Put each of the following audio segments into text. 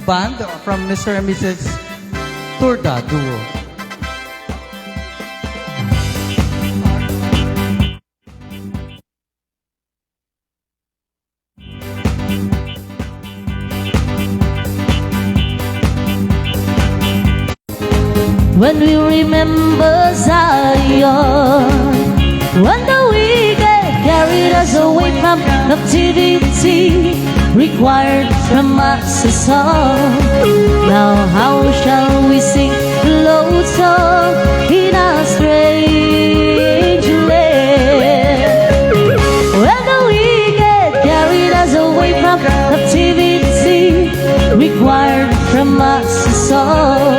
band from Mr. and Mrs. Turda Duo. When we remember Zion, when the wicked carried us away from captivity, required from us a song. Now how shall we sing the Lord's song in a strange land? When the wicked carried us away from captivity, required from us a song.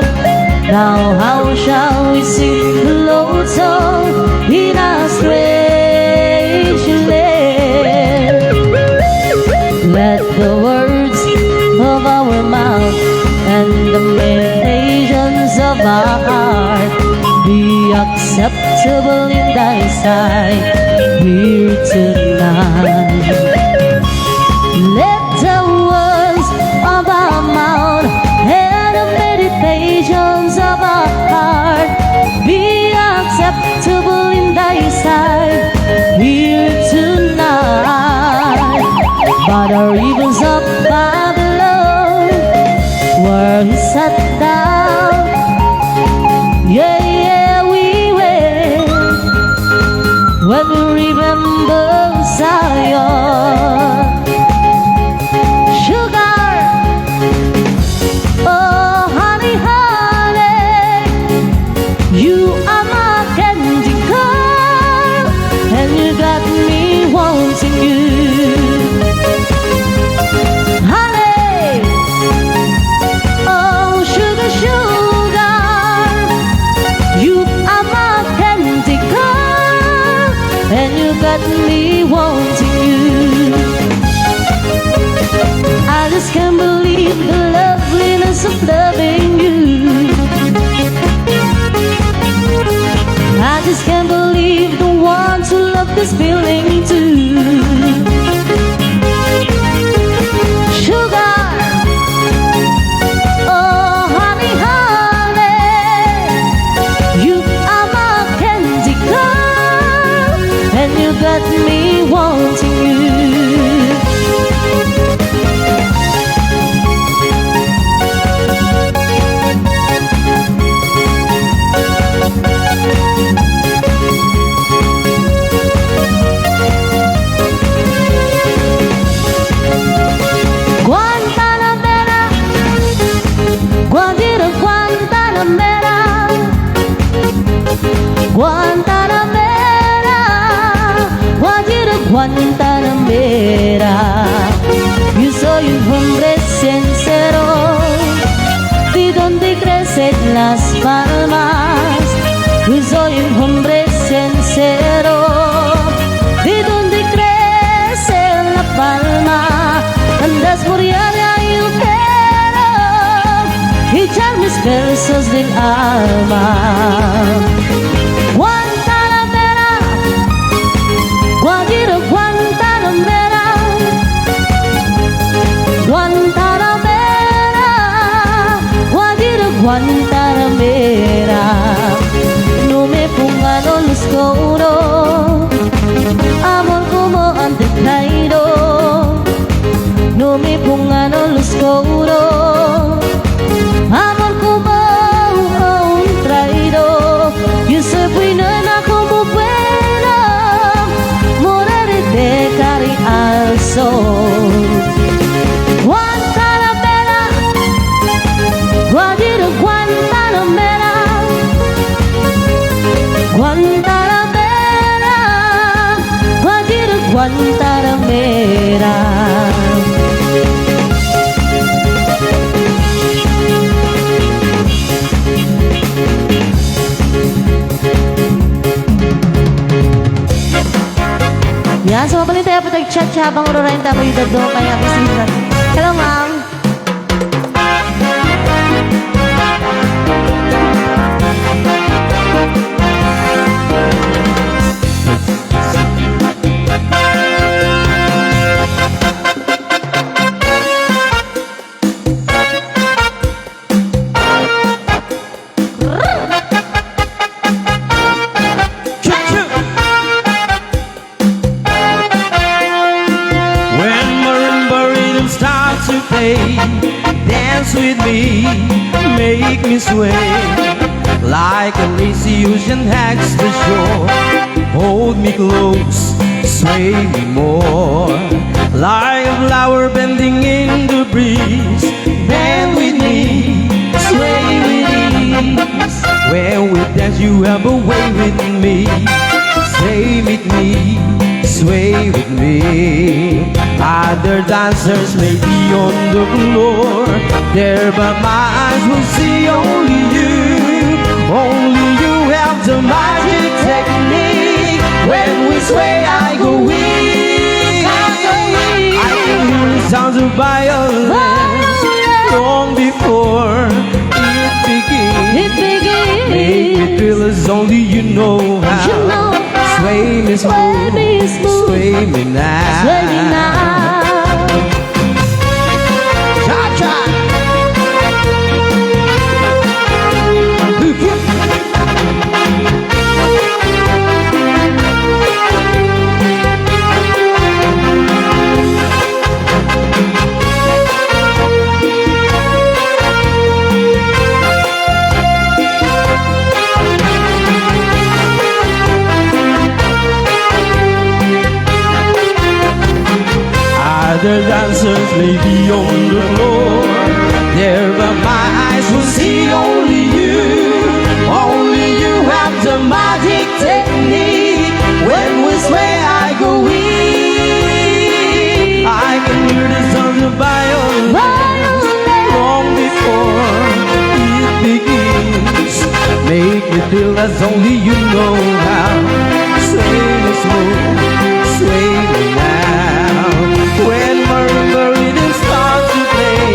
Now how shall we sing the Lord's song in a strange land? Let the words of our mouth and the meditations of our heart be acceptable in thy sight here tonight. Let the words of our mouth and the meditations of our heart be acceptable in thy sight here tonight. By the rivers of Babylon, where he sat down, yeah, we went. When we remember Zion, sugar, oh honey, honey, you are my candy girl, and you got me wanting you. Honey, oh sugar, sugar, you are my candy girl, and you got me wanting you. I just can't believe the loveliness of loving you. I just can't believe the one to love this feeling too. Sugar, oh honey, honey, you are my candy girl, and you got me wanting you. Guantanamera, Guajiro, Guantanamera, Guantanamera, Guajiro, Guantanamera. Yo soy un hombre sincero, de donde crecen las palmas. Yo soy un hombre sincero, de donde crece la palma. Andas por allá y yo quiero echar mis versos del alma. Guantanamera, Guajiro, Guantanamera, Guantanamera, Guajiro, Guantanamera. No me pongan los coros, amor como antes traído. No me pongan los coros, amor como un traidor. Yo soy buena como buena, moraré de cara al sol. Guantanamera, Guajiro, Guantanamera, Guantanamera, Guajiro, Guantanamera. Yan, so mabalin tayo po tag-chat siya habang ururain tayo yung dado kaya bisita. Hello, ma'am. play. Dance with me, make me sway. Like a lazy ocean hugs the shore. Hold me close, sway me more. Like a flower bending in the breeze. Bend with me, sway with ease. When we dance you have a way with me. Stay with me, sway with me. Other dancers may be on the floor there, but my eyes will see only you. Only you have the magic technique. When we sway I go weak. I can hear the sounds of violence long before it begins. Make me feel as only you know how. Sway me smooth, sway me now. Sway me now. Cha-cha. Other dancers may be on the floor there, but my eyes will see only you. Only you have the magic technique. When we sway I go weak. I can hear the sounds of violence long before it begins. Make me feel as only you know how. Sway me smooth, sway me now. When my rhythm starts to play,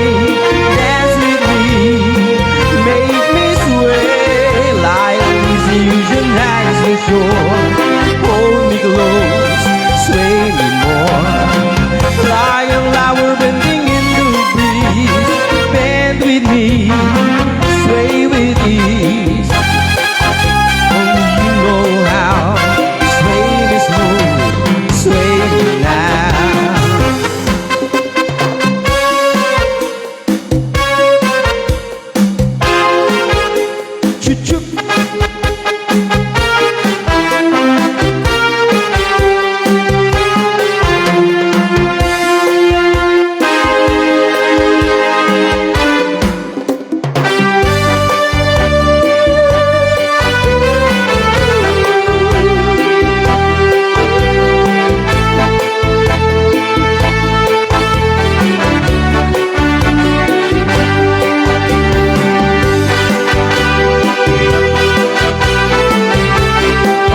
dance with me, make me sway. Like the ocean hugs the shore. Hold me close, sway me more. Like a flower bending in the breeze. Bend with me, sway with ease. Only you know how. Sway me smooth, sway me now.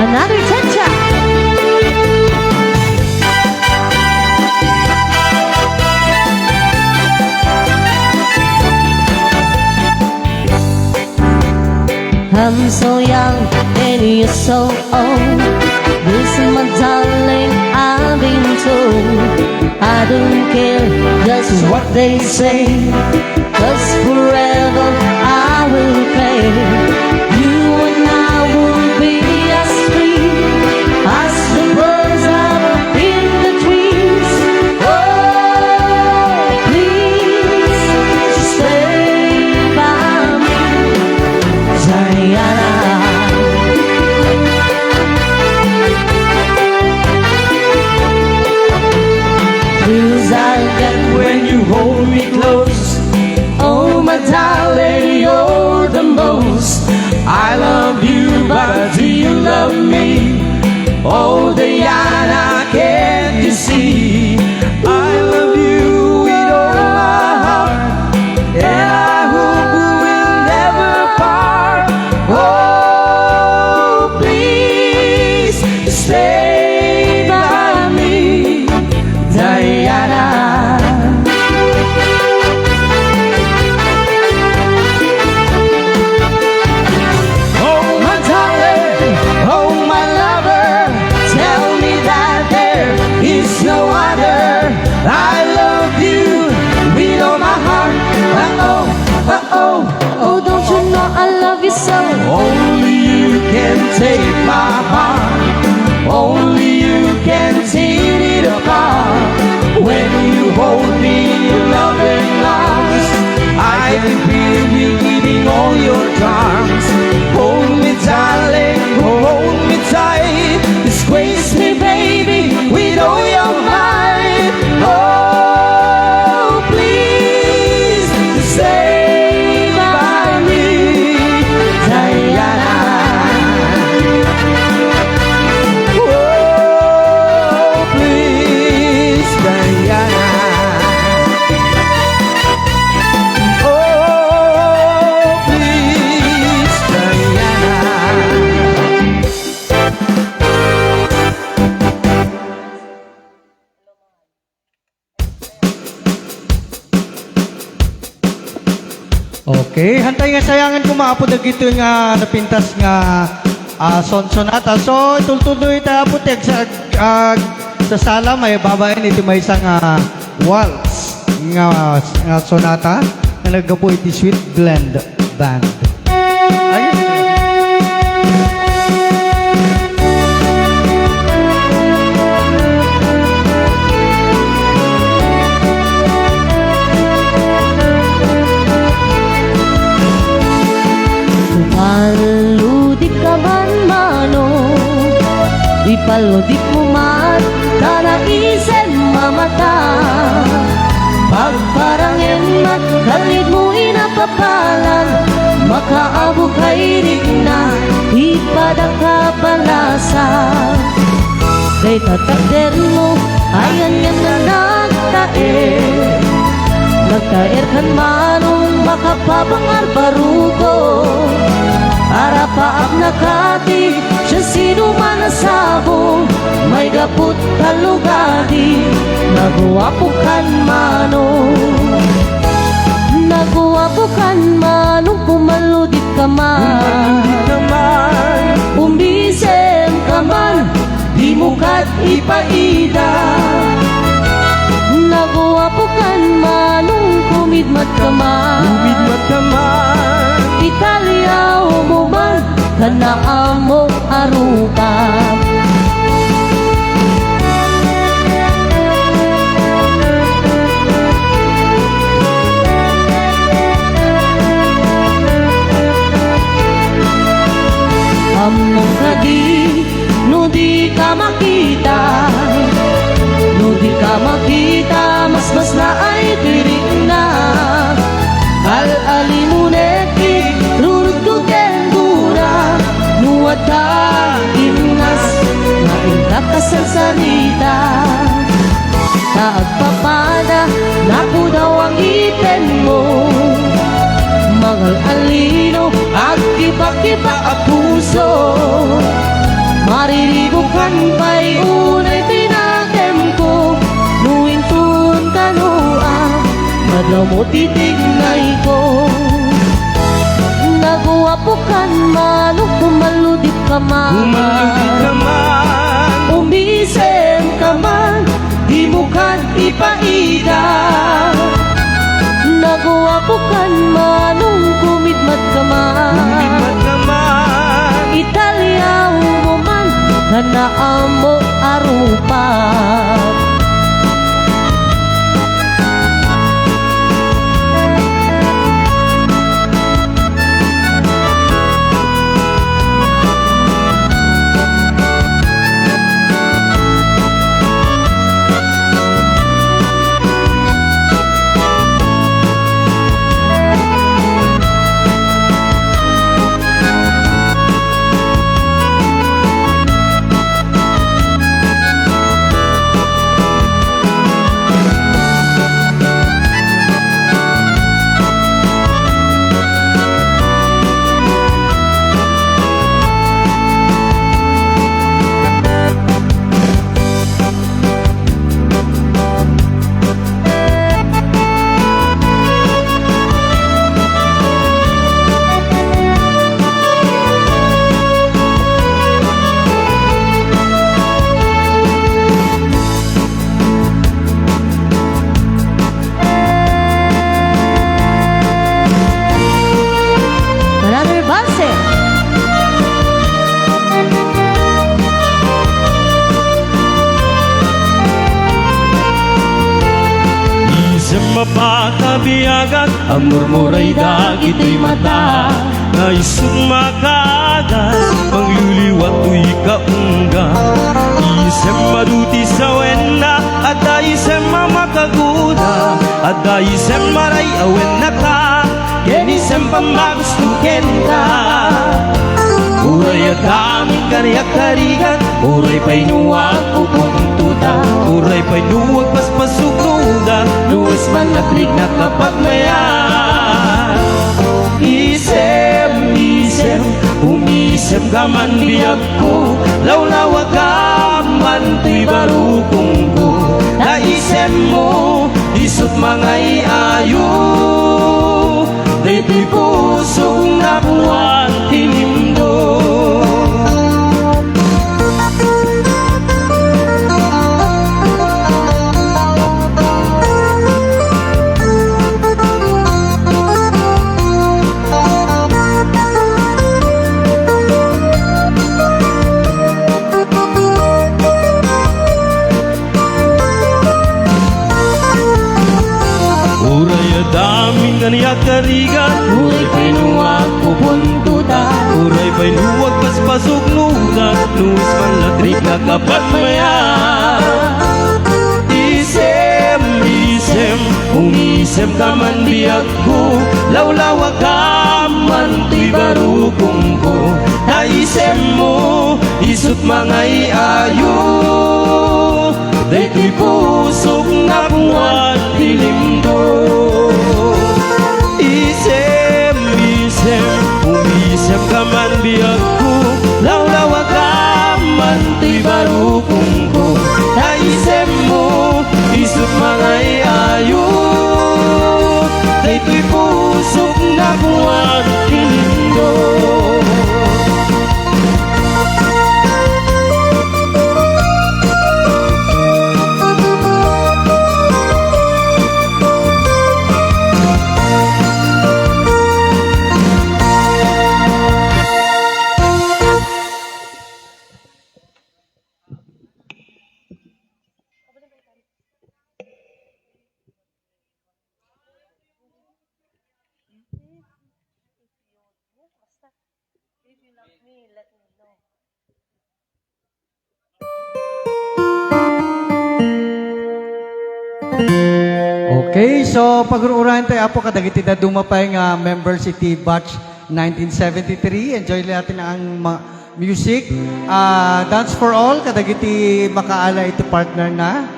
Another cha-cha. I'm so young and you're so old. Listen, my darling, I've been told I don't care just what they say, 'cause forever I will play. You and I will be as free as the birds out in the trees. Oh, please stay by me, Diana. Feels I get When you hold me close, oh my darling, you're the most. I love you, but do you love me? Oh, Diana, can't you see? I love you with all my heart, and I hope we will never part. Oh, please stay by me, Diana. Oh, my darling, oh, my lover, tell me that there is no other. I love you with all my heart. Oh, oh, oh, Oh, don't you know I love you so? only you can take my heart. Only you can tear it apart. When you hold me, you're loving Okay, hantay nga sayangan ko maapod na gito nga napintas nga sonata. So, itultuloy tayo putek sa sala may babayan ito may isang waltz nga sonata na naggapo iti Sweet Blend Band. Ayun. Paludip ka man mano, di paludip mo man, kanaisen mamata. Pagparangin man, kalit mo inapapalan, makaabo kay rigna, ipadang kapalasa. Kay tatakder mo, ayan yan na nagtaer. Nagtaer kan manong makapabangar barugo. Para paak nakati, siya sino man nasabong, may gapot kalugadi, nagwapo kan manong. Nagwapo kan manong, pumaludit ka man. Umbisem ka man, di mo kat ipaida. Nagwapo kan manong, kumidmat ka man. Italia mo man, kanaan mo arupa. Among kadi, no di ka makita. No di ka makita, mas na ay tiring na. Al-alimuneki, rurugtuken dura. Nuwad ka inas, naintakas ang sarita. Taagpapada, naku daw ang iten mo. Mangal alino, agkipa-kipa ang puso. Mariribukan pa'y unay tinakem ko. Nuintun kanua, madlaw mo titignay ko. Nagwapo kan manong, pumaludip ka man. Umisem ka man, di mo kan ipaida. Nagwapo kan manong, kumidmat ka man. Italia mo man, kanaan mo arupa. Mapakabiyagan, ang murmuray dagito'y mata. Naisong makaagad, mangluluwat to'y kaungga. Isem maduti sa wena, at isem mamakaguna. At isem maray awen na ka, ken isem pamagustuken ka. Uray at daming karya-karigan, uray pa'y nuwag pupuntuta. Uray pa'y nuwag paspasuknuda, luwas man naklik na kapagmayan. Isem, isem, umisem ka man biyag ko. Lawlawag ka man to'y barukong ko. Naisem mo, isot mga iayo. Dayto'y amin kaniyak karigan. Uray pinuwag pupuntuta, Uray pa'y nuwag paspasok nugan, nus manlatrik na kapat maya. Isem, umisem ka man biyag ko, lawlawa ka man tuy barukong ko. Naisem mo, isut mangay ayo, daytoy pusok na buwan dilim ko. Isem, umisem ka man biyag ko, lawlawa ka man tuy barukong ko. Naisem mo, isut mangay ayo, daytoy pusok na buwan dilim ko. Okay, so pag-uurahan tayo apo kadagiti na dumapay nga member city batch 1973. Enjoy natin ang music. Dance for all kadagiti makaala iti partner na.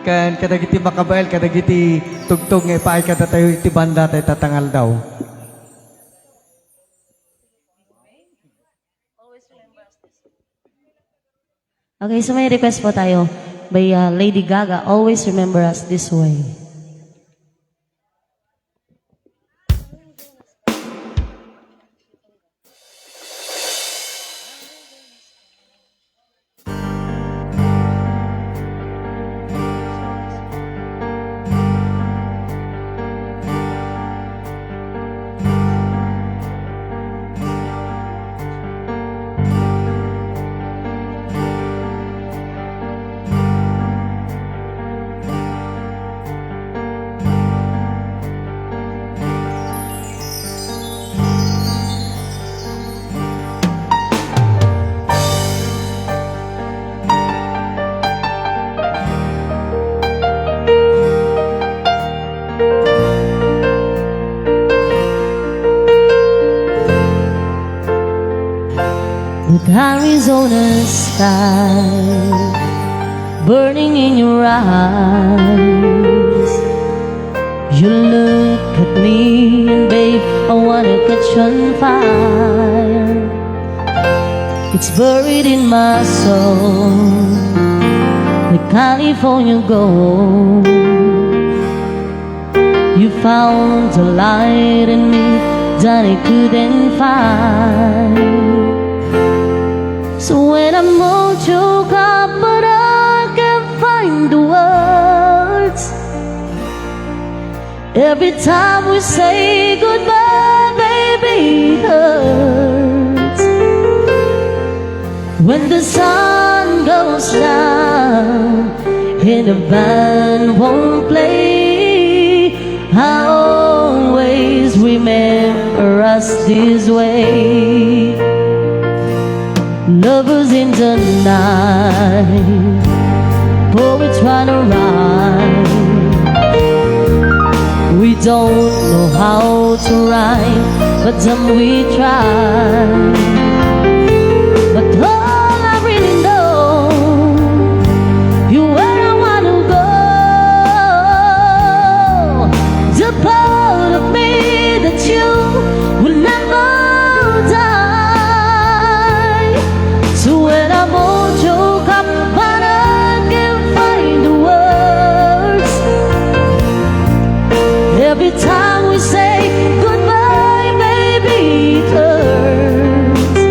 Kan kadagiti makabael kadagiti tugtog nga ipaay kada tayo iti banda tayo tatangal daw. Okay, so may request po tayo by Lady Gaga, Always Remember Us This Way. With Arizona sky burning in your eyes, you look at me and babe, I wanna catch on fire. It's buried in my soul, like California gold. You found a light in me that I couldn't find. So when I'm all choked up, but I can't find the words. Every time we say goodbye, baby, it hurts. When the sun goes down and the band won't play, I always remember us this way. Lovers in the night, poets trying to rhyme. We don't know how to rhyme, but we try. But all I really know, you're where I wanna go. The part of me that you will never die. So when I'm all choked up, but I can't find the words. Every time we say goodbye, baby, it hurts.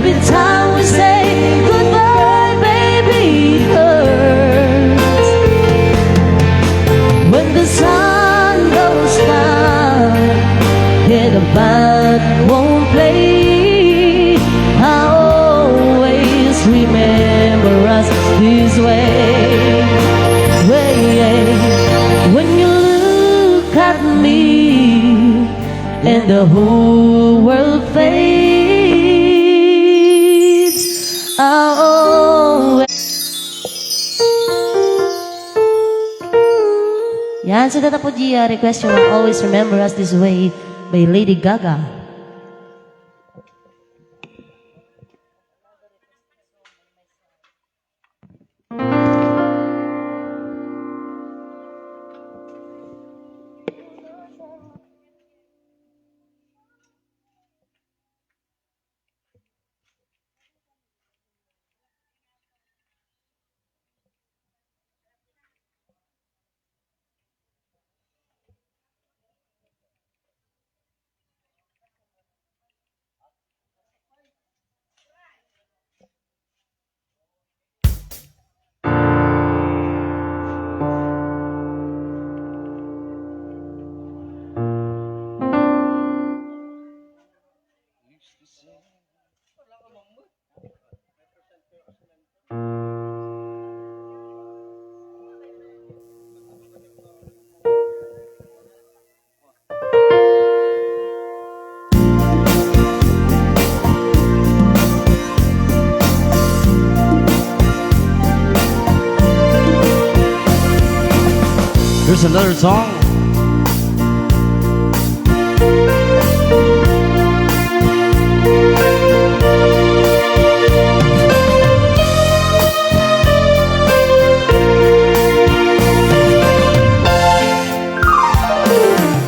Every time we say goodbye, baby, it hurts. When the sun goes down and the band won't play, I always remember us this way. When you look at me and the whole world fades, I always... Yan, so data po Gia, request you will always remember us this way by Lady Gaga. Here's another song.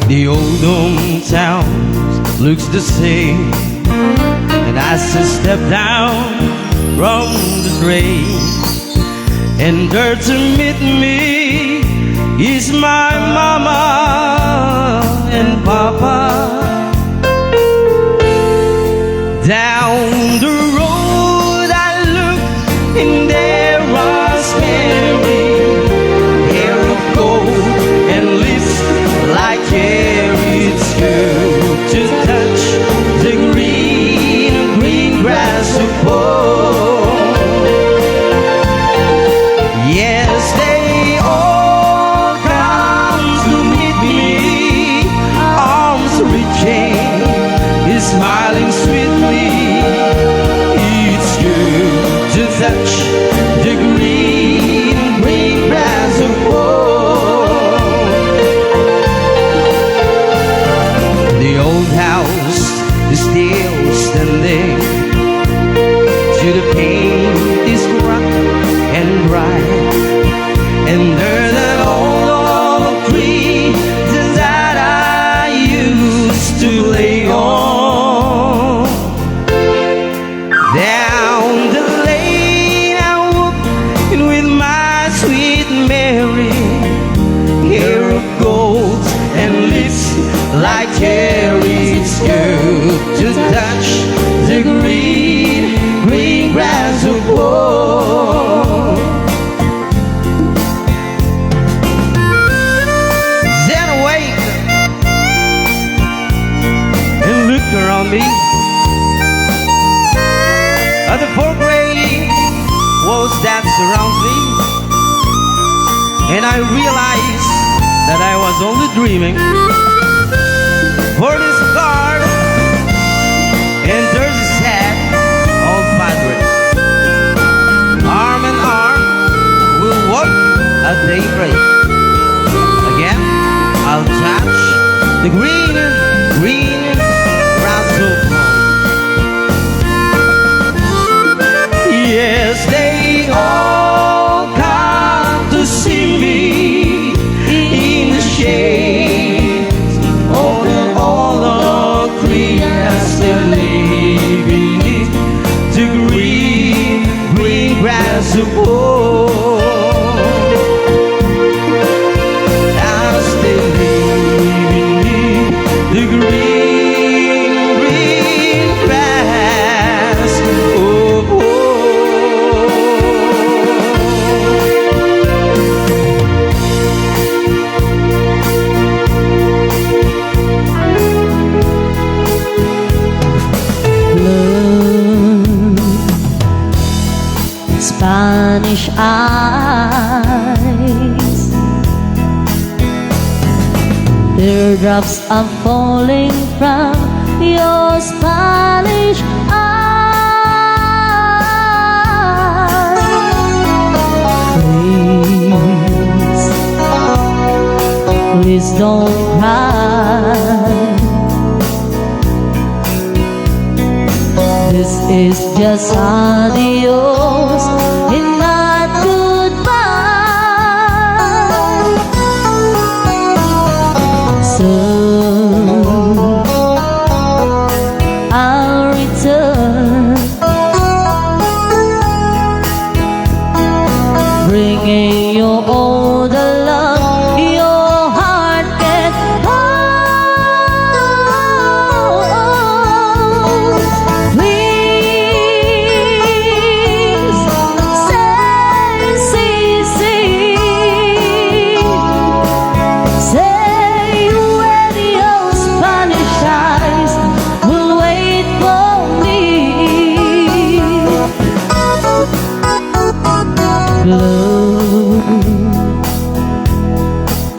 The old hometown looks the same, and as I step down from the train, and there to meet me is my mama and papa. Down the road I look, and there was Mary, hair of gold and lips like cherries. Good to touch the green, green grass above. Yes, they all come to meet me, arms reaching, smiling sweetly. It's good to touch the green, green grass above. The old house is still standing, to the paint is cracked and dry, and there's an old tree that I used to lay on. Down the lane I walk with my sweet Mary, hair of gold and lips like cherries. Good to touch the green, green grass above. Then awake and look around me at the four gray walls that surround me, and I realize that I was only dreaming. For this card, and there's a sad old padre, arm in arm, we'll walk as they pray. Again, I'll touch the green, green grass of yes, they all come to see me in the shade of the old tree as they lay beneath the green, green grass above. As they lay beneath the green eyes. Teardrops are falling from your Spanish eyes. Please don't cry. This is just adios and not goodbye. Soon I'll return, bringing you all the love your heart can hold. Please say, say when your Spanish eyes will wait for me. Blue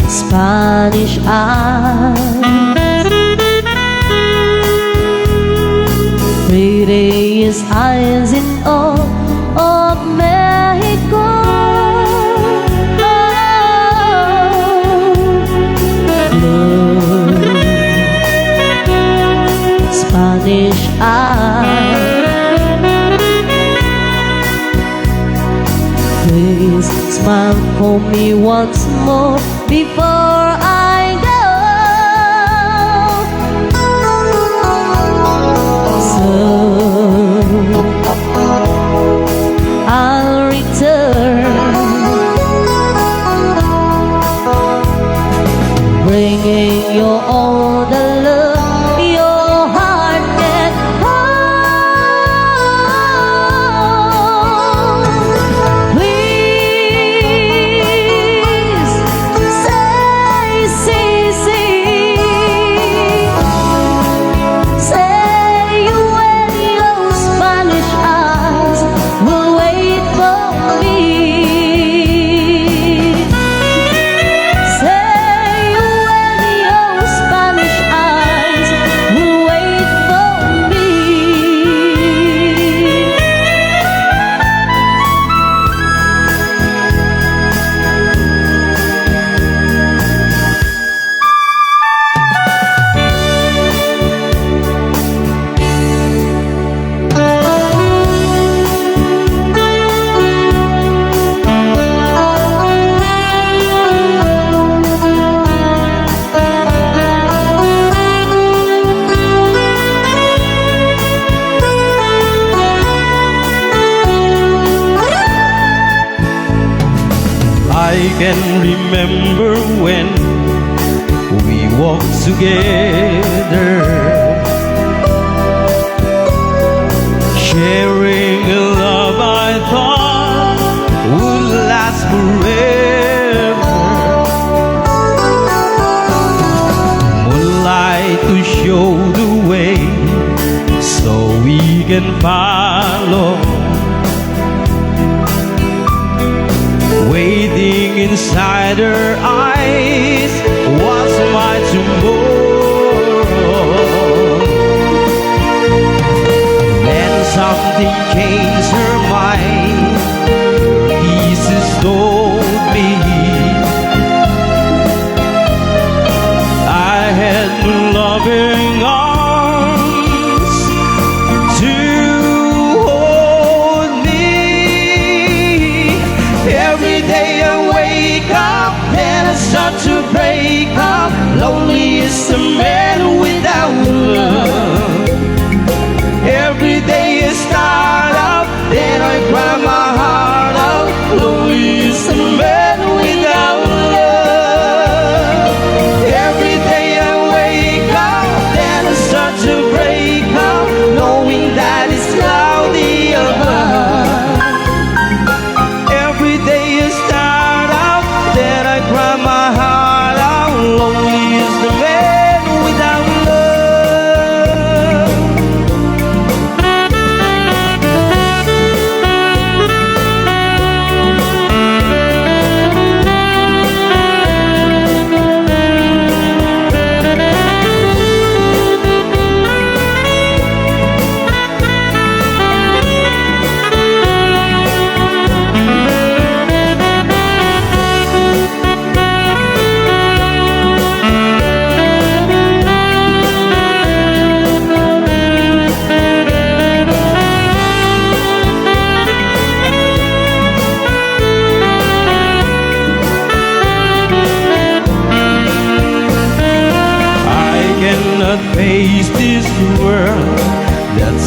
Spanish eyes, prettiest eyes in all of Mexico. Blue Spanish eyes, please smile for me once more before I go. Soon I'll return, bringing you all the love your heart can hold. Please say when your Spanish eyes will wait for me. Say when your Spanish eyes will wait for me. I can remember when we walked together, sharing a love I thought would last forever. Moonlight to show the way so we can follow. Waiting inside her eyes was my tomorrow. Then something changed her mind. Her pieces told me I had loving arms to hold me. Every day I wake up and I start to break up. Lonely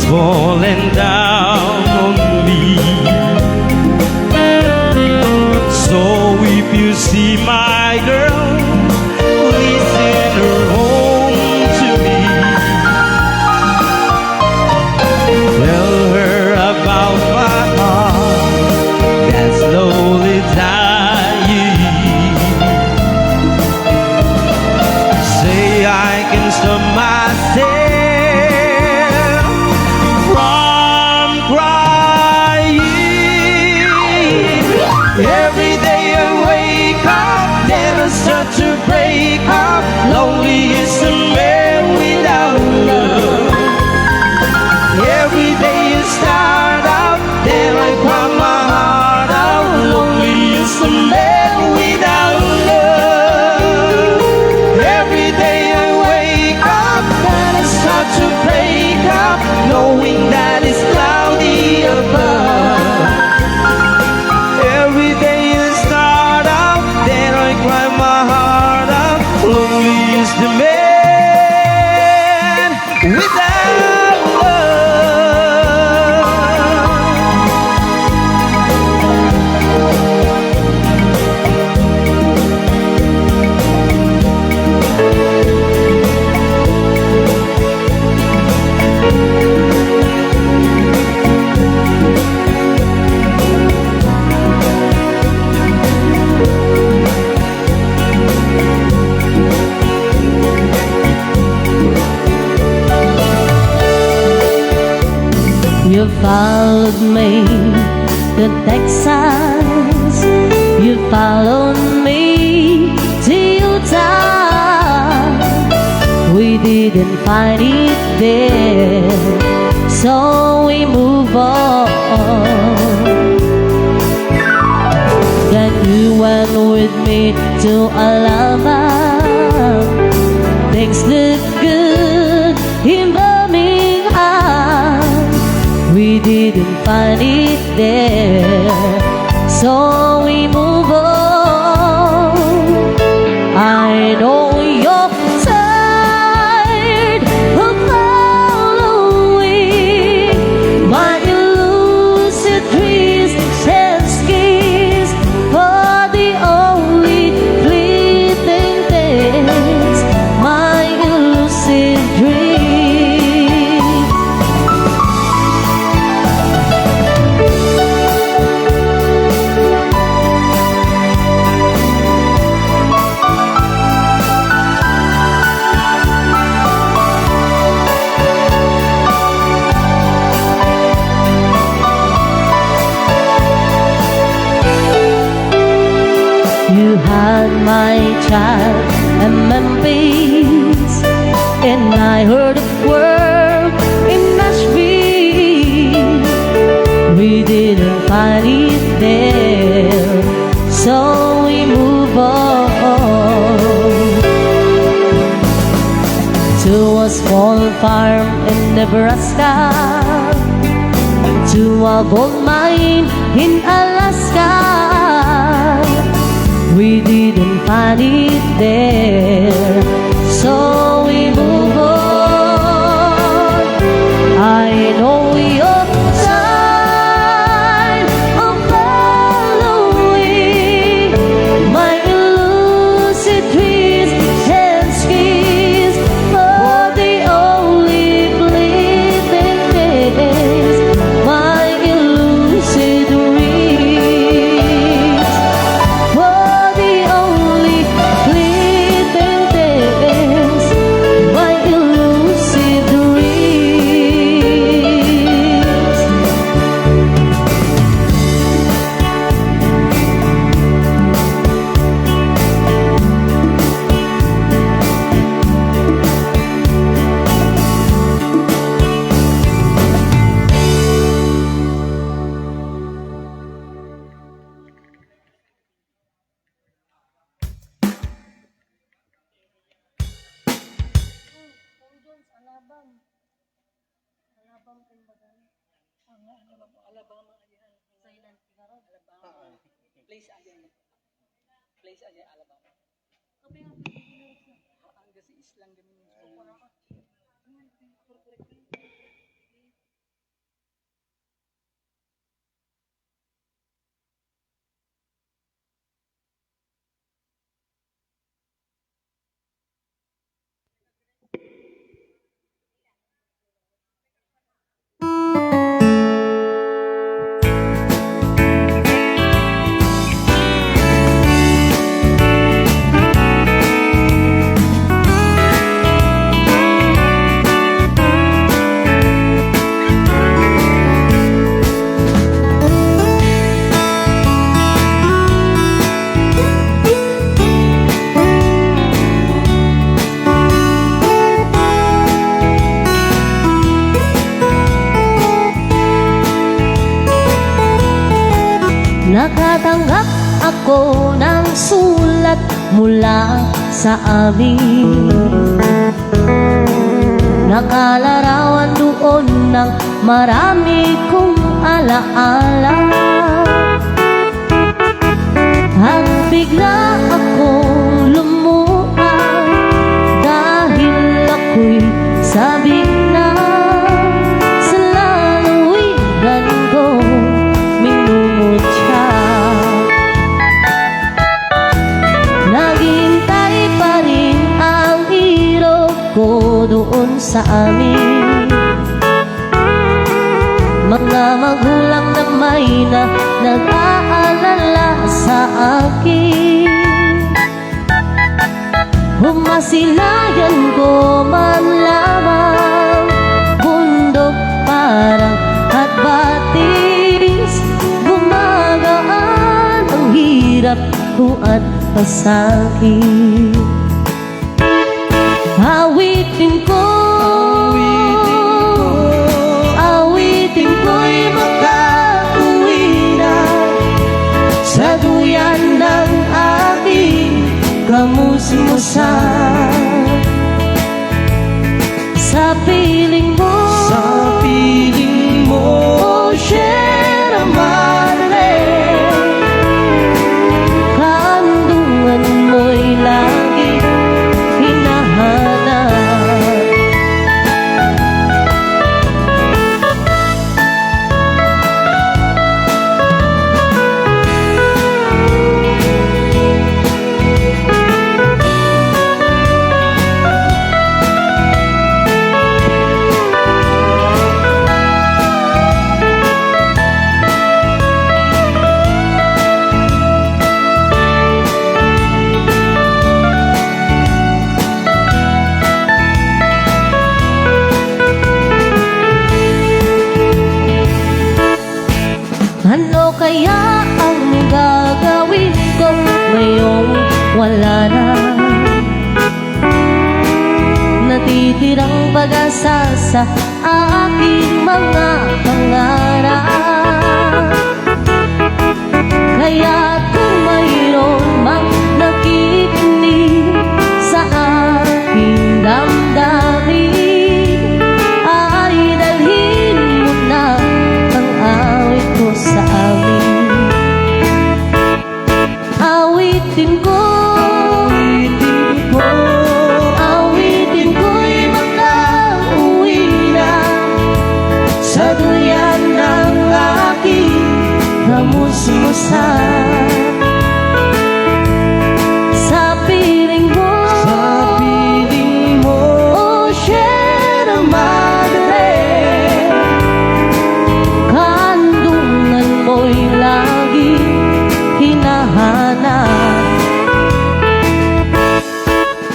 falling down on me. So if you see my girl, please send her home to me. Tell her about my heart that's slowly dying. Say I can stop myself from crying. Every day I wake up, then I start to break up. Lonely is a man without love. Every day you start out, then I cry my heart out. Lonely is a man without love. Every day I wake up, then I start to break up, knowing that it's cloudy above. Every day you start out, then I cry my heart out. Lonely is the man without love. You followed me to Texas. You followed me to Utah. We didn't find it there, so we move on. Then you went with me to Alabama. Things look good in Birmingham. We didn't find it there, so we move on. I know you're tired of following my elusive dreams and schemes for the only fleeting things, my elusive dreams. You had my child and Memphis, and I heard of work in Nashville. We didn't find it there, so we move on to a small farm in Nebraska, to a gold mine in Alaska. We didn't find it there, so we move on. I know you're tired of following my elusive dreams and schemes for the only fleeting things, my elusive dreams. For the only fleeting things, my elusive dreams. Nakatanggap ako ng sulat mula sa amin. Nakalarawan doon ng marami kong alaala. At bigla akong lumuha dahil ako'y sabik na sa lalawigan ko minumutya. Naghintay pa rin ang hero ko doon sa amin. Mga magulang na may na nag-aalala sa akin. Humasilayan ko man lamang bundok parang at batis. Gumagaan ang hirap ko at pasakit. Awitin ko, awitin ko'y makauwi na sa duyan ng aking kamusmusan. Sa piling mo, oh Sierra Madre, kandungan mo'y lagi hinahanap. Ano kaya ang gagawin ko ngayong wala na? Natitirang pag-asa sa aking mga pangarap. Kaya kung mayroon mang nakikinig sa aking damdamin, ay dalhin mo na ang awit ko sa amin. Awitin ko, awitin ko'y makauwi na sa duyan ng aking kamusmusan. Sa piling mo, oh Sierra Madre, kandungan mo'y lagi hinahanap.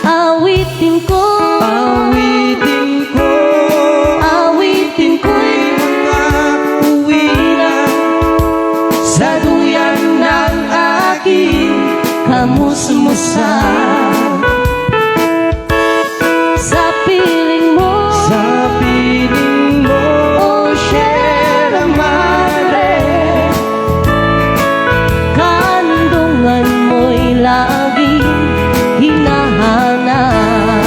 Awitin ko, awitin ko'y makauwi na sa duyan ng aking kamusmusan. Sa piling mo, oh Sierra Madre, kandungan mo'y lagi hinahanap.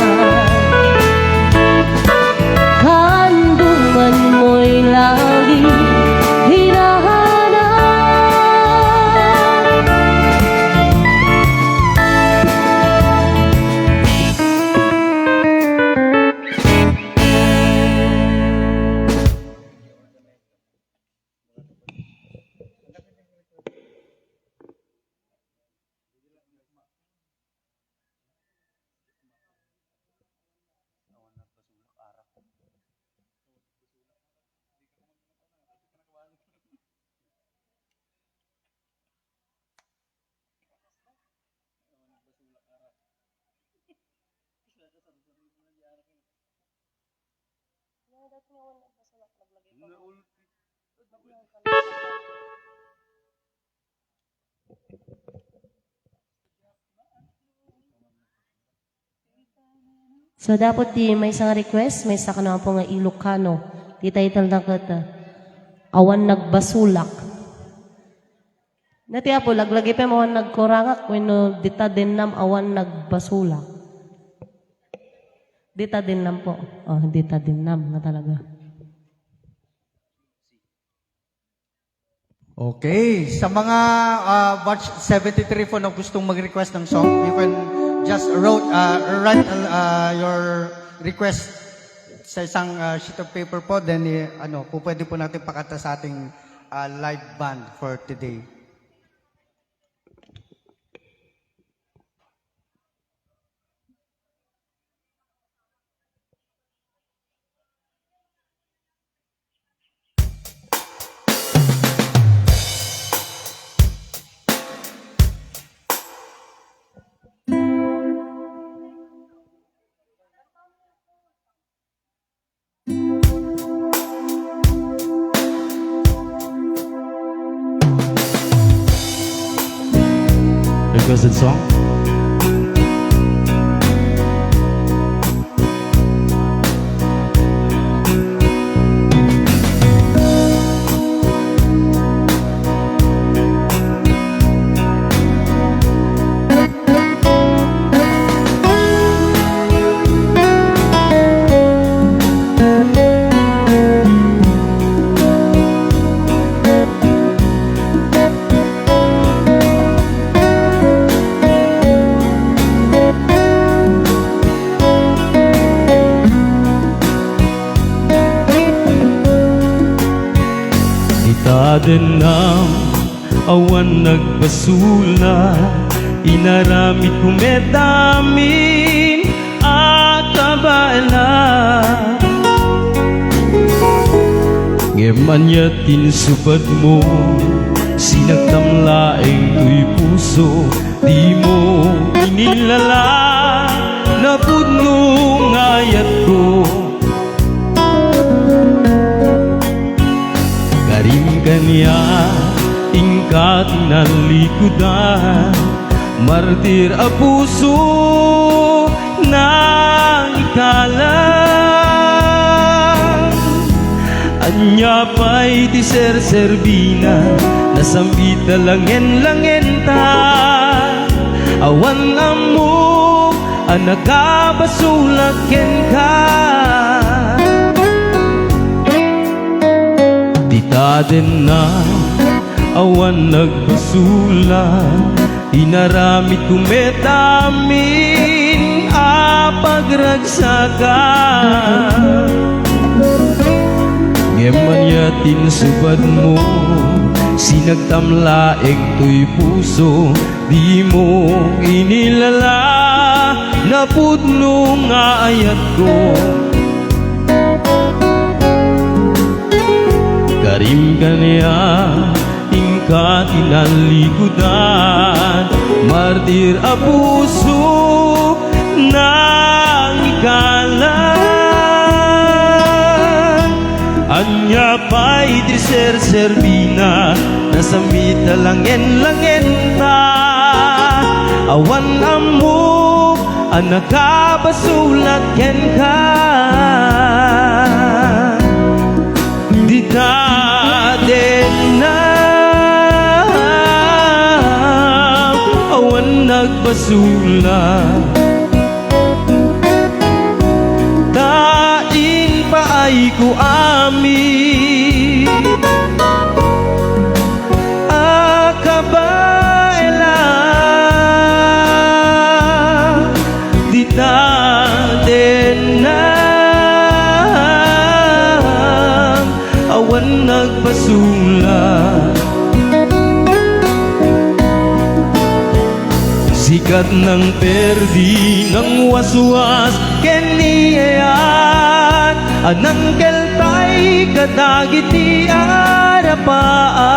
Kandungan mo'y lagi hinahanap. So dapat di may isang request, may isa ka na po nga Ilocano. Di title na kata, awan nagbasulak. Nati apo, laglagi pa mo nagkurangak, wino dita din nam awan nagbasula. Dita din nam po. Oh, dita din nam nga talaga. Okay, sa mga batch 73 po na gustong mag-request ng song, you can just write your request sa isang sheet of paper po, then po pwede po natin pakanta sa ating live band for today. Requested song. Din ng awan nagbasula, inaramid kumedamin at kabala. Ngemanyatin supad mo, sinagtamlaeng tuy puso, di mo inilala na pudnong ayat ko. Kanya tingkat tinalikudan, martir a puso na ikalang. Anya pa'y di ser-serbina, nasambita langen-langen ta. Awan amo, anagabasulaken ka. Dita din na awan nagbasula, inaramid kumetamin apagraksakan. Ngemanyatin subad mo, sinagtamlaeg tuy puso, di mo inilala na pudno nga ayat ko. Karim kanya tingkat tinalikudan, martir a puso na ikalan. Anya pa'y di ser-serbina, nasambita langen-langen ta. Awan amo, anagabasulat ken ka. Dita din na awan nagbasula, tain pa ay ko amin akabaila. Dita din na awan nagbasula, sikat ng perdi ng waswas keniyan, anang keltay kadagit di arapaan.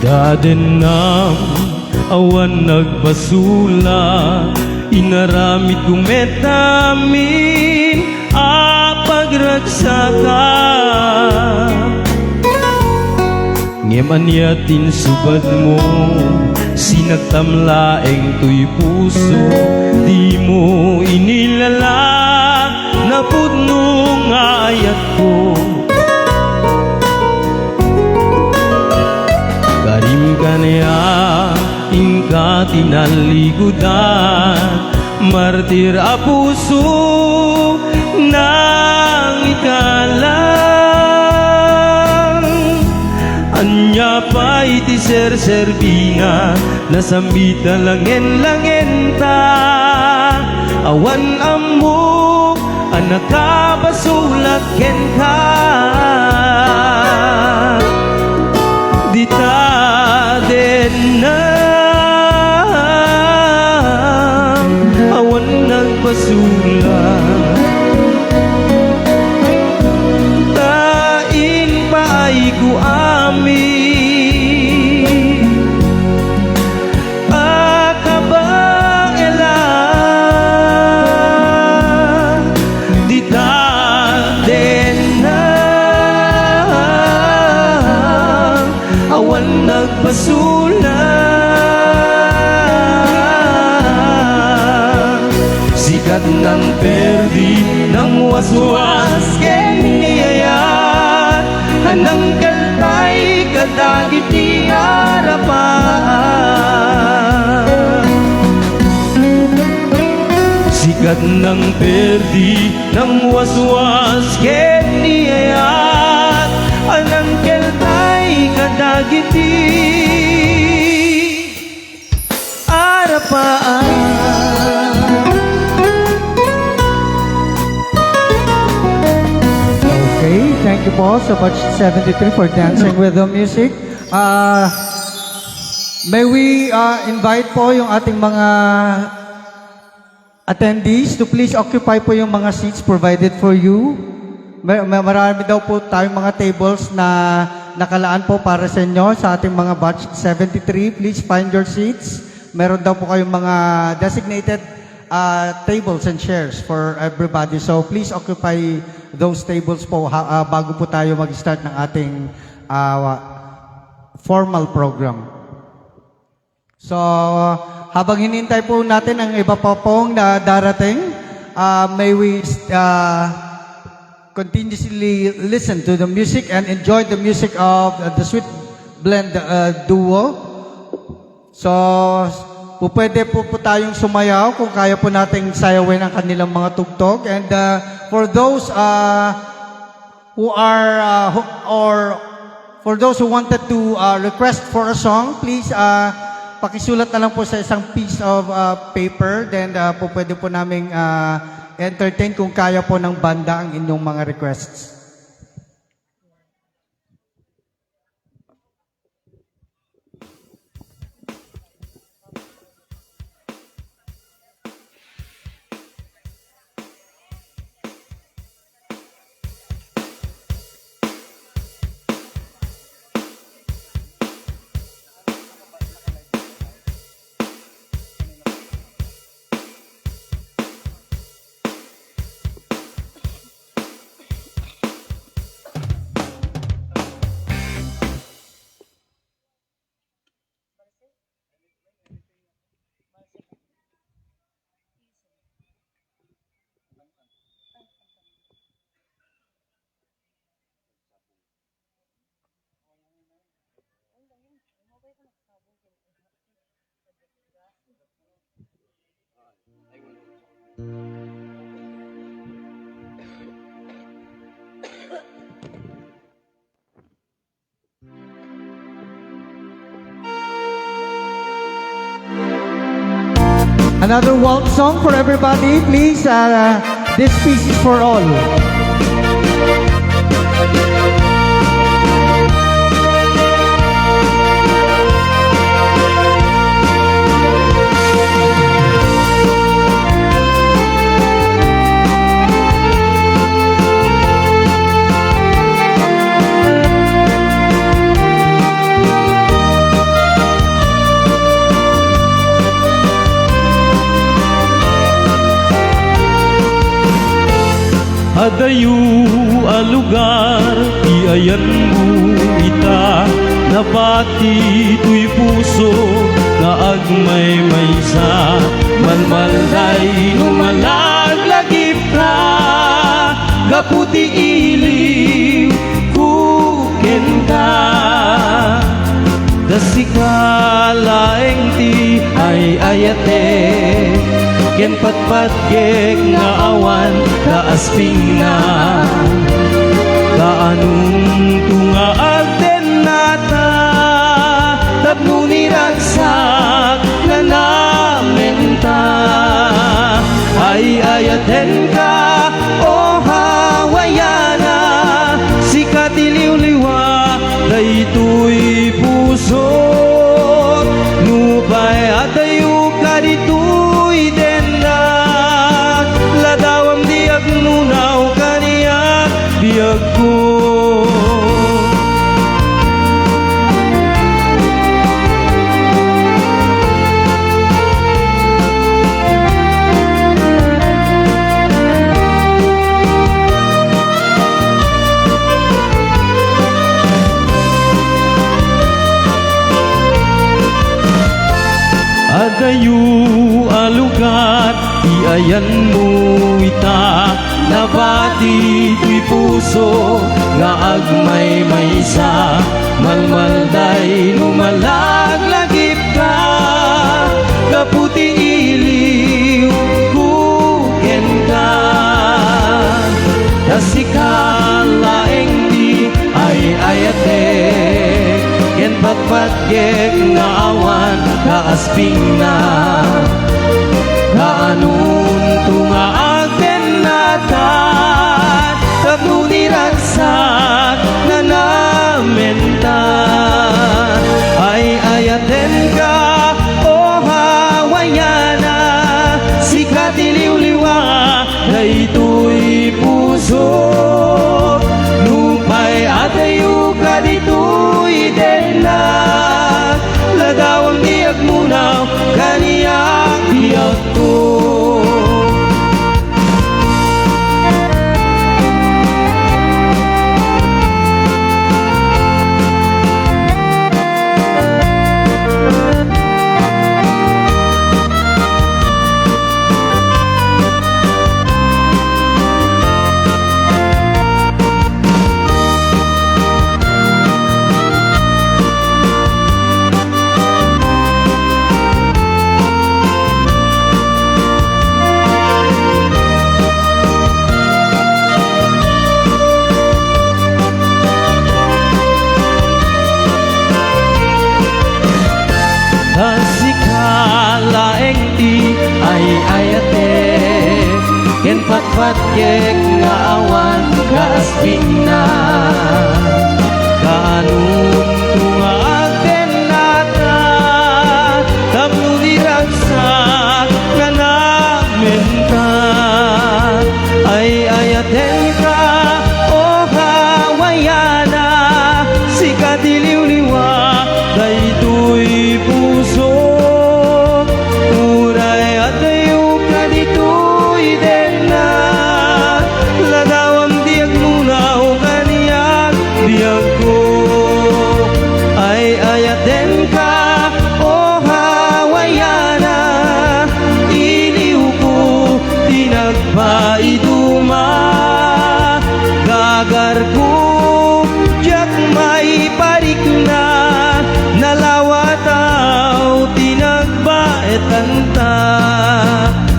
Daden nam awan nagbasula, inaramid kumetamin a pagragsaka. Ngemanyatin subad mo, sinagtamlaeng tuy puso, di mo inilala na pudno nga ayat ko. Karim ka niya, ingka tinaligudan, martir a puso nang ikalang. Anya pa iti ser-serbina, nasambita langen-langen ta. Awan ammo, anak ka basulat ken ka. Dita din na awan nagpasulat. Tain pa ay kuami akabaela. Dita din na awan nagpasulat. Sikat ng perdi ng waswas ken niyayat, anang kaltay kadagit di harapan. Sikat ng perdi ng waswas ken niyayat, anang kaltay kadagit di harapan. Okay, thank you po so much 73 for dancing with the music. May we invite po yung ating mga attendees to please occupy po yung mga seats provided for you. Marami daw po tayong mga tables na nakalaan po para sa inyo sa ating mga batch 73. Please find your seats. Meron daw po kayong mga designated tables and chairs for everybody. So please occupy those tables po bago po tayo mag-start ng ating formal program. So habang hinintay po natin ang iba pa pong na darating, may we continuously listen to the music and enjoy the music of the Sweet Blend Duo. So pwede po tayong sumayaw kung kaya po nating sayawin ang kanilang mga tugtog. And for those who wanted to request for a song, please pakisulat na lang po sa isang piece of paper. Then pwede po naming entertain kung kaya po ng banda ang inyong mga requests. Another waltz song for everybody, please. This piece is for all. Adayu a lugar, iayan mo ita, napati tuy puso, na agmay maysa, malmalday lumalaglagip ka, gaputi iliw, kuken ka. Dasika laeng ti ay ayate, ken patpat gek nga awan kaasping na, kaanong tunga agden nata, tapno ni ragsak na namenta. Ay ayaten ka o hawayana, sikat iliw-liwa daytoy puso, nupay adayo ka ditoy dendak, ladawam diag nunaw kaniyak biag ko. Adayu a lugar, iayan mo ita, nabati tuy puso, nga agmay maysa, malmalday lumalaglagip ka, kaputi iliw, kuken ka. Dasika laeng di ay ayate, ken patpat gek nga awan kaasping na, kaanun tunga agden nata, tapno ni ragsak na namenta. Ay ayaten ka o hawayana, sikat iliw-liwa daytoy puso, nupay adayo ka ditoy dendak, ladawang diag munaw kaniyak biag ko. Ken patpat gek nga awan kaasping na, kaanong tunga agden nata, tapno ni ragsak nga namenta. Ay ayaten ka o hawayana, sikat iliw-liwa daytoy puso, uray adayo ka ditoy dendak, ladawam diag nunaw kaniyak biag ko. Ay ayaten ka o hawayana, iliw ko tinagpaiduma, gagar ko diyak may parik na, nalawataw tinagbaetanta,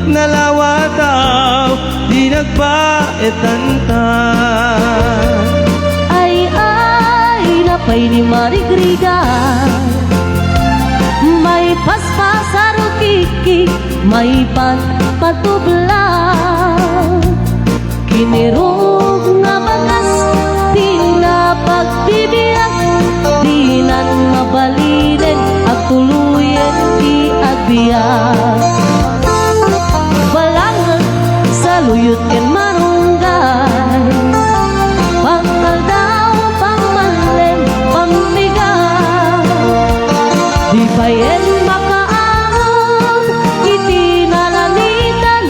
nalawataw tinagbaetanta. Ay napay ni marigriga, may paspasaro kiki, may patubla, kinirog nga bagas, tinapagbibiyak, dinan mabalinen, at tuluyan di agbiyak. Balangan sa luyot ken marunggay, pangkal daw pangmanlem pambigat, di bayen makaamon itinalanitan,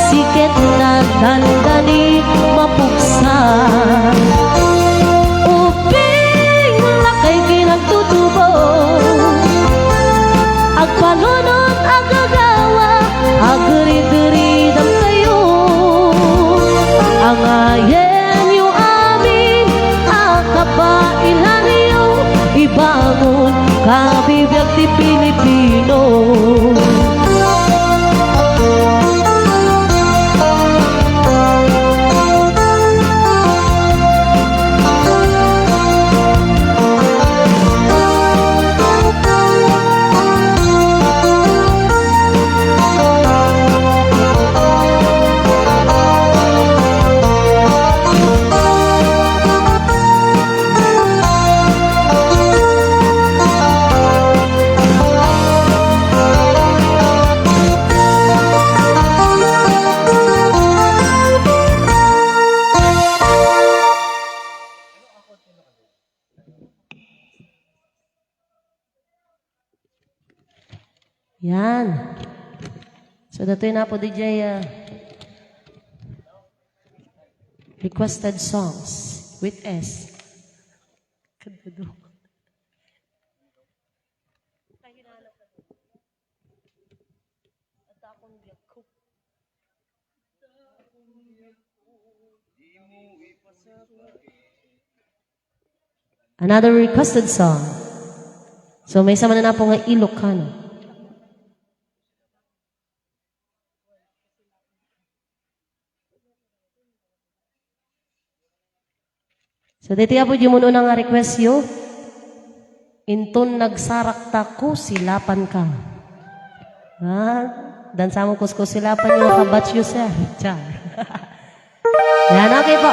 siket na dandani Uping lakay kinagtutubo, agpanunod agagawa, agri-diridam kayo. Ang ayen yung amin, akapailan niyo, ibangon kabibiyag ti Pilipino. Yan. So datoy na po DJ requested songs with S. Kadado. Another requested song. So may sama na po nga Ilocano. So dito po yung muno nga request yo. Inton nagsarak ta ko silapan ka. Dan sa mo kusko silapan yo kabatch yo sir. Char. Yan okay po.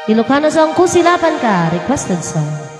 Ilocano song ko silapan ka. Requested song.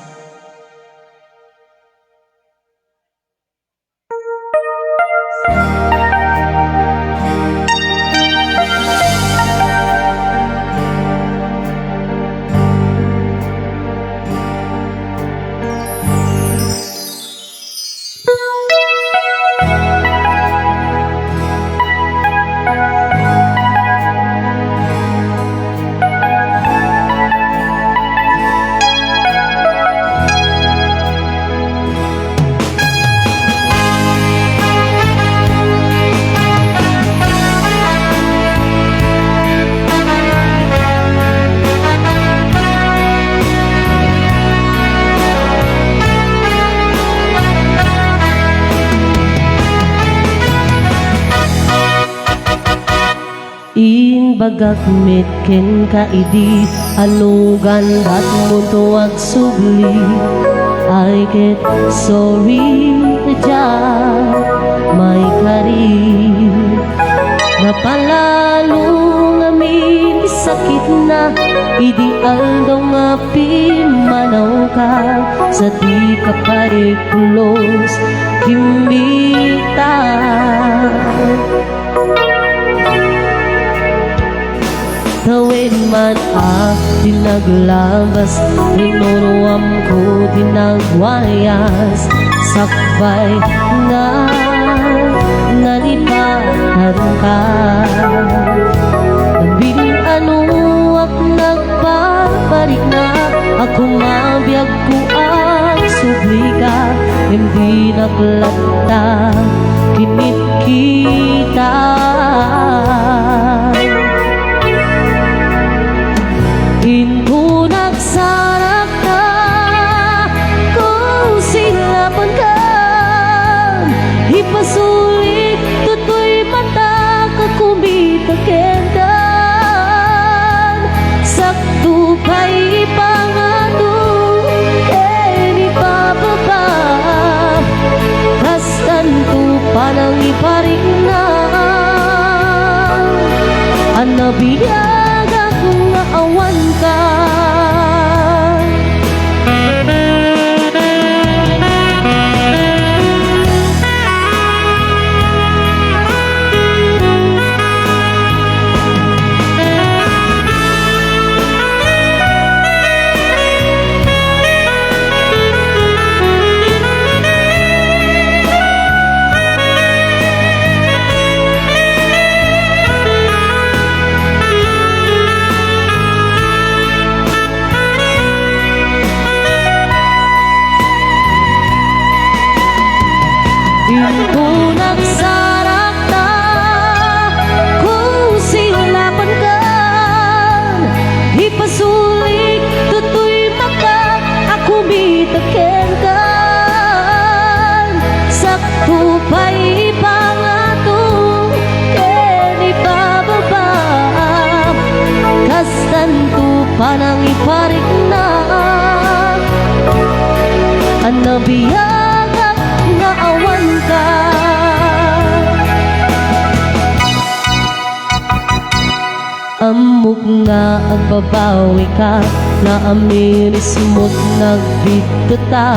Bagak mitken ka idi anugan dat mo tuwag subli I get sorry ja may kari napalalo nga may sakit na ideal daw nga pimanaw ka sa di ka parikulos kimbita. Tawid man dinaglabas rinuruam ko dinagwayas sakbay nga nalipahan ka nabing anuak nagpaparik na ako mabiyag ko ang subli ka hindi naglata kinit kita. Hinto nagsarak na kung silapan ka ipasulit tutoy mata ka kumitakendan sakto kay ipangano kay ipababa kastan to panang iparing na anabiyag akong awan ka. santo panang iparik na ang nabiyagak nga awan ka. Amok nga agbabawi ka na amiris mo't nagbigkata.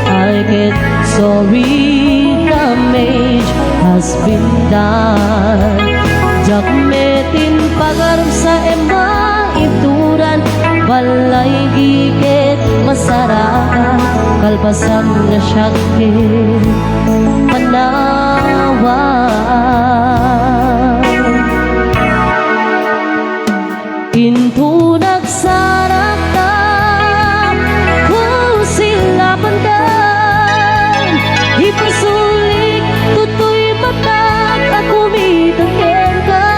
I get sorry, damage has been done. Jakmetin pagarap sa ema ituran, balay gigit masarap, kalpasan na syakit panawa. Into nagsarak ka, kung sila pandan, ipasulik, tutoy batak, at kumitakin ka.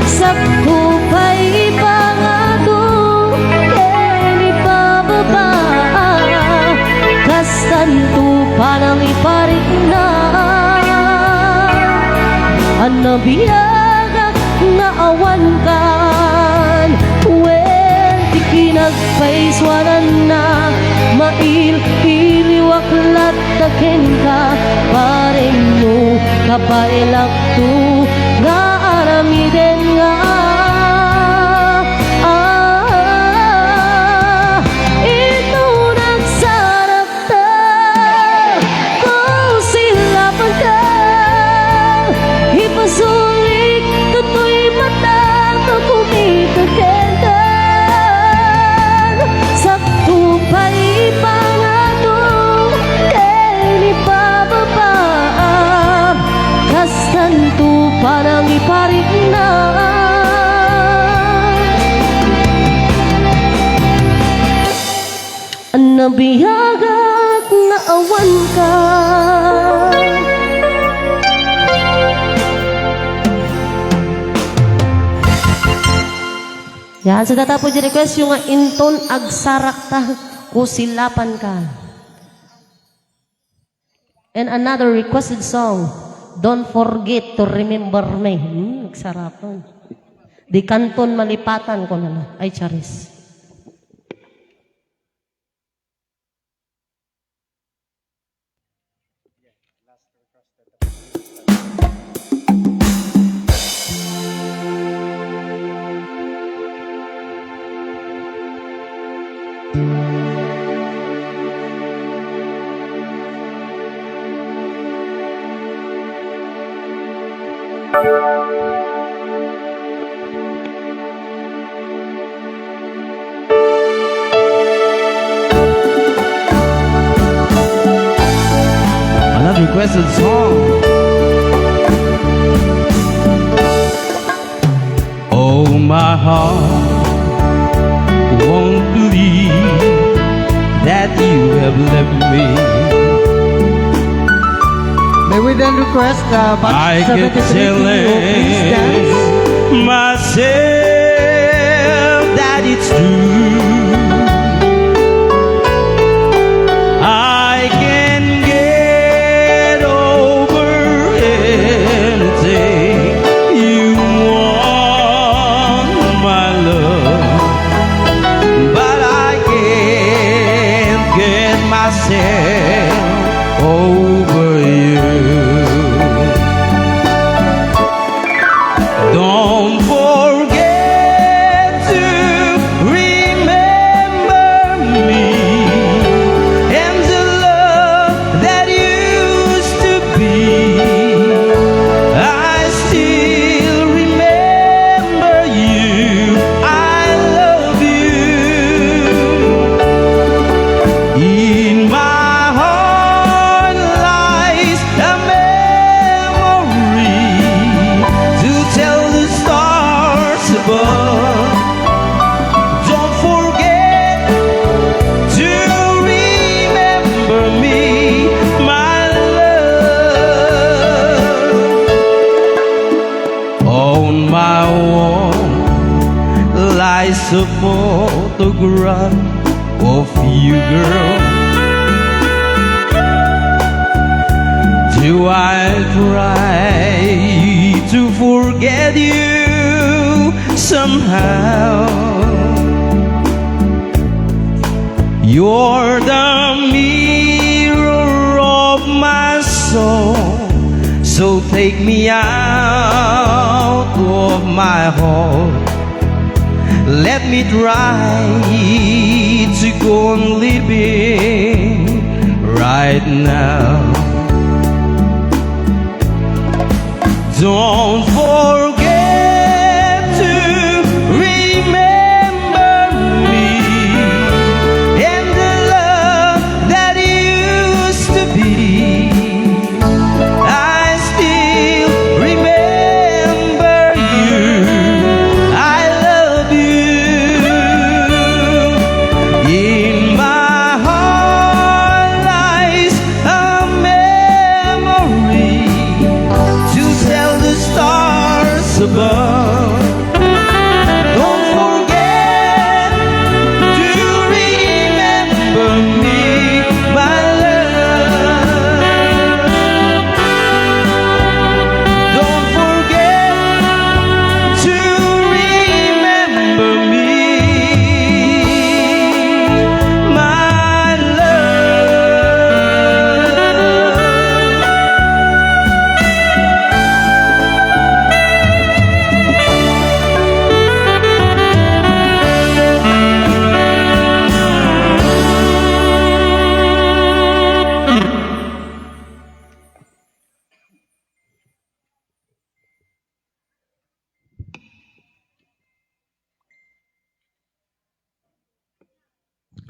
Sakto pa'y ipangato, kaya ipababa, kastanto panang iparik na, ang nabiyagak nga awan kan. When di kinagpaiswanan na, mail-iliwaklat takin ka, paring mo kapailak to, nga aramiden nga. Ito nagsarap ta, kung sila pagka, ipasulik, tutoy matang, kumitakendan. Sakto pa'y ipangato, kaya ipababa, kastanto parang iparik na. Ang nabiyagak na awan ka. Yan, sa tatapos yung request yung inton agsarak ta, kusilapan ka. And another requested song, Don't Forget to Remember Me. Nagsarapan. Di kanton malipatan ko na. Ay, charis. Another requested song. Oh, my heart won't believe that you have left me. May we then request I Batch kept 73 to please dance. telling myself that it's true. I can get over anything you want, my love, but I can't get myself over you. Don't forget to remember me and the love that used to be. I still remember you. I love you. In my heart lies a memory to tell the stars above. Don't forget to remember me, my love. On my wall lies a photograph of you, girl. Do I try to forget you? somehow. You're the mirror of my soul, so take me out of my heart. Let me try to go on living right now. Don't forget to remember me and the love that used to be. I still remember you. I love you. In my heart lies a memory to tell the stars above. Don't forget to remember me, my love. Don't forget to remember me, my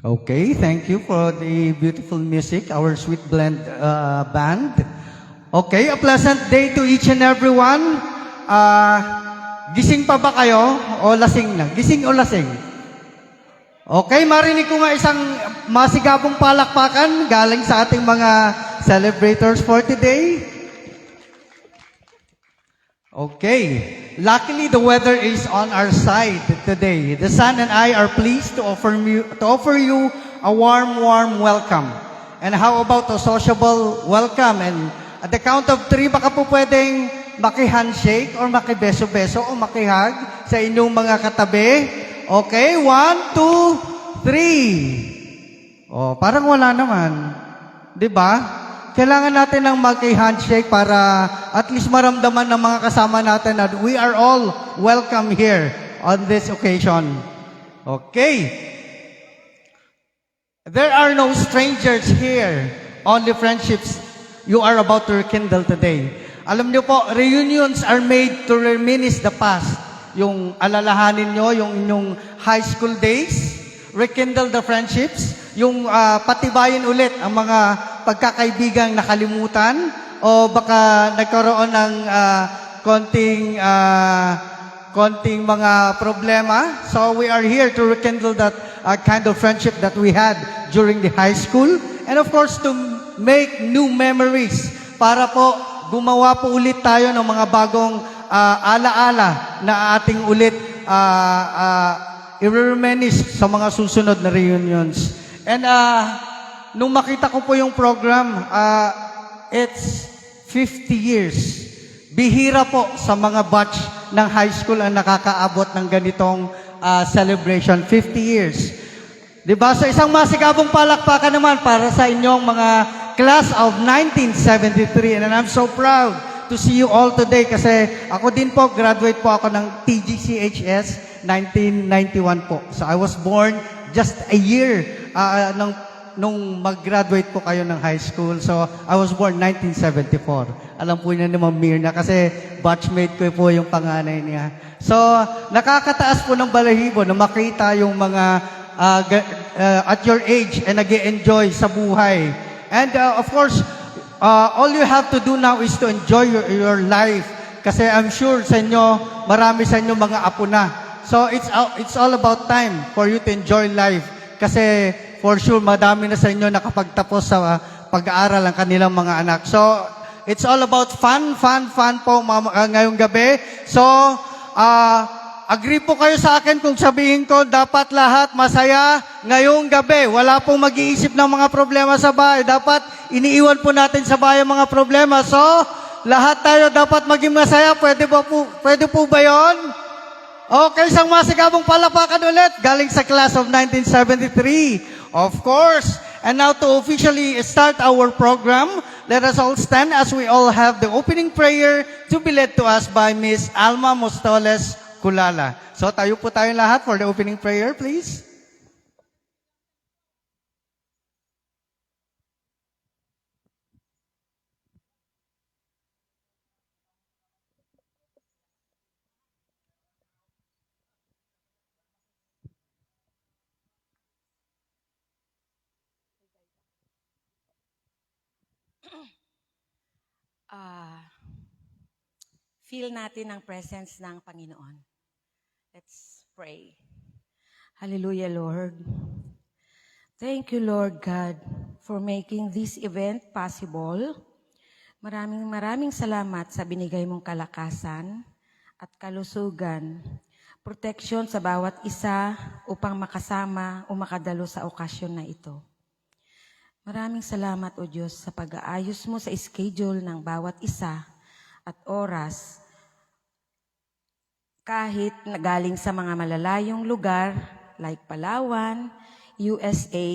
Okay, thank you for the beautiful music, our Sweet Blend band. Okay, a pleasant day to each and everyone. Gising pa ba kayo o lasing na? Gising o lasing? Okay, marinig ko nga isang masigabong palakpakan galing sa ating mga celebrators for today. Okay. Luckily, the weather is on our side today. The sun and I are pleased to offer you a warm welcome. And how about a sociable welcome? And at the count of 3, baka po pwedeng maki-handshake or maki-beso-beso o maki-hug sa inyong mga katabi. Okay, 1, 2, 3. Oh, parang wala naman. 'Di ba? Kailangan natin ng mag-handshake para at least maramdaman ng mga kasama natin that we are all welcome here on this occasion. Okay. There are no strangers here, only friendships you are about to rekindle today. Alam niyo po, reunions are made to reminisce the past. Yung alalahanin nyo, yung inyong high school days, rekindle the friendships, yung patibayin ulit ang mga pagkakaibigang nakalimutan o baka nagkaroon ng konting mga problema. So we are here to rekindle that kind of friendship that we had during the high school. And of course, to make new memories para po gumawa po ulit tayo ng mga bagong alaala na ating ulit i-reminisce sa mga susunod na reunions. And nung makita ko po yung program, it's 50 years. Bihira po sa mga batch ng high school ang nakakaabot ng ganitong celebration. 50 years. Diba? So isang masigabong palakpakan naman para sa inyong mga class of 1973. And I'm so proud to see you all today kasi ako din po, graduate po ako ng TGCHS 1991 po. So I was born just a year nung mag-graduate po kayo ng high school. So, I was born 1974. Alam po niya naman Mirna kasi batchmate ko po yung panganay niya. So, nakakataas po ng balahibo na makita yung mga at your age and nag-enjoy sa buhay. And of course, all you have to do now is to enjoy your life. Kasi I'm sure sa inyo, marami sa inyo mga apo na. So, it's all about time for you to enjoy life. Kasi for sure, madami na sa inyo nakapagtapos sa pag-aaral ang kanilang mga anak. So, it's all about fun po ngayong gabi. So, agree po kayo sa akin kung sabihin ko, dapat lahat masaya ngayong gabi. Wala pong mag-iisip ng mga problema sa bahay. Dapat iniiwan po natin sa bahay ang mga problema. So, lahat tayo dapat maging masaya. Pwede po ba yun? Okay, isang masigabong palapakan ulit galing sa class of 1973. Of course. And now to officially start our program, let us all stand as we all have the opening prayer to be led to us by Miss Alma Mostoles Kulala. So tayo po tayong lahat for the opening prayer, please. Ah, feel natin ang presence ng Panginoon. Let's pray. Hallelujah, Lord. Thank you, Lord God, for making this event possible. Maraming salamat sa binigay mong kalakasan at kalusugan, protection sa bawat isa upang makasama o makadalo sa okasyon na ito. Maraming salamat, O Diyos, sa pag-aayos mo sa schedule ng bawat isa at oras kahit nagaling sa mga malalayong lugar like Palawan, USA,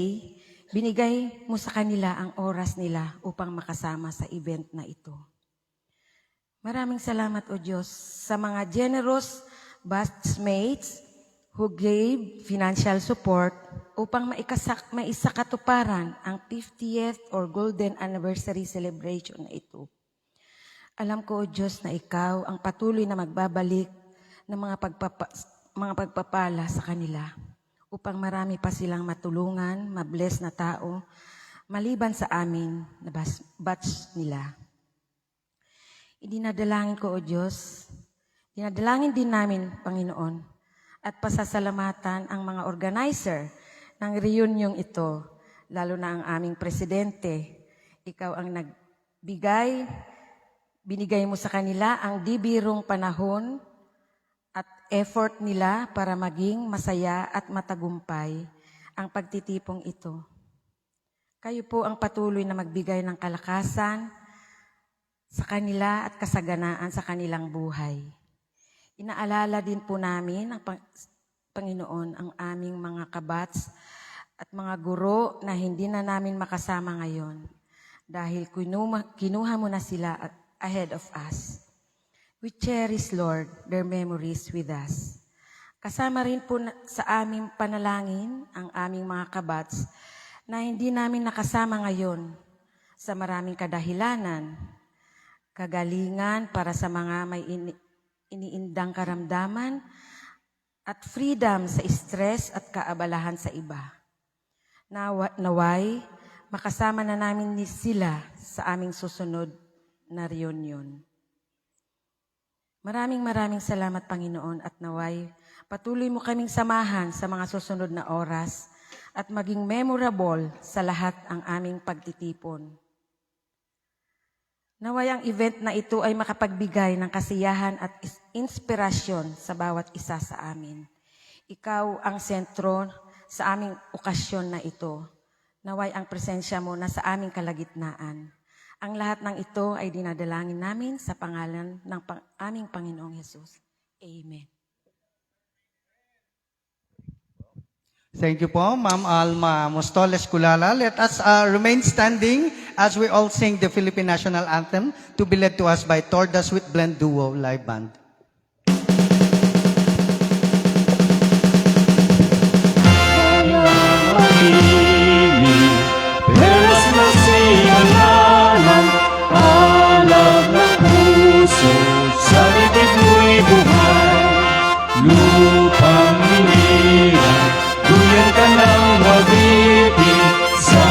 binigay mo sa kanila ang oras nila upang makasama sa event na ito. Maraming salamat, O Diyos, sa mga generous batchmates who gave financial support upang maisakatuparan ang 50th or Golden Anniversary Celebration na ito. Alam ko, O Diyos, na Ikaw ang patuloy na magbabalik ng mga pagpapala sa kanila upang marami pa silang matulungan, mabless na tao, maliban sa amin na batch nila. Idinadalangin ko, O Diyos, dinadalangin din namin, Panginoon, at pasasalamatan ang mga organizer ng reunion ito, lalo na ang aming presidente. Ikaw ang binigay mo sa kanila ang di birong panahon at effort nila para maging masaya at matagumpay ang pagtitipong ito. Kayo po ang patuloy na magbigay ng kalakasan sa kanila at kasaganaan sa kanilang buhay. Inaalala din po namin ang Panginoon ang aming mga kabats at mga guro na hindi na namin makasama ngayon dahil kinuha mo na sila ahead of us. We cherish, Lord, their memories with us. Kasama rin po sa aming panalangin ang aming mga kabats na hindi namin nakasama ngayon sa maraming kadahilanan, kagalingan para sa mga may iniindang karamdaman at freedom sa stress at kaabalahan sa iba. Naway, makasama na namin sila sa aming susunod na reunion. Maraming salamat, Panginoon, at naway, patuloy mo kaming samahan sa mga susunod na oras at maging memorable sa lahat ang aming pagtitipon. Naway ang event na ito ay makapagbigay ng kasiyahan at inspirasyon sa bawat isa sa amin. Ikaw ang sentro sa aming okasyon na ito. Naway ang presensya mo na sa aming kalagitnaan. Ang lahat ng ito ay dinadalangin namin sa pangalan ng aming Panginoong Hesus. Amen. Thank you po, Ma'am Alma Mostoles Kulala. Let us remain standing as we all sing the Philippine National Anthem to be led to us by Torda Sweet Blend Duo Live Band. Lupang minira, duyan ka ng mabitin sa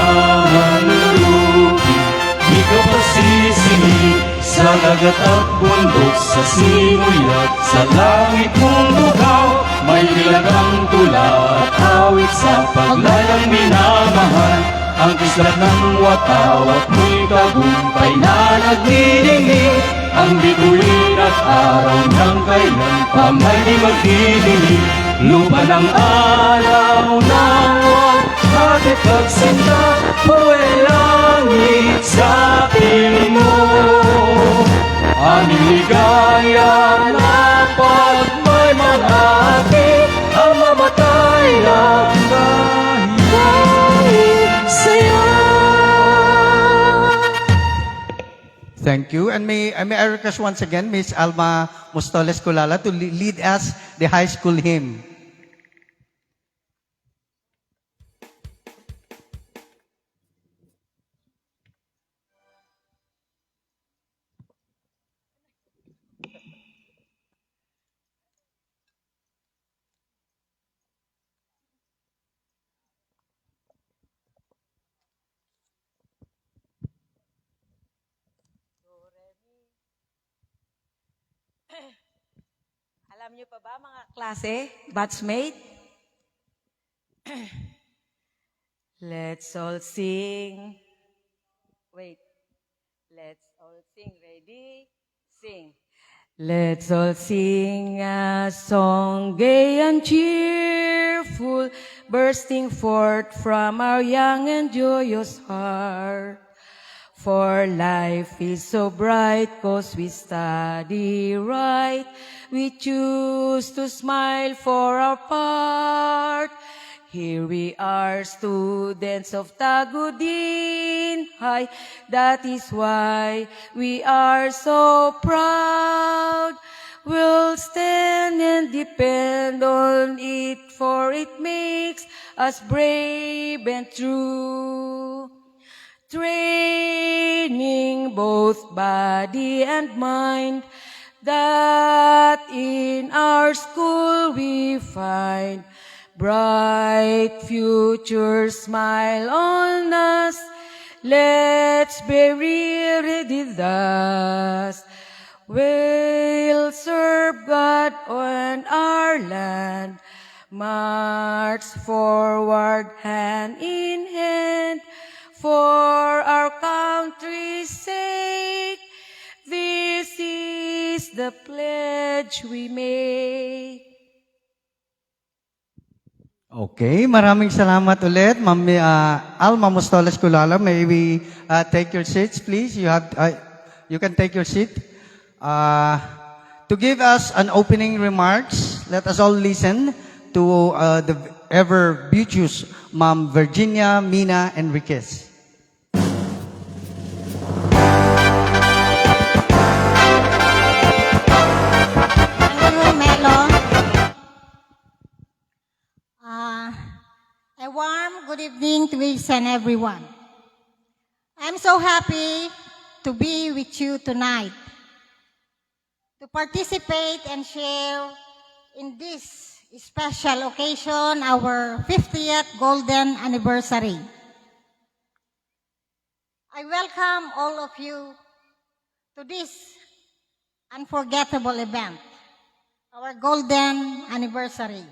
manlulupi. Di ka pasisingin sa dagat at bundok, sa simoy at sa langit mong bukaw. May nilagang tula at awit sa paglayang minamahal. Ang kislat ng wataw at mo'y tagumpay na nagniningning. Ang bituin at araw ng kailan pa may di magdidilim. Lupa ng araw ng wag at pagsinta, buhay langit sa piling mo. Aming ligaya na pag may mga dahil sa'yo. Thank you. And may I request once again Miss Alma Mostoles Kulala to lead us the high school hymn. Alam niyo pa ba mga klase, batchmate? Let's all sing. Wait. Let's all sing. Ready? Sing. Let's all sing a song gay and cheerful, bursting forth from our young and joyous heart. For life is so bright, 'cause we study right. We choose to smile for our part. Here we are, students of Tagudin I.S. That is why we are so proud. We'll stand and depend on it, for it makes us brave and true. Training both body and mind, that in our school we find. Bright future smile on us, let's bury ready thus. We'll serve God and our land, march forward hand in hand, for our country's sake. This is the pledge we make. Okay, maraming salamat ulit, Ma'am Alma Mostoles Kulala. May we take your seats, please? You can take your seat. To give us an opening remarks, let us all listen to the ever beauteous Ma'am Virginia Mina Enriquez. Thank you, Melo. A warm good evening to each and everyone. I'm so happy to be with you tonight, to participate and share in this special occasion, our 50th Golden Anniversary. I welcome all of you to this unforgettable event, our Golden Anniversary.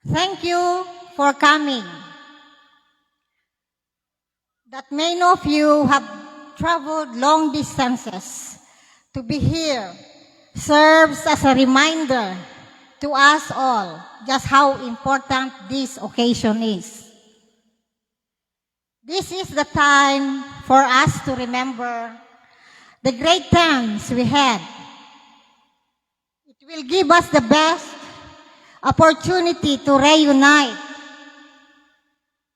Thank you for coming. That many of you have traveled long distances to be here serves as a reminder to us all just how important this occasion is. This is the time for us to remember the great times we had. It will give us the best opportunity to reunite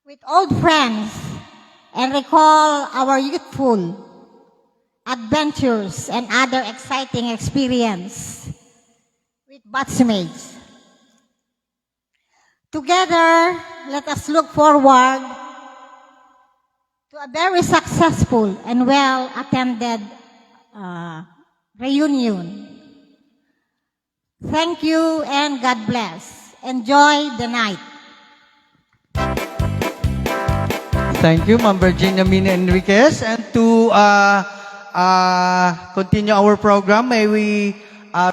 with old friends and recall our youthful adventures and other exciting experience with batchmates. Together, let us look forward to a very successful and well-attended reunion. Thank you and God bless. Enjoy the night. Thank you, Ma'am Virginia Mina Enriquez. And to continue our program, may we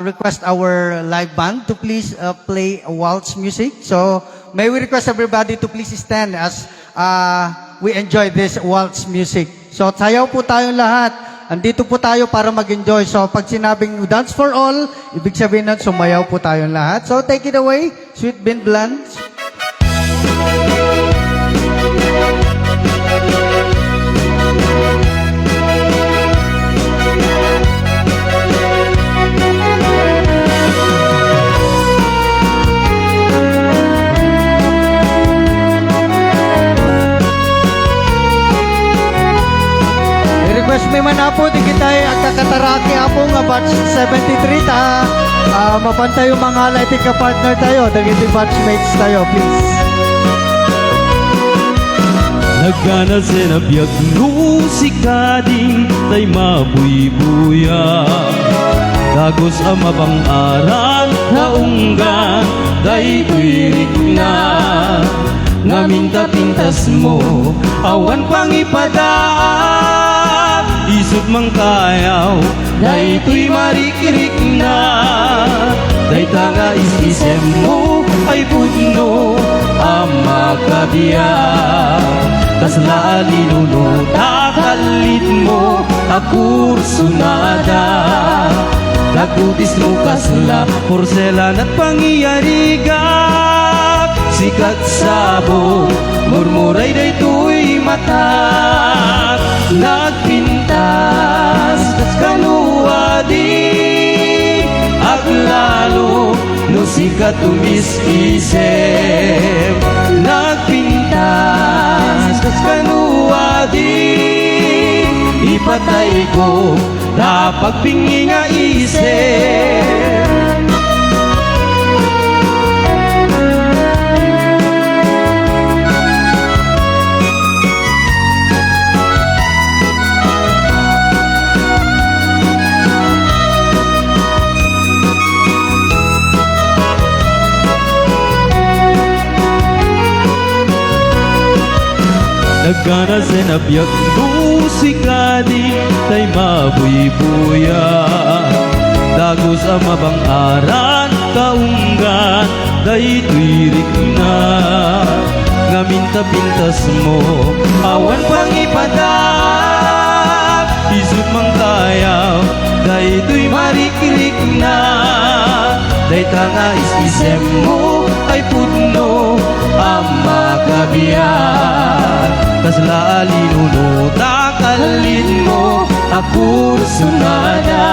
request our live band to please play a waltz music. So may we request everybody to please stand as we enjoy this waltz music. So sayaw po tayong lahat. Andito po tayo para mag-enjoy. So pag sinabing dance for all, ibig sabihin nun sumayaw po tayong lahat. So take it away, Sweet Bean Blonde. na po, di kita ang kakataraki po nga batch 73 ta. Mapantay yung mga lighting ka partner tayo, dagiti batchmates tayo, please. Nagkana sinabiyag nung sikading tay mabuy-buya Dagos ang mabang-aran kaunggan day tuwirik na Ngaminta-pintas mo awan pang ipadaan Isot mang kayaw day tuy marikirik na Day tanga isisem mo ay pudno ang makabiyak Tas lalinuno takalit mo akursunada Dagutis mo kasla porselan at pangyayarigak Sikat sabong murmuray day tuy mata Nagpintas kanuadi Aglalo no sikat tumis-isip Nagpintas kanuadi Ipatay ko na pagpingi nga isip Nagkana sinabiyag nung sikadi tay mabuy-buya Dagos ang mabang-aran kaunggan day tuwirik na Ngaminta-pintas mo awan pang ipadap Isut mang kayaw day tuy marikirik na Day tanga isisem mo ay pudno ang makabiyak Tas lalinuno takalin mo akursunada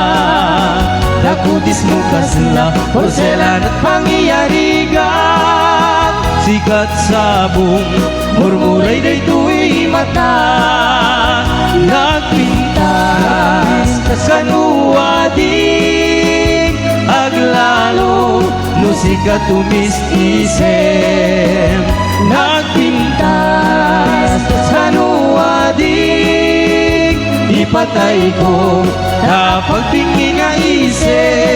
Dagutis mo kasla porselan at pangyayarigan Sikat sabong murmuray day tuy mata Nagpintas kanuadi Aglalo no sikat tumis-isem Nagpintas kanuadi Ipatay ko na pagpingi nga isip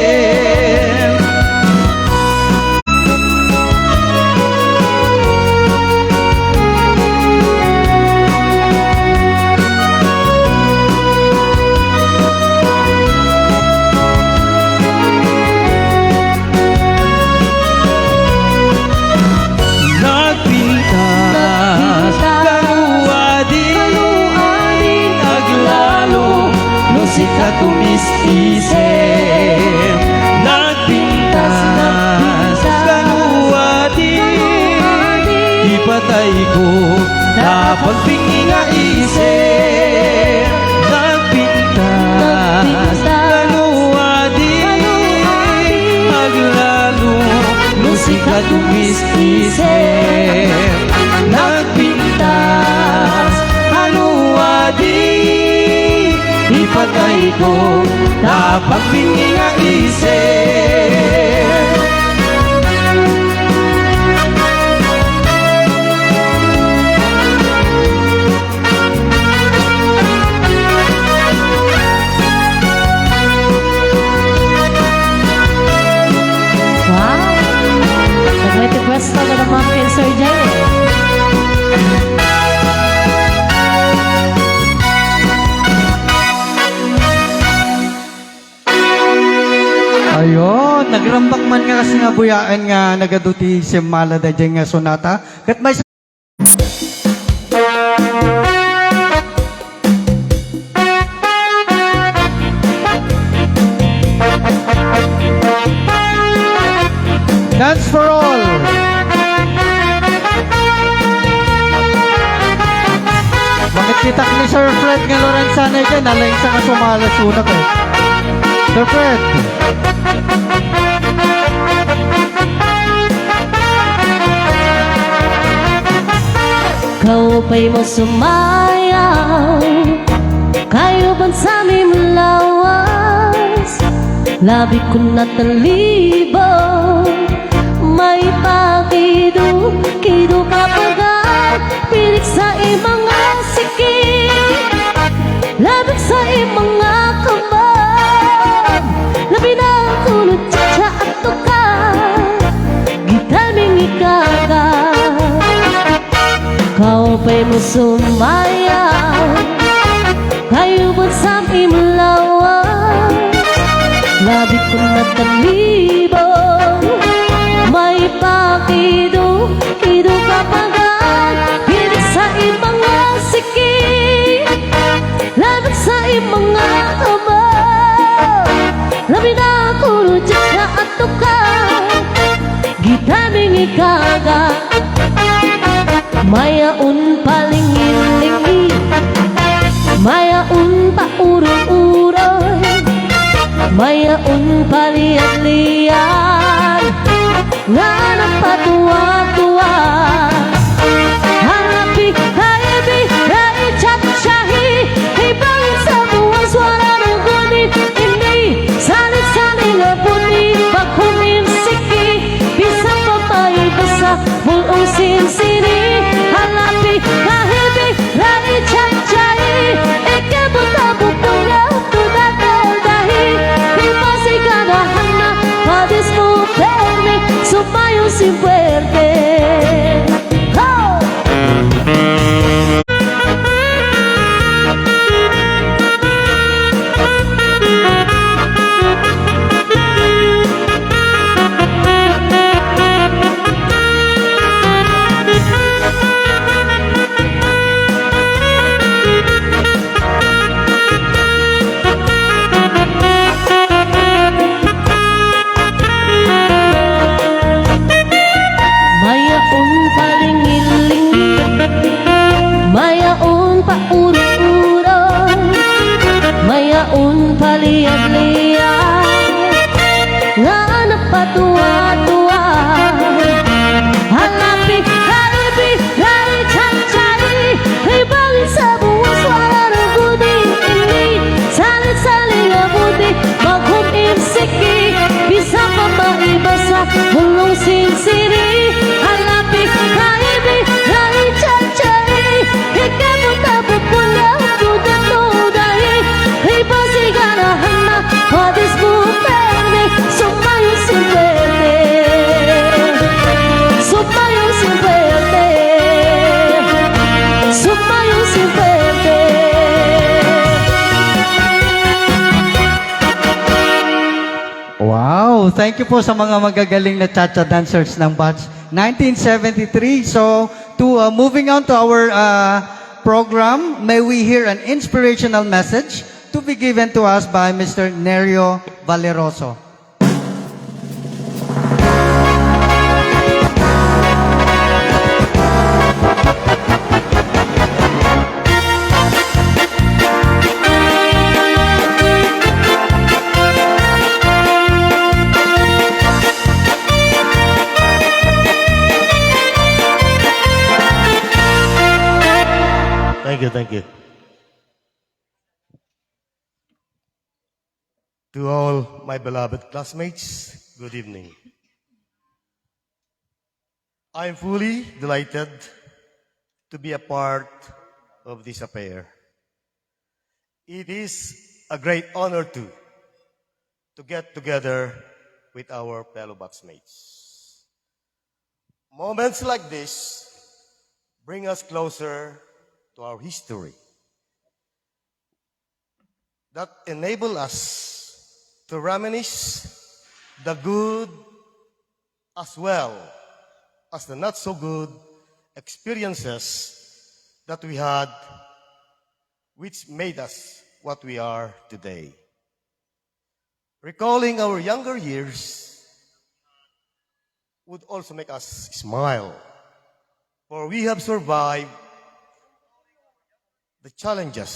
Sikat tumis-isip Nagpintas kanuadi Ipatay ko na pagpingi nga isip Nagpintas kanuadi Aglalo no sikat tumis-isip Nagpintas kanuadi Ipatay ko na pagpingi nga isip Wow! May request na naman kay Sir Jay. Ayun, nagrambak man nga kasi nga buyaan nga nagaduti si Malada dyan nga sonata. Kat may Dance for all! Bakit kita ni Sir Fred nga Lorenzana dyan, nalaing sa nga sumala sunak eh. Sir Fred! Kau pa'y mo sumayaw Kayo ba man sa aming lawas, labi ko na talibong. May pakido kapagat, pilik sa mga sikit, labig sa mga kamay, labi na kulot sa at tuka, gitaming ikaga. Kau pa'y mo sumayaw, kayo ba't sa aming lawas, labi ko na talibong. May pakido kapagat, pilik sa mga sikit, labig sa mga kamay, labi na kulot sa at tuka, gitaming ikaga. Mayaon palingin-lingi, mayaon pa urong-urong, mayaon palian-lian, nga napatuwa-tuwa. Harapi, haibi, haichat-shahi, ibangin sa buwang suara ng gunit, hindi salit-saling abuni, paghumin siki, bisa papaibasa, mulong sinsini. Harapi, haibi, haichat-shahi, ikabot-abot na tunat-dahi, ipasiganahan na padis mo perme, sumayo si fuerte. Oh! Mayaon palingil-lingi, mayaon pa urong-urong, mayaon paliad-liad, nga napatuwa-tuwa. Halapi, halibi, haichat-chari, ibangin sa buwang suara ng guni-ini, salit-saling abuti, maghumim siki, bisa pa maibasa, mulong sinsiri. Halapi, halibi, haichat-chari, ikabot-abot po lang tudat-tudahi, ipasiganahan na padis mo perme, sumayo si fuerte, sumayo si fuerte, sumayo si fuerte. Wow! Thank you po sa mga magagaling na cha-cha dancers ng batch 1973. So, moving on to our program, may we hear an inspirational message to be given to us by Mr. Nerio Valeroso. Thank you. To all my beloved classmates, good evening. I am fully delighted to be a part of this affair. It is a great honor to get together with our fellow batchmates. Moments like this bring us closer to our history that enable us to reminisce the good as well as the not so good experiences that we had, which made us what we are today. Recalling our younger years would also make us smile, for we have survived the challenges.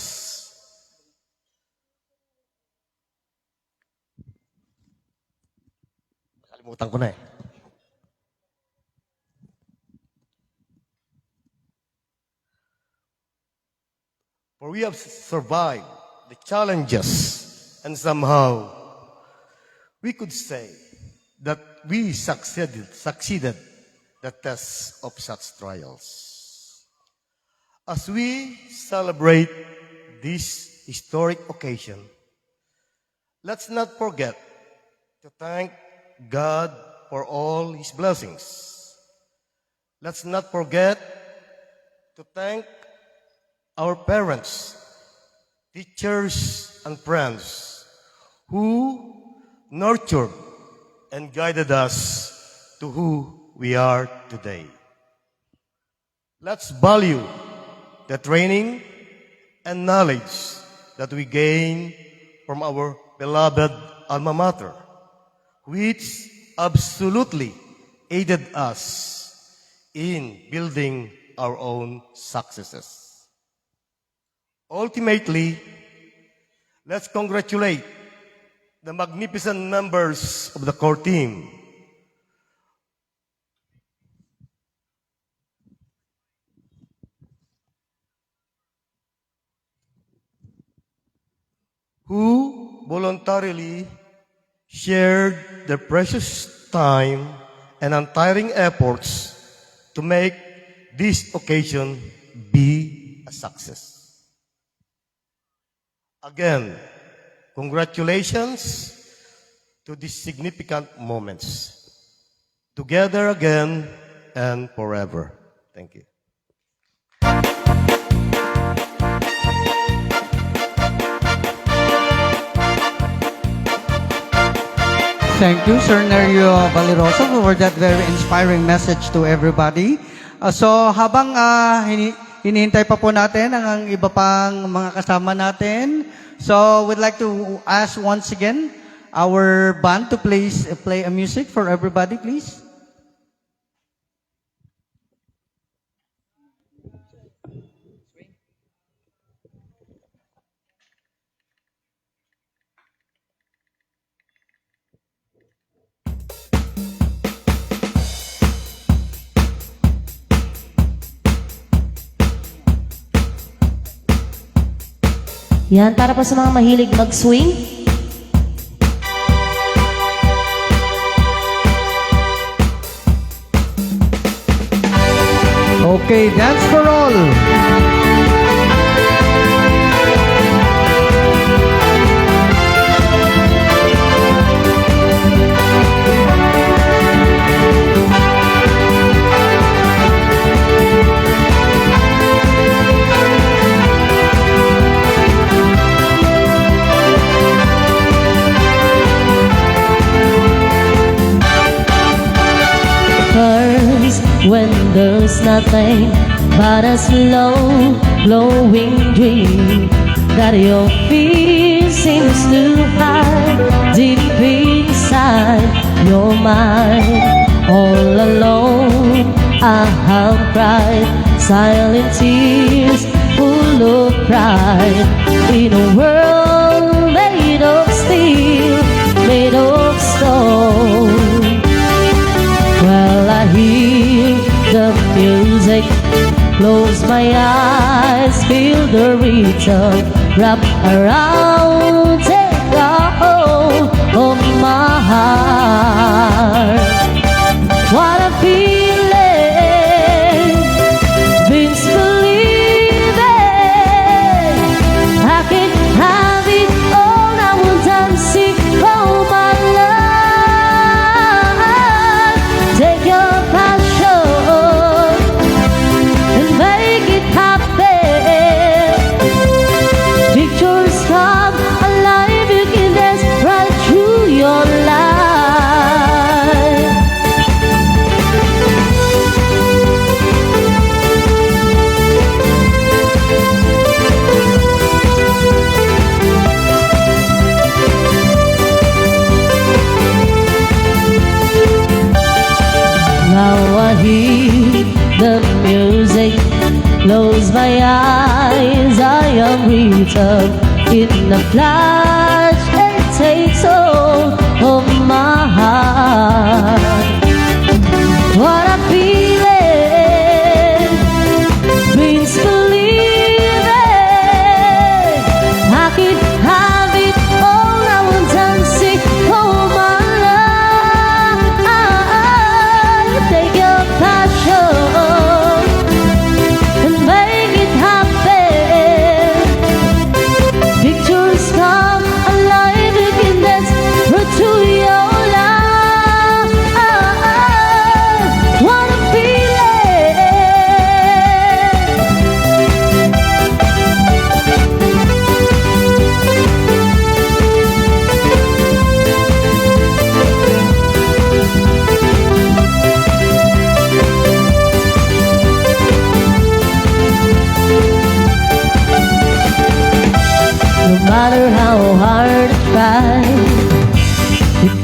Kalimutan ko na eh. For we have survived the challenges, and somehow we could say that we succeeded the test of such trials. As we celebrate this historic occasion, let's not forget to thank God for all His blessings. Let's not forget to thank our parents, teachers, and friends who nurtured and guided us to who we are today. Let's value the training and knowledge that we gain from our beloved alma mater, which absolutely aided us in building our own successes. Ultimately, let's congratulate the magnificent members of the core team who voluntarily shared their precious time and untiring efforts to make this occasion be a success. Again, congratulations to these significant moments. Together again and forever. Thank you. Thank you, Sir Nerio Valeroso, for that very inspiring message to everybody. So habang hinihintay pa po natin ang iba pang mga kasama natin, so we'd like to ask once again our band to play a music for everybody, please. Yan, para po sa mga mahilig mag-swing. Okay, dance for all. When there's nothing but a slow glowing dream that your fear seems to hide deep inside your mind. All alone I have cried silent tears full of pride in a world made of steel, made of stone. Well, I hear the music, close my eyes, feel the rhythm, wrap around, take a hold of my heart. What a feeling, Vince believing I can have it all. I will dance it all my life. Take your passion and make it happen. Pictures come alive, you can dance right through your life. Now I hear the music, close my eyes, I am returned in a flash and takes hold of my heart. What a feeling, brings believing I can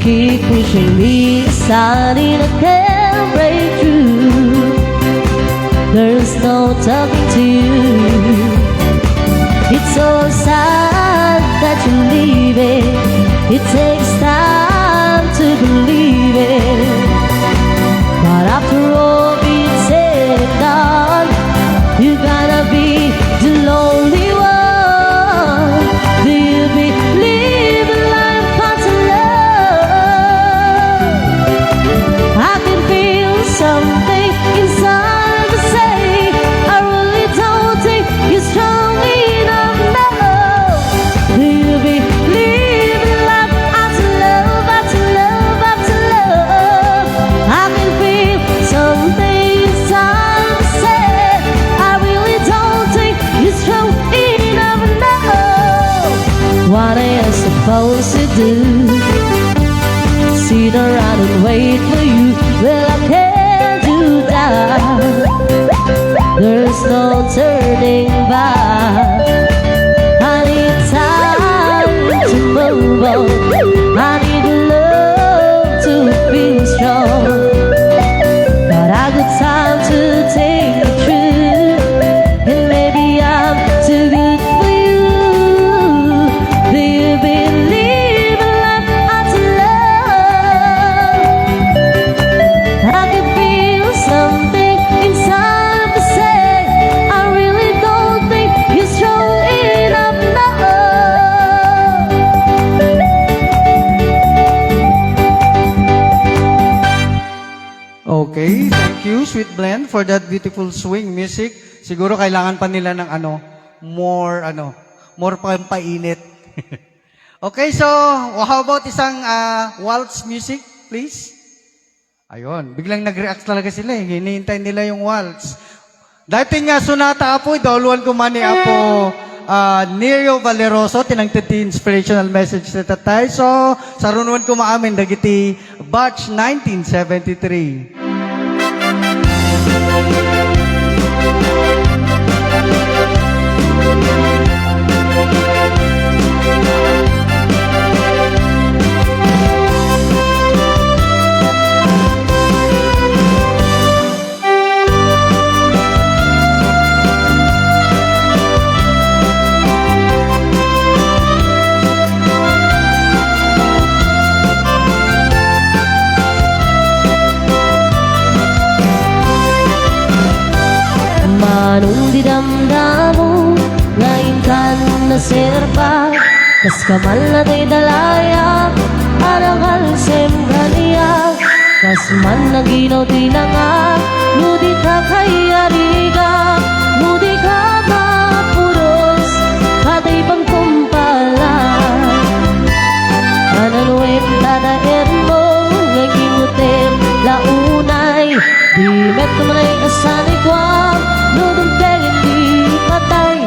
keep pushing me aside and I can't break through. There's no talking to you. It's so sad that you're leaving. It takes time to believe it. But after all being said and done, you gotta be the lonely one. Do you believe in life after love? I can feel something inside me say, I really don't think you're strong enough now. Do you believe in life after love, after love, after love? I can feel something inside me say, I really don't think you're strong enough now. What am I supposed to do? Sit around and wait for you? Well, I can't do that. There's no turning back. I need time to move on. I need love to feel strong. But I got time to take the truth, and maybe I'm too good for you. Do you believe in life after love? I can feel something inside me say, I really don't think you're strong enough now. Okay, thank you, Sweet Blend, for that beautiful swing music. Siguro kailangan pa nila ng more pampainit. Okay, so how about isang waltz music, please? Ayun, biglang nag-react talaga sila eh. Hinihintay nila yung waltz. Dating nga sonata apo, idolwan ko man ni Apo Nero Valeroso, tinangtiti inspirational message sa tatay. So, sarunwan ko maamin, dagiti batch 1973. Manong didamdamo, ngayon ka na serpa. Kas kamal na tay dalaya, arangal sembraniya. Kas man naginaw di na nga, mudi ka kay ariga. Mudi ka mapuros, patay pang kumpalan. Analuin tadaer mo, ngagimutin launay. Di met kumanay kasanay kwa, nudong tengin di patay.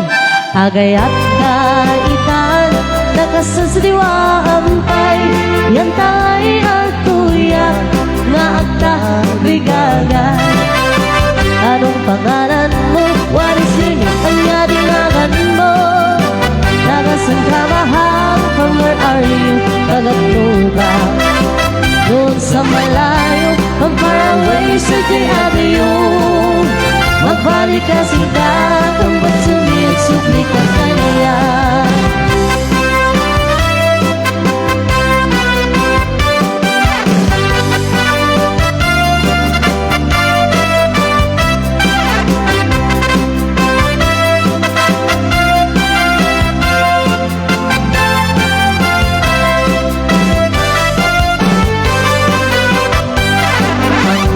Agayat kaitan, nakasasdiwa ampay. Yan tay ang tuya, nga agta bigagan. Anong pangalan mo? What is your name? Kanya dinagan mo. Nagasan ka mahal, from where are you? Tagatnuga. Doon sa malayo, from far away sa Avenue. Magbalik ka sila, kung ba't sumiyag-supli ka kanya.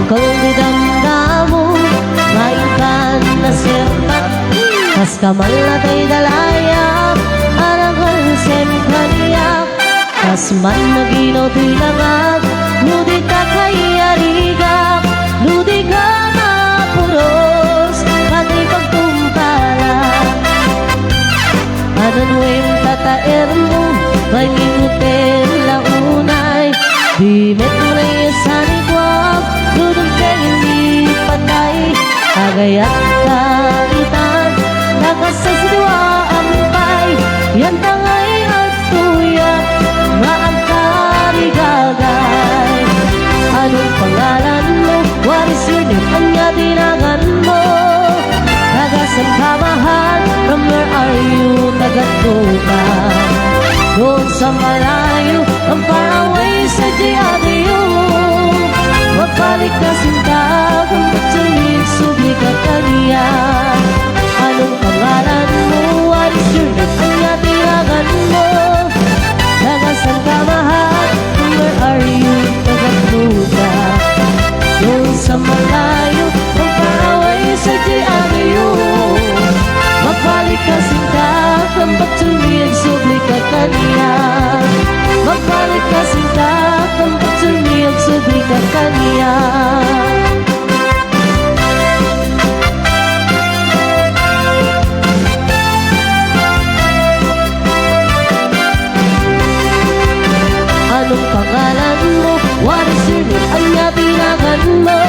Kung didamdamo, maikan na sirpat. Kas kamal na tay dalaya, arangal sembraniya. Kas man naginaw tinangag, ludi ka kay ariga. Ludi ka mapuros, pati pagtumpala. Ananuin tataer mo, mangingutin launay. Di metuloy sa nikwag, dudong kayong di patay. Agayat kaitan, nakasasdiwa ampay. Yan tangay at tuya, maang karigaga. ka. Doon sa malayo, ang far away sa diaryo. Magbalik ka sinta, kung magsulit, subli ka kaniya. Anong pangalan mo? What is your name? Ang natiragan mo? Nagasan ka mahal? Where are you? Tagapuga. Doon sa malayo, ang far away sa diaryo. Magbalik ka sinta, kung magsulit, subli ka kaniya. Magbalik ka sinta, kung magsulit, subli ka kaniya. Anong pangalan mo? What is your name? Ang natiragan mo?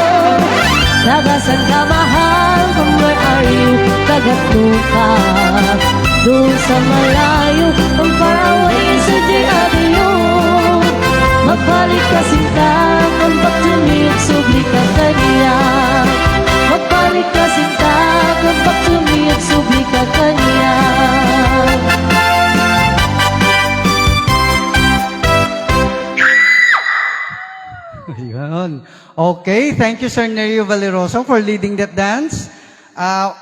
Nagasan ka mahal? Kung where are you? Tagatlo ka. Doon sa malayo, ang far away sa diaryo. Magbalik ka sinta, kung pagtumiyag, subli ka kaniya. Magbalik ka sinta, kung pagtumiyag, subli ka kaniya. Ayun. Okay, thank you Sir Nerio Valeroso for leading that dance.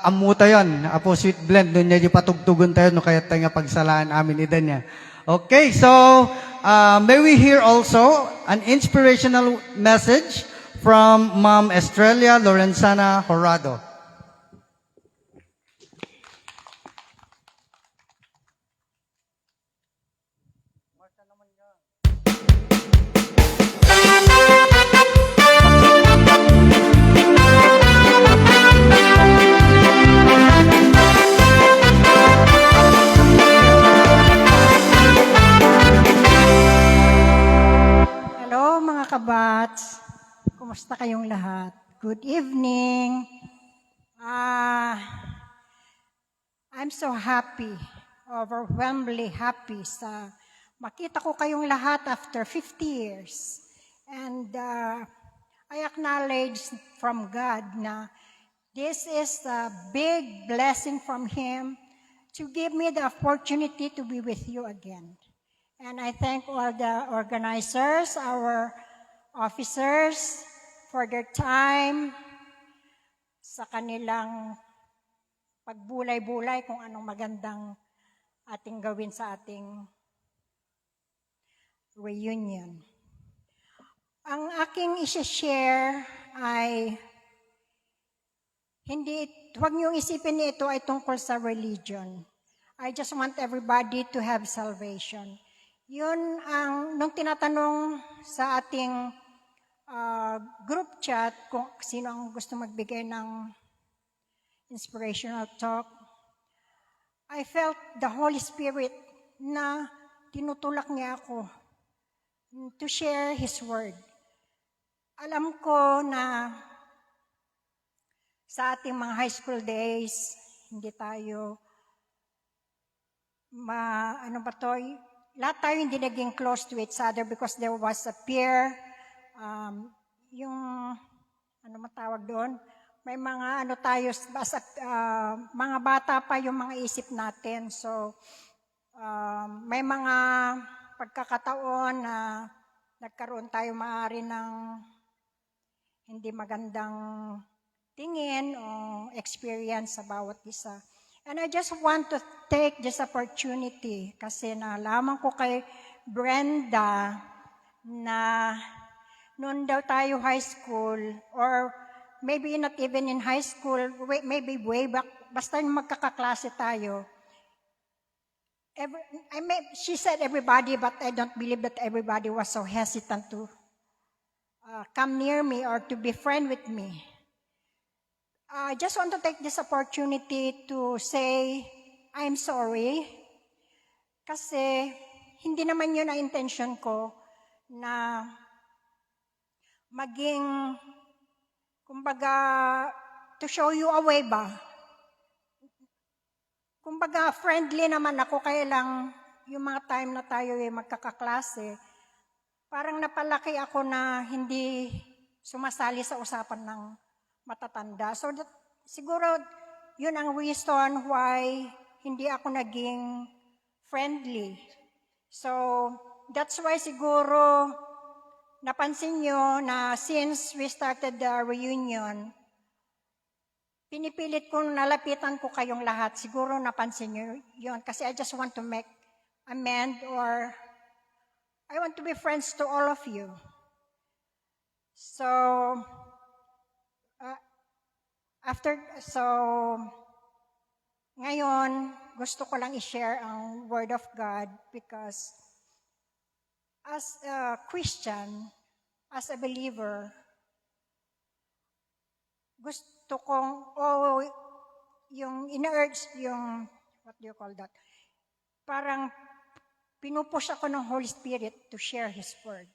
Amuta yon, apo sweet blend, doon niya di patugtugon tayo, no kaya tayo nga pagsalaan amin idan niya. Okay, so may we hear also an inspirational message from Ma'am Estrella Lorenzana Horado. Hello mga kabats, kumusta kayong lahat? Good evening. I'm so happy, overwhelmingly happy sa makita ko kayong lahat after 50 years. And I acknowledge from God na this is a big blessing from Him to give me the opportunity to be with you again. And I thank all the organizers, our officers, for their time, sa kanilang pagbulay-bulay kung anong magandang ating gawin sa ating reunion. Ang aking isi-share ay huwag niyong isipin na ito ay tungkol sa religion. I just want everybody to have salvation. Yun ang, nung tinatanong sa ating group chat kung sino ang gusto magbigay ng inspirational talk, I felt the Holy Spirit na tinutulak niya ako to share His Word. Alam ko na sa ating mga high school days, hindi tayo lahat tayo hindi naging close to each other because there was a peer, yung, ano matawag doon? May mga tayo, mga bata pa yung mga isip natin. So, may mga pagkakataon na nagkaroon tayo maaari ng hindi magandang tingin o experience sa bawat isa. And I just want to take this opportunity kasi nalaman ko kay Brenda na noon daw tayo high school or maybe not even in high school, maybe way back, basta magkakaklase tayo. She said everybody, but I don't believe that everybody was so hesitant to come near me or to be friend with me. I just want to take this opportunity to say, I'm sorry. Kasi hindi naman yun ang intention ko na maging, kumbaga, to show you a way ba? Kumbaga, friendly naman ako, kaya lang yung mga time na tayo magkakaklase, parang napalaki ako na hindi sumasali sa usapan ng matatanda. So, siguro, yun ang reason why hindi ako naging friendly. So, that's why siguro napansin nyo na since we started the reunion, pinipilit kong nalapitan ko kayong lahat. Siguro napansin nyo yun kasi I just want to make amend or I want to be friends to all of you. So, ngayon, gusto ko lang i-share ang Word of God because as a Christian, as a believer, gusto kong, yung ina-urge, yung, what do you call that? Parang pinupush ako ng Holy Spirit to share His Word.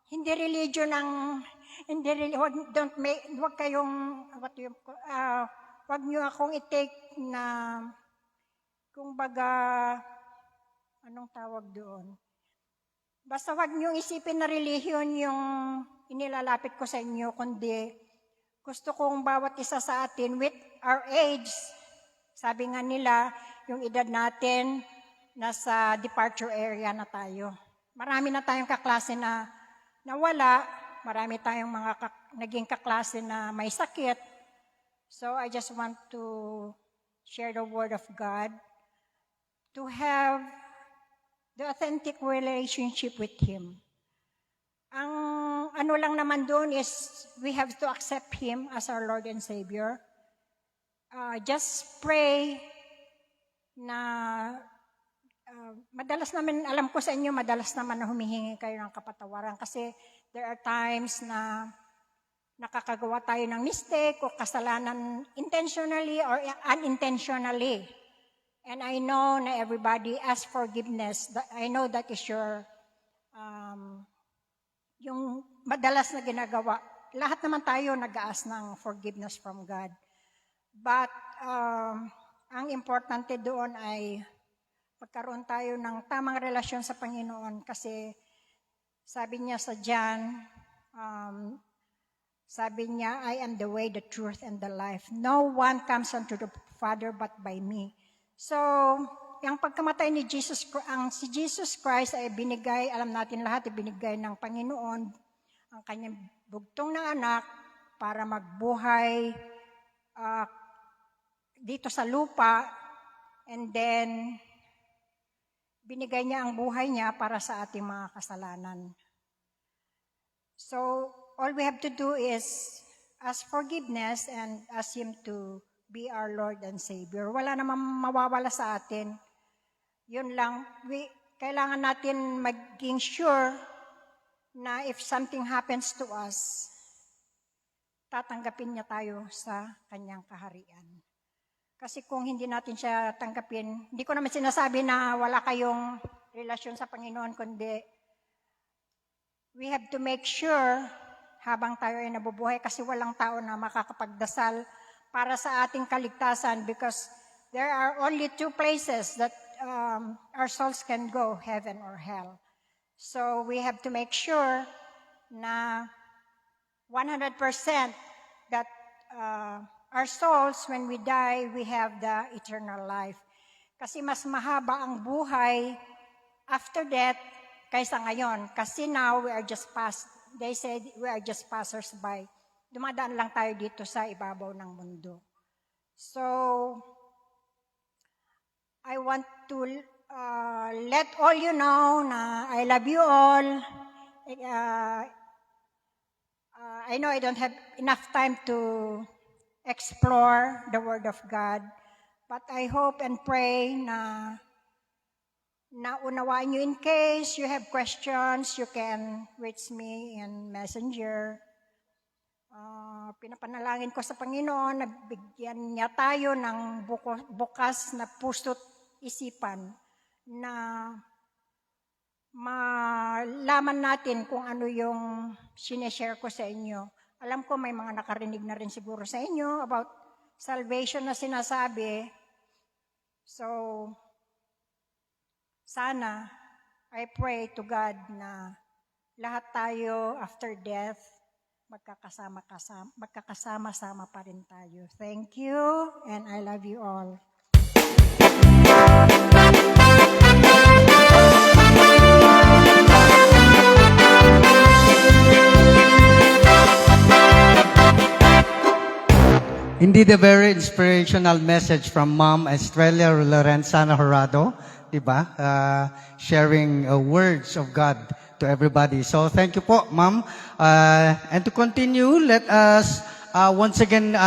Hindi religion ang, wag kayong, wag nyo akong i-take na, kung baga, anong tawag doon? Basta wag nyo isipin na relihiyon yung inilalapit ko sa inyo, kundi gusto kong bawat isa sa atin with our age, sabi nga nila, yung edad natin, nasa departure area na tayo. Marami na tayong kaklase na nawala, marami tayong naging kaklase na may sakit. So I just want to share the Word of God, to have the authentic relationship with Him. Ang ano lang naman doon is we have to accept Him as our Lord and Savior. Just pray na madalas naman, alam ko sa inyo, madalas naman na humihingi kayo ng kapatawaran kasi there are times na nakakagawa tayo ng mistake o kasalanan intentionally or unintentionally. And I know na everybody asks forgiveness. I know that is your, yung madalas na ginagawa. Lahat naman tayo nag-ask ng forgiveness from God. But ang importante doon ay magkaroon tayo ng tamang relasyon sa Panginoon kasi sabi niya sa John, sabi niya, I am the way, the truth, and the life. No one comes unto the Father but by me. So, yung pagkamatay ni Jesus, si Jesus Christ ay binigay, alam natin lahat, ibinigay ng Panginoon ang kanyang bugtong na anak para magbuhay dito sa lupa, and then binigay niya ang buhay niya para sa ating mga kasalanan. So, all we have to do is ask forgiveness and ask Him to be our Lord and Savior. Wala namang mawawala sa atin. Yun lang, kailangan natin maging sure na if something happens to us, tatanggapin niya tayo sa kanyang kaharian. Kasi kung hindi natin siya tanggapin, hindi ko naman sinasabi na wala kayong relasyon sa Panginoon, kundi we have to make sure habang tayo ay nabubuhay kasi walang tao na makakapagdasal para sa ating kaligtasan because there are only two places that our souls can go, heaven or hell. So we have to make sure na 100% that our souls, when we die, we have the eternal life. Kasi mas mahaba ang buhay after death kaysa ngayon. Kasi now, they said we are just passers-by. Dumadaan lang tayo dito sa ibabaw ng mundo. So, I want to let all you know na I love you all. I know I don't have enough time to explore the Word of God, but I hope and pray na naunawaan nyo. In case you have questions, you can reach me in Messenger. Pinapanalangin ko sa Panginoon na bigyan niya tayo ng bukas na puso't isipan na malaman natin kung ano yung sineshare ko sa inyo. Alam ko may mga nakarinig na rin siguro sa inyo about salvation na sinasabi. So, sana, I pray to God na lahat tayo after death, magkakasama-sama pa rin tayo. Thank you, and I love you all. Indeed, a very inspirational message from Mom Estrella Lorenzana Horado, diba? Sharing words of God to everybody. So thank you po, Ma'am. And to continue, let us once again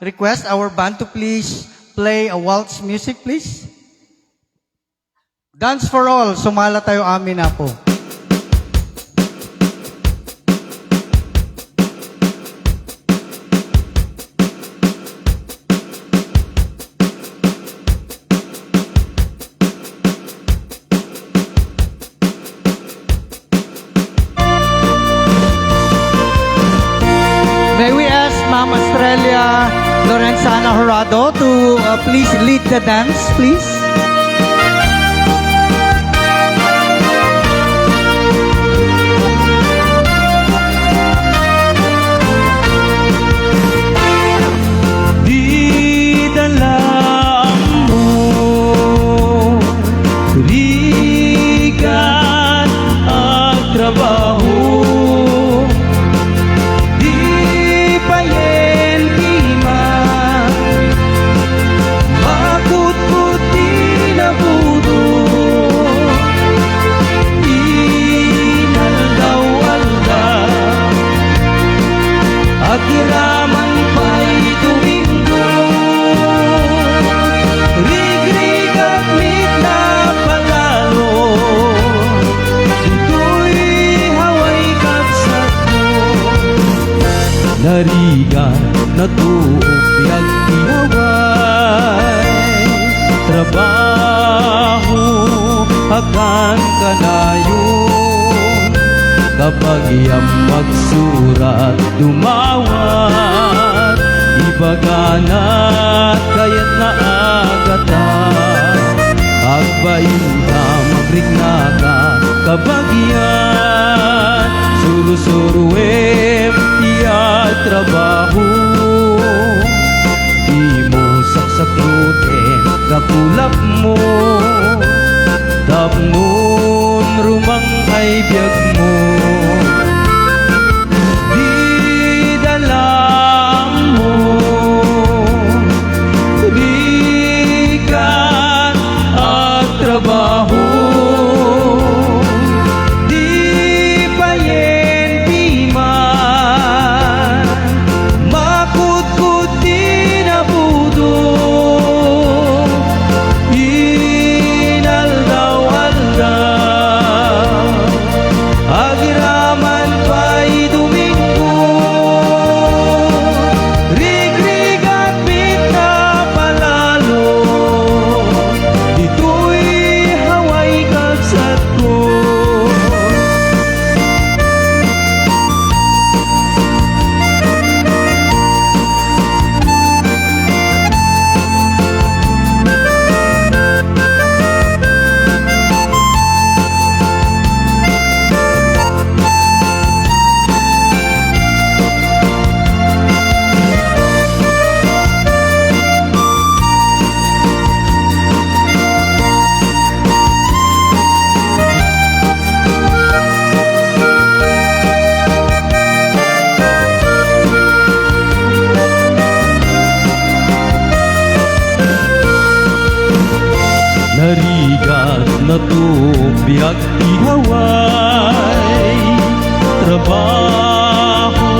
request our band to please play a waltz music, please. Dance for all, sumala tayo amin na po. May we ask Ma'am Estrella Lorenzana Horado to please lead the dance, please? Di dalam mo tuligan ang trabaho. Di payen di man makut-kut di nabudo. Inaldaw-aldaw agiraman pa'y Domingo. Rig-rig at mitla palalo, ito'y haway kapsat mo. Narigan na tuupyag ihaway, trabaho akan kanayon. Kapag iyang magsurat, dumawat, ibaganat, kaya't naagatan. Agbayin ka, magrigna ka, kabagyan, suru-suruem, iya trabaho. Di mo saksaklutin, kakulap mo, tapnon rumang ay biyag mo. Di dalam mo tuligan at trabaho. Di payen di man makut-kut di nabudo. Inaldaw-aldaw agiraman pa'y Domingo. Rig-rig at mitla palalo, ito'y haway kapsat ko. Narigat na tubiyag ihaway, trabaho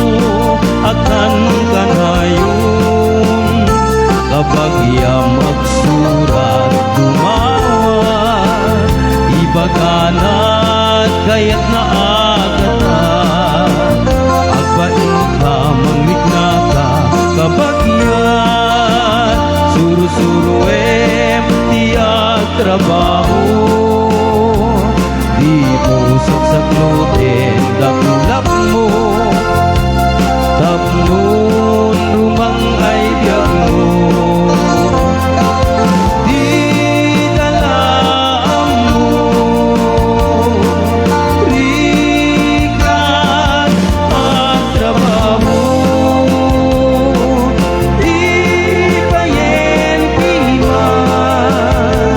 akan kanayon. Kapag iyang magsurat, dumawat, ibaganat, kaya't naagatan. Agbain ka, mangmigna ka, kabagyan, suru-suruem, tiyak trabaho. Di mo saksaklutin, kakulap mo, tapnon rumang ay biyag mo. Di dalam mo rigat at trabaho. Di payen di man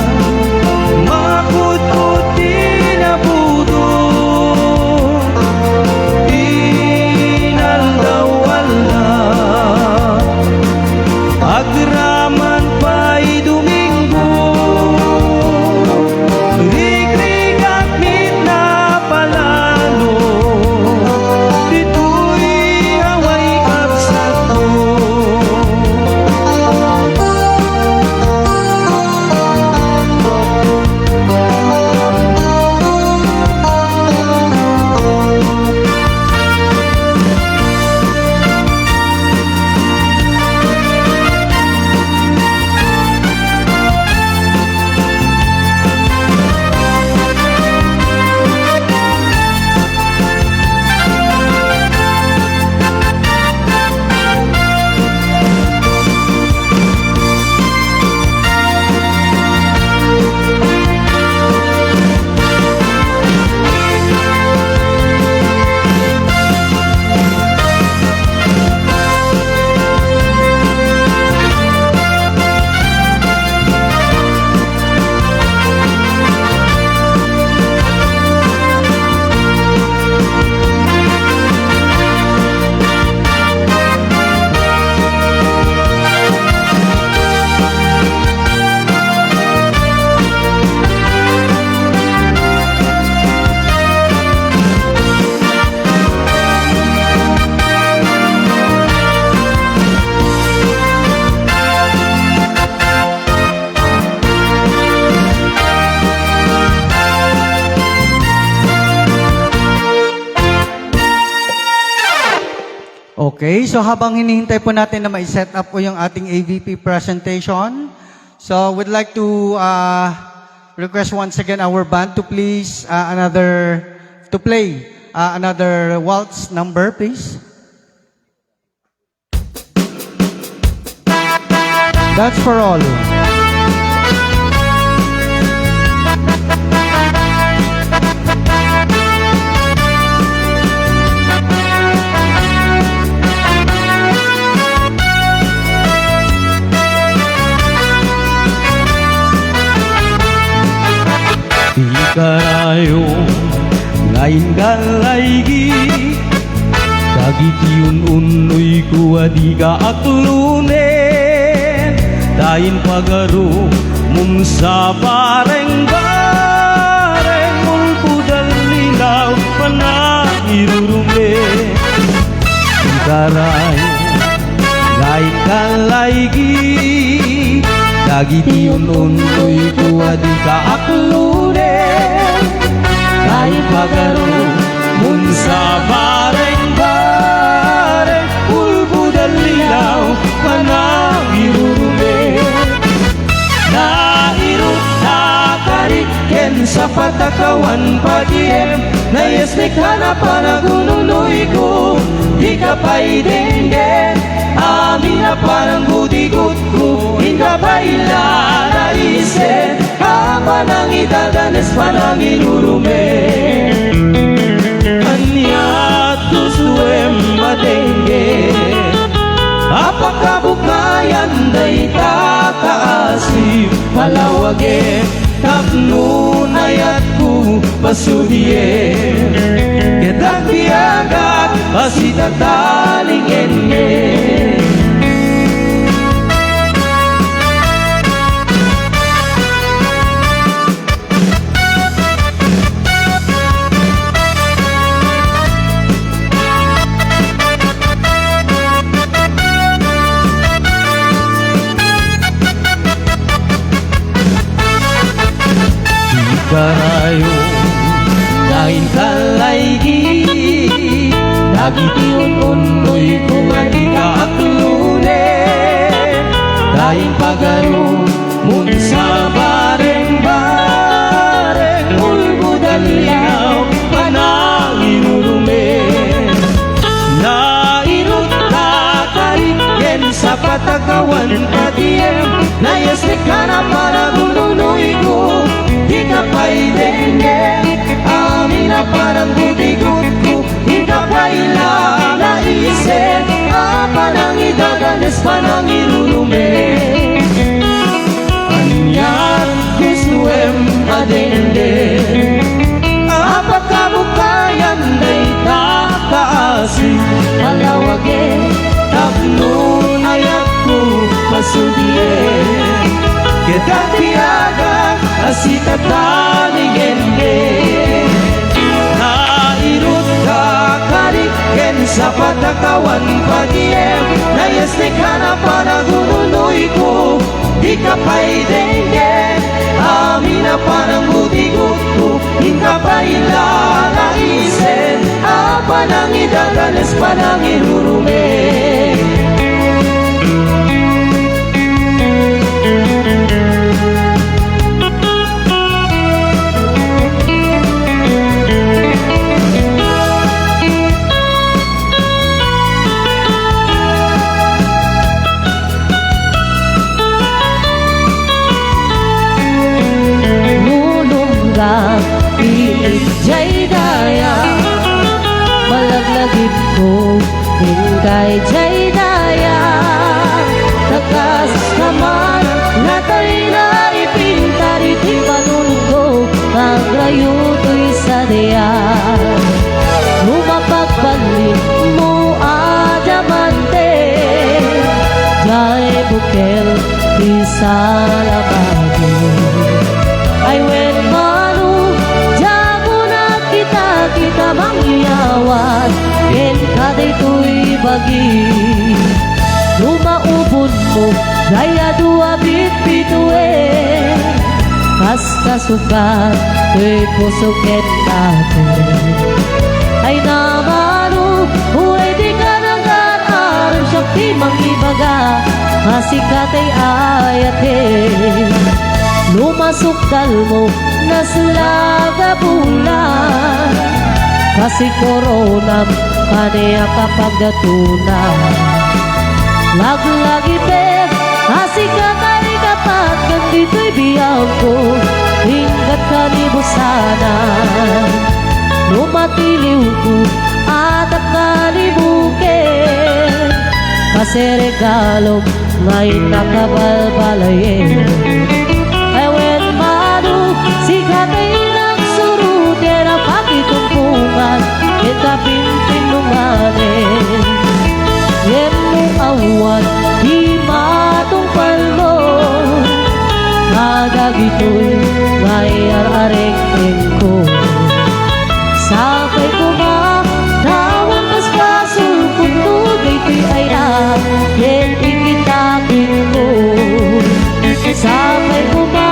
Okay, so habang hinihintay po natin na ma-set up po yung ating AVP presentation, so we'd like to request once again our band to please play another waltz number, please. That's for all. Ikarayo ngayon galaigi Dagitiun unoy kuwa di ka aklunen Dahin pagaro mong sa bareng-bareng Mulpudal linaw panahirurume Ikarayo ngayon galaigi Dagitiun unoy kuwa di ka aklunen Dahin pagaro mong sa bareng-bareng Ulbudal lilaw panahirurume Nairot na kariken sa patakawan padiem Nayesnik hanap panagununoy ko Di ka paidenggen Amin na parang budigot ko Hinga baila na isen Panang idadanes panang inurume Anyat tusuem madenge Apakabukayan day tataasi Palawage tapnun ayat ku pasudie Kedak biagat pasitataling enge Karayo Dahin kalaigi Dagitiun unoy kung adi ka aklunen Dahin pagaro mun sa bareng-bareng Ulbudal lilaw panahirurume Nairot na kariken sa patakawan padiem Nayesnik ka na panagununoy ko Di ka paidenggen Amin na parang budigot ko Di ka paila na isen Panang idaganes panang irurume Anyan gustuem adenggen Apakabukayan day tataasi Palawage tapnun ayat ko masudie Kedak biagat asitataligenge Nairut ka kariken sa patakawan padiem Nayesnik ka na panagununoy ko Di ka paidenggen Amin na parang budigot ko Hinka paila na isen Panang idaganes panang irurume Jay daya Malaglagip ko Hingkay jay daya Takas naman Natay na ipintarit Ipanun ko Maglayo to'y sa diya Lumapagpalit mo adamante Jay bukel Di sa labado Ay when kita mangyawat Ken kaday to'y bagi Lumaubon mo Daya dua bitbituen Kas kasukat To'y pusukin natin Ay namano Pwede ka na Masikat ay ayatin Lumasok dalmo Naslaga bulan Kasi koronam Kaniya kapagdatunan Laglagi pe Masikat ay kapat Nandito'y biyang ko Hinggat kanibusanan Lumatiliw ko At ang kalibukin Kasi regalo ngayon nakabalbalayin Ay when manu sikat ay nagsurute na pakitumpungan Kita pintinunganin Yan nung awan di matungpal mo Nagagito'y ngayar-areng ko Sakay ko ba Tawan mas pasul Kundo dito'y ayan Yen ikitakit ko Sakay ko ba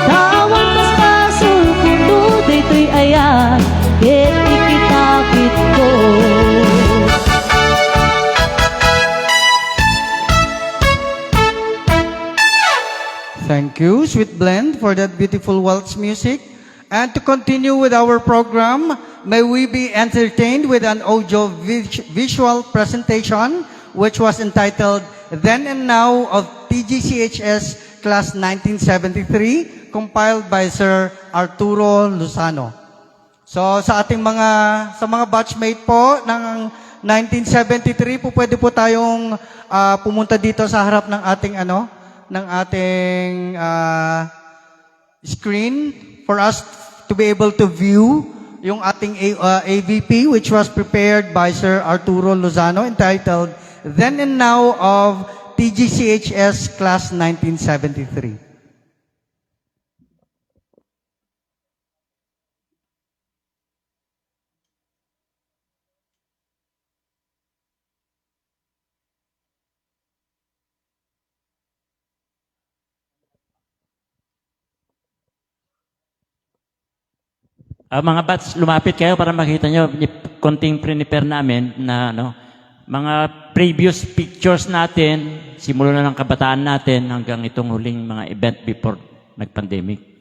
Tawan mas pasul Kundo dito'y ayan Yen ikitakit ko Thank you, Sweet Blend, for that beautiful waltz music. And to continue with our program, may we be entertained with an audio-visual presentation which was entitled Then and Now of TGCHS Class 1973, compiled by Sir Arturo Lozano. So sa ating mga batchmate po ng 1973 po pwede po tayong pumunta dito sa harap ng ating screen for us to be able to view yung ating AVP which was prepared by Sir Arturo Lozano entitled Then and Now of TGCHS Class 1973. Mga bats, lumapit kayo para makita nyo konting prepare namin na mga previous pictures natin, simula na ng kabataan natin hanggang itong huling mga event before nag-pandemic.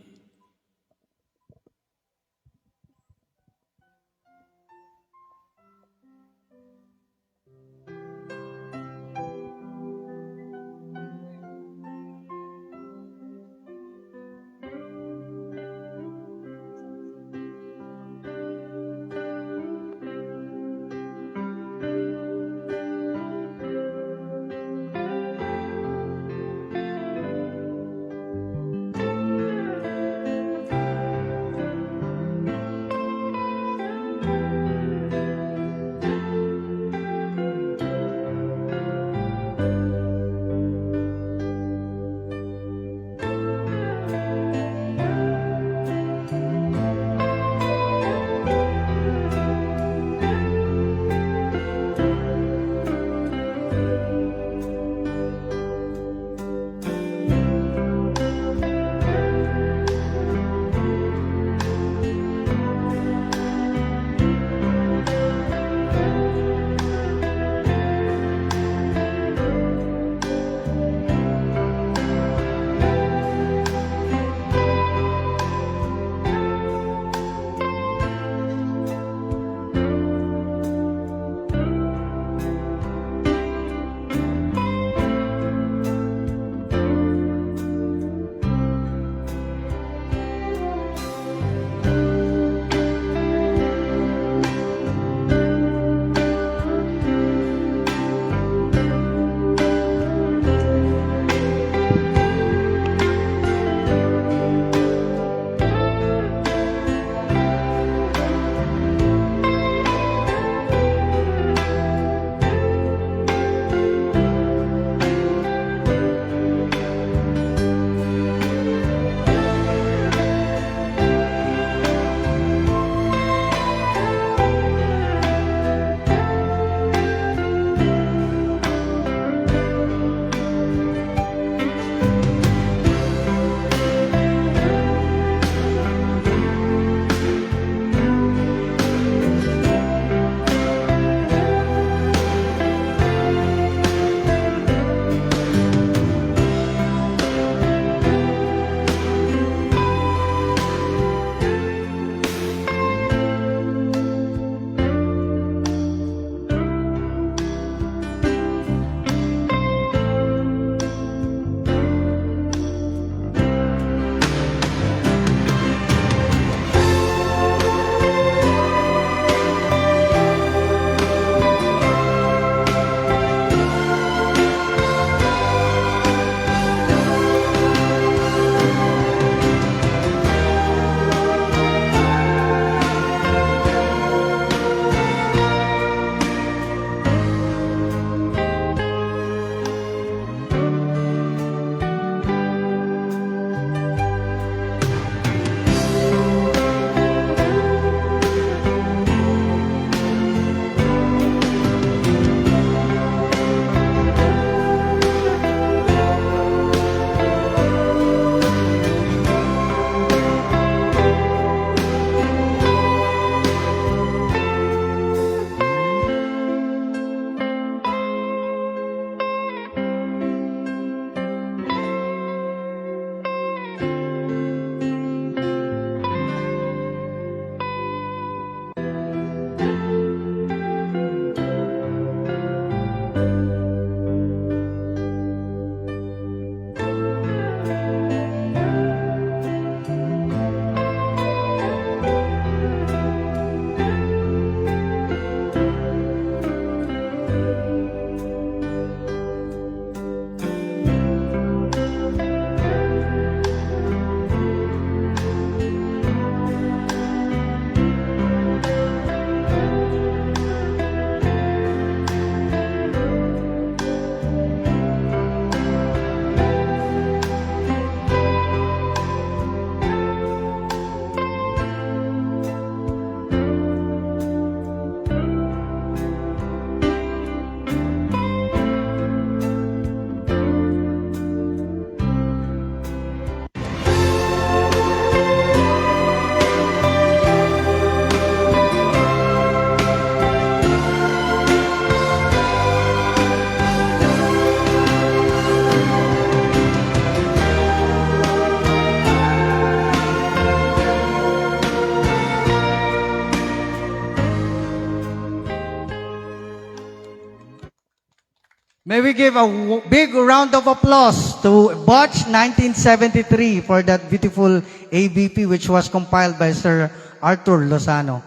May we give a big round of applause to Batch 1973 for that beautiful ABP which was compiled by Sir Arthur Lozano.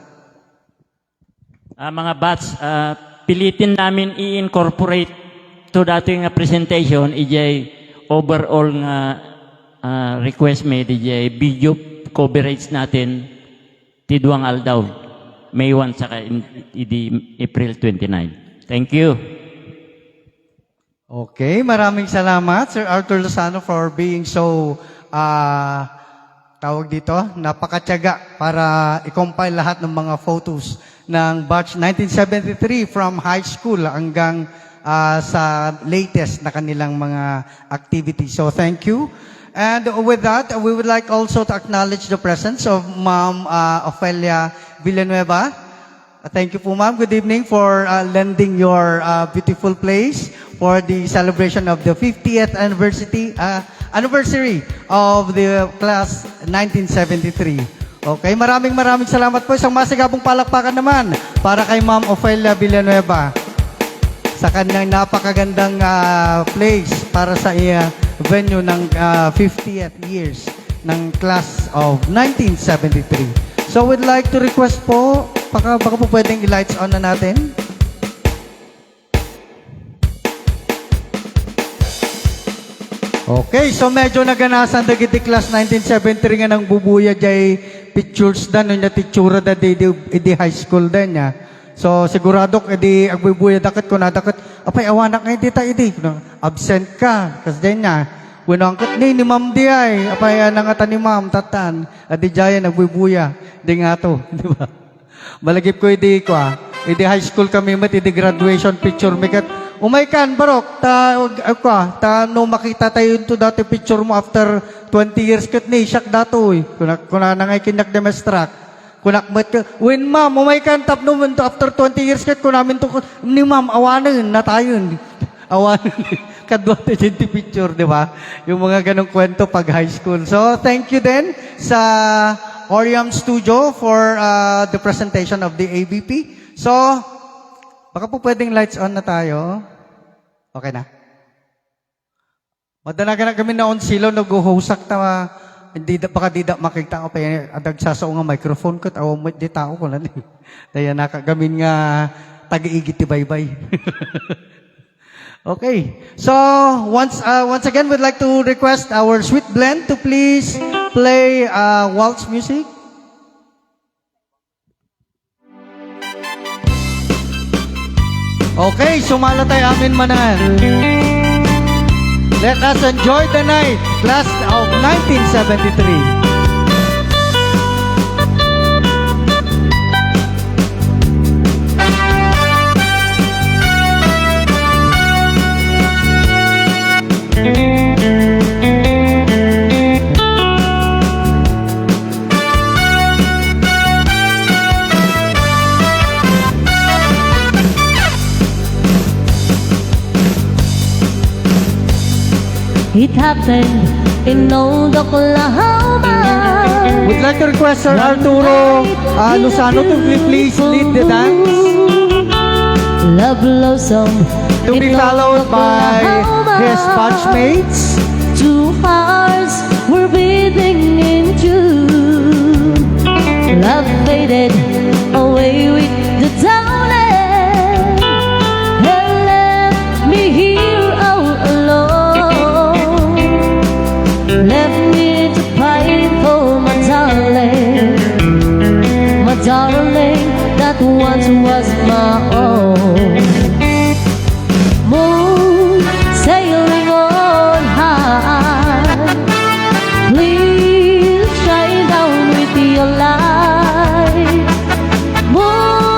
Mga bats, pilitin namin i-incorporate to dating presentation, ijay overall nga request may ijay video coverage natin tidwang aldaw, May 1 saka April 29. Thank you. Okay, maraming salamat Sir Arthur Lozano for being so tawag dito, napakatyaga para i-compile lahat ng mga photos ng batch 1973 from high school hanggang sa latest na kanilang mga activities. So thank you. And with that, we would like also to acknowledge the presence of Ma'am Ofelia Villanueva. Thank you po, ma'am. Good evening for lending your beautiful place for the celebration of the 50th anniversary of the class 1973. Okay, maraming salamat po. Isang masigabong palakpakan naman para kay Ma'am Ofelia Villanueva sa kanyang napakagandang place para sa venue ng 50th years ng class of 1973. So we'd like to request po, baka po pwedeng i-lights on na natin. Okay, so medyo naganasan dagiti class 1973 nga nang bubuya jay pictures dan no titsura da di high school dan niya. So sigurado edi agbubuya dakat ko na dakat apay awanak nga dita idi absent ka kas den niya. Winangkat ni ma'am di ay apay nangata ni ma'am tatan adi jaya nagbubuya di nga to, di ba? Malagip ko idi ko idi high school kami met idi graduation picture mikat umay kan, barok, ta no makita tayo to dati picture mo after 20 years kat ni, siyak dato eh. Kuna nangay kinak demestrak. Kunak met ka, when ma'am, umay kan, tap no to after 20 years kat kunamin to, ni ma'am, awanan na tayo. Awanan, kadwa tayo yung picture, di ba? Yung mga ganong kwento pag high school. So, thank you din sa Oriam Studio for the presentation of the ABP. So, baka po pwedeng lights on na tayo. Okay na? Madanagan na kami na on silo, nag-uhusak ta, baka di makita ko pa yan, adagsasaw nga microphone ko, tawa mo, di tao ko lang. Daya nakagamin nga, tag-iigit baybay. Okay. So, once again, we'd like to request our Sweet Blend to please play waltz music. Okay, sumala tayo amin manan. Let us enjoy the night, class of 1973. It happened in old Oklahoma. We'd like to request Sir Arturo Lozano to please lead the dance. Love blossom To be in followed old by Oklahoma. his batchmates. Two hearts were beating in June. Love faded away with the downing and left me here all alone. Left me to fight for my darling that once was my own. Moon sailing on high, please shine down with your light. Moon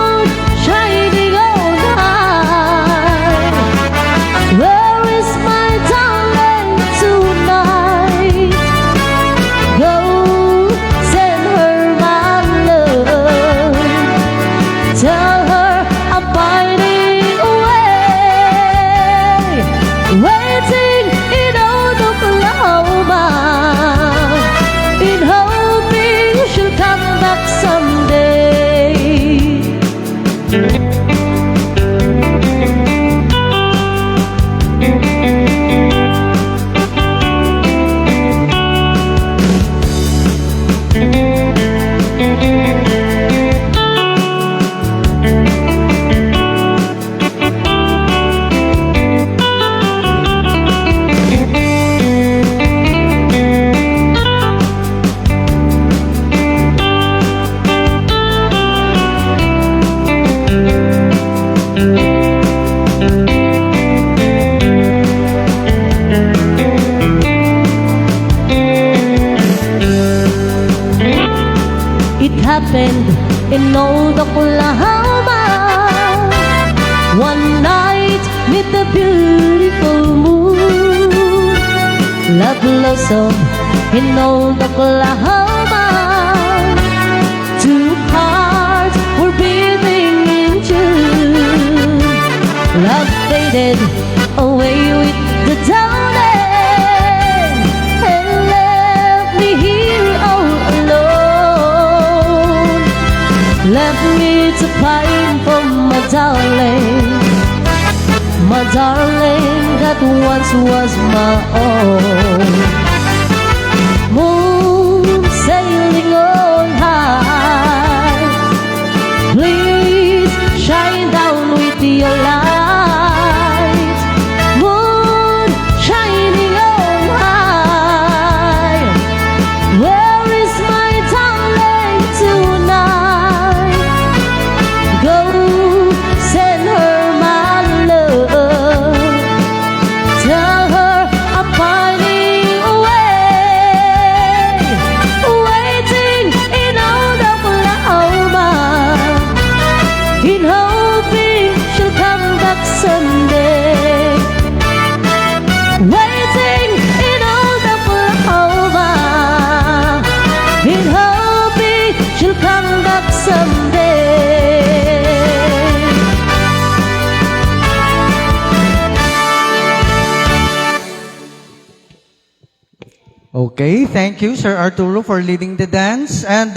in old Oklahoma. One night, meet the beautiful moon. Love blossom in old Oklahoma. Two hearts were beating in June. Love faded away with the dawning and left me here all alone. Left me to pine for my darling that once was my own. Moon sailing on high, please shine down with your light. Moon shining on high, where is my darling tonight? Go send her my love, tell her I'm pining away, waiting in old Oklahoma, in hoping she'll come back someday. Waiting in old Oklahoma, in hoping she'll come back someday. Okay, thank you, Sir Arturo, for leading the dance. And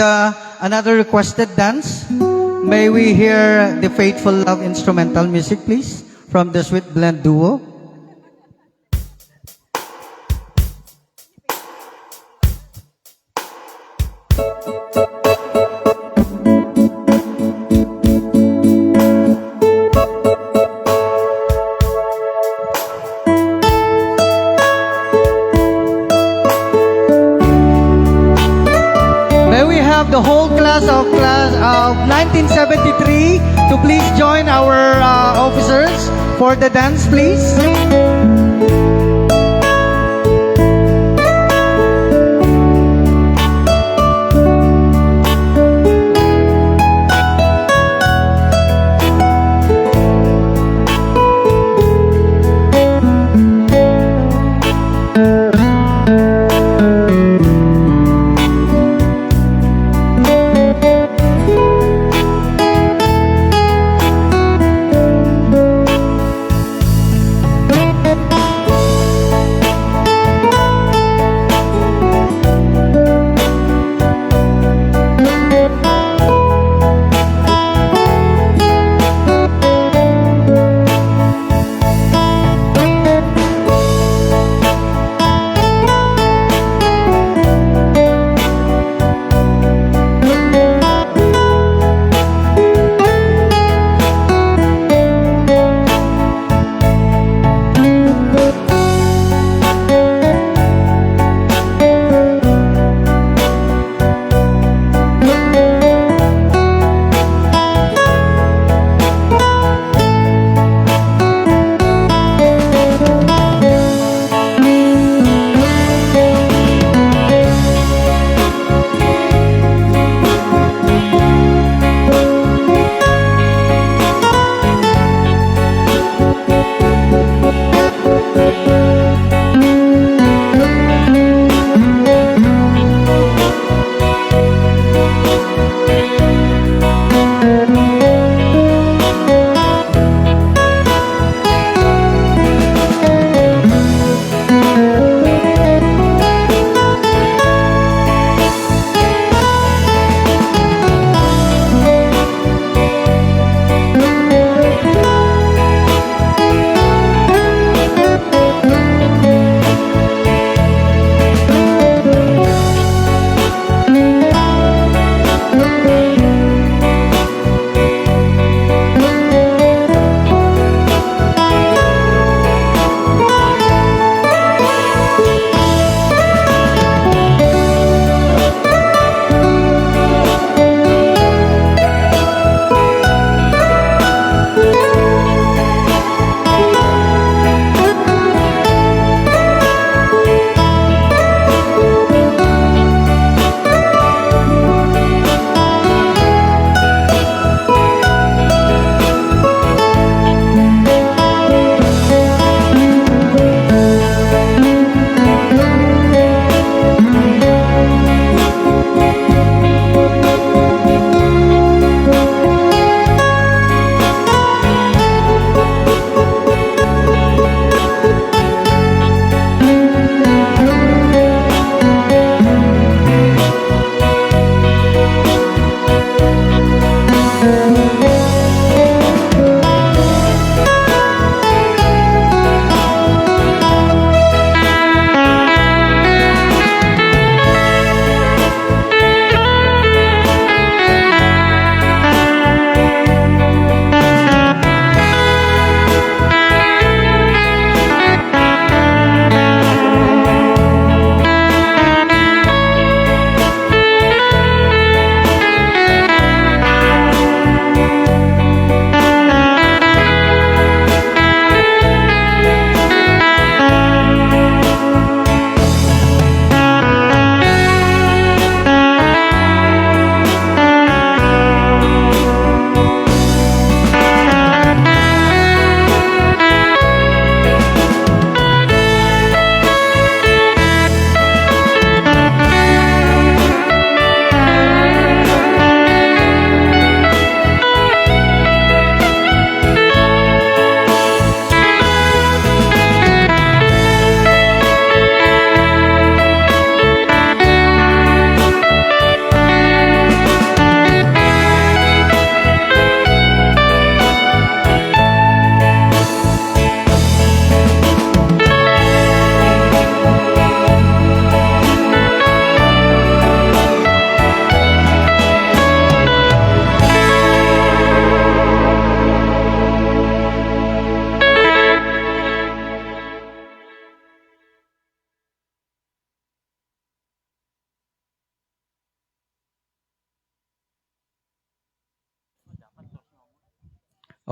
another requested dance. May we hear the Faithful Love instrumental music, please, from the Sweet Blend Duo. May we have the whole class of 1973 to please join our officers for the dance, please.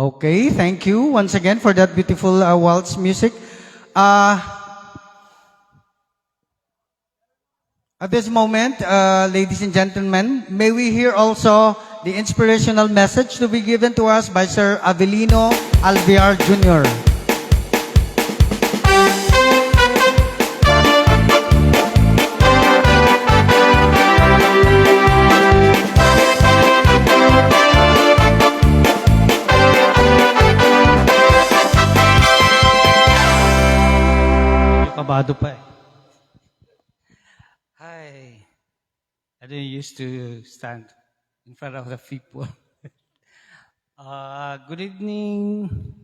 Okay, thank you once again for that beautiful waltz music. Uh, at this moment, ladies and gentlemen, may we hear also the inspirational message to be given to us by Sir Avelino Alvear Jr. Medyo kabado pa eh. Hi. I didn't used to stand in front of the people. Good evening,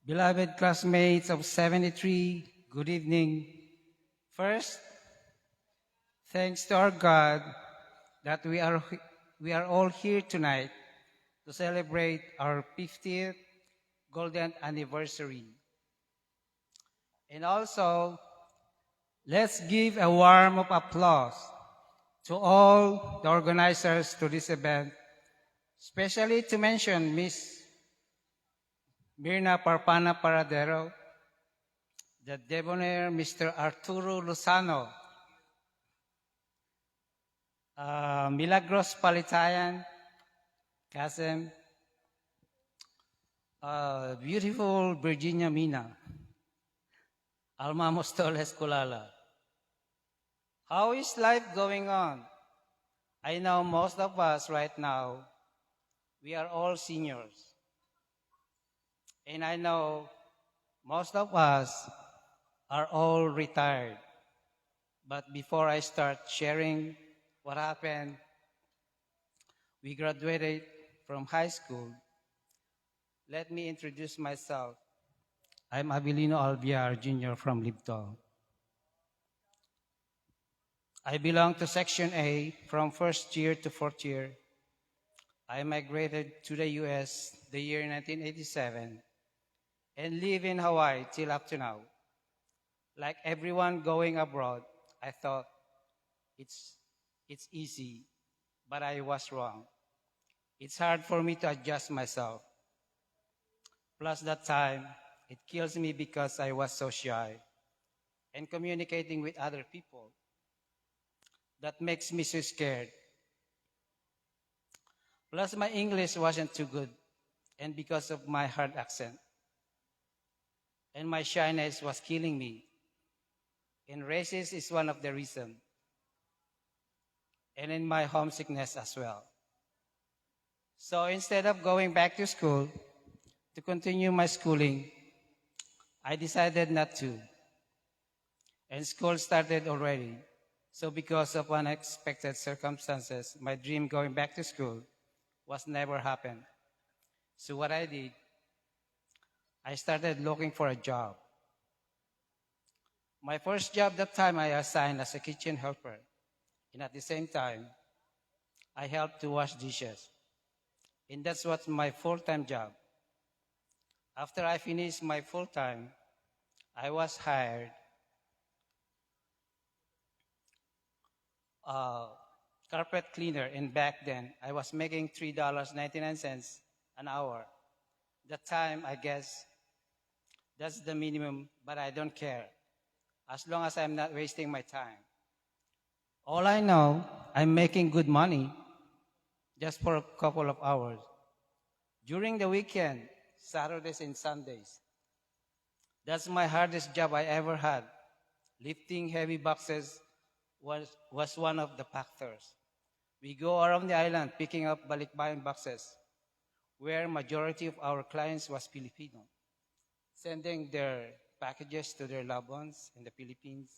beloved classmates of 73. Good evening. First, thanks to our God that we are all here tonight to celebrate our 50th golden anniversary. And also, let's give a warm of applause to all the organizers to this event, especially to mention Miss Mirna Parpana Paradero, the debonair Mr. Arturo Lozano, Milagros Palitayan, Kasem, beautiful Virginia Mina, Alma Mostoles Kulala. How is life going on? I know most of us right now, we are all seniors. And I know most of us are all retired. But before I start sharing what happened, we graduated from high school. Let me introduce myself. I'm Abilino Alviar Jr. from Libto. I belong to Section A from first year to fourth year. I migrated to the U.S. the year 1987 and live in Hawaii till up to now. Like everyone going abroad, I thought it's easy, but I was wrong. It's hard for me to adjust myself. Plus that time, it kills me because I was so shy and communicating with other people. That makes me so scared. Plus my English wasn't too good and because of my hard accent. And my shyness was killing me. And racist is one of the reasons. And in my homesickness as well. So instead of going back to school to continue my schooling, I decided not to. And school started already. So because of unexpected circumstances, my dream going back to school was never happened. So what I did, I started looking for a job. My first job that time I assigned as a kitchen helper. And at the same time, I helped to wash dishes. And that's what my full-time job. After I finished my full-time, I was hired carpet cleaner, and back then I was making $3.99 an hour. That time, I guess, that's the minimum, but I don't care, as long as I'm not wasting my time. All I know, I'm making good money just for a couple of hours. During the weekend, Saturdays and Sundays, that's my hardest job I ever had. Lifting heavy boxes was one of the factors. We go around the island picking up balikbayan boxes, where majority of our clients was Filipino, sending their packages to their loved ones in the Philippines.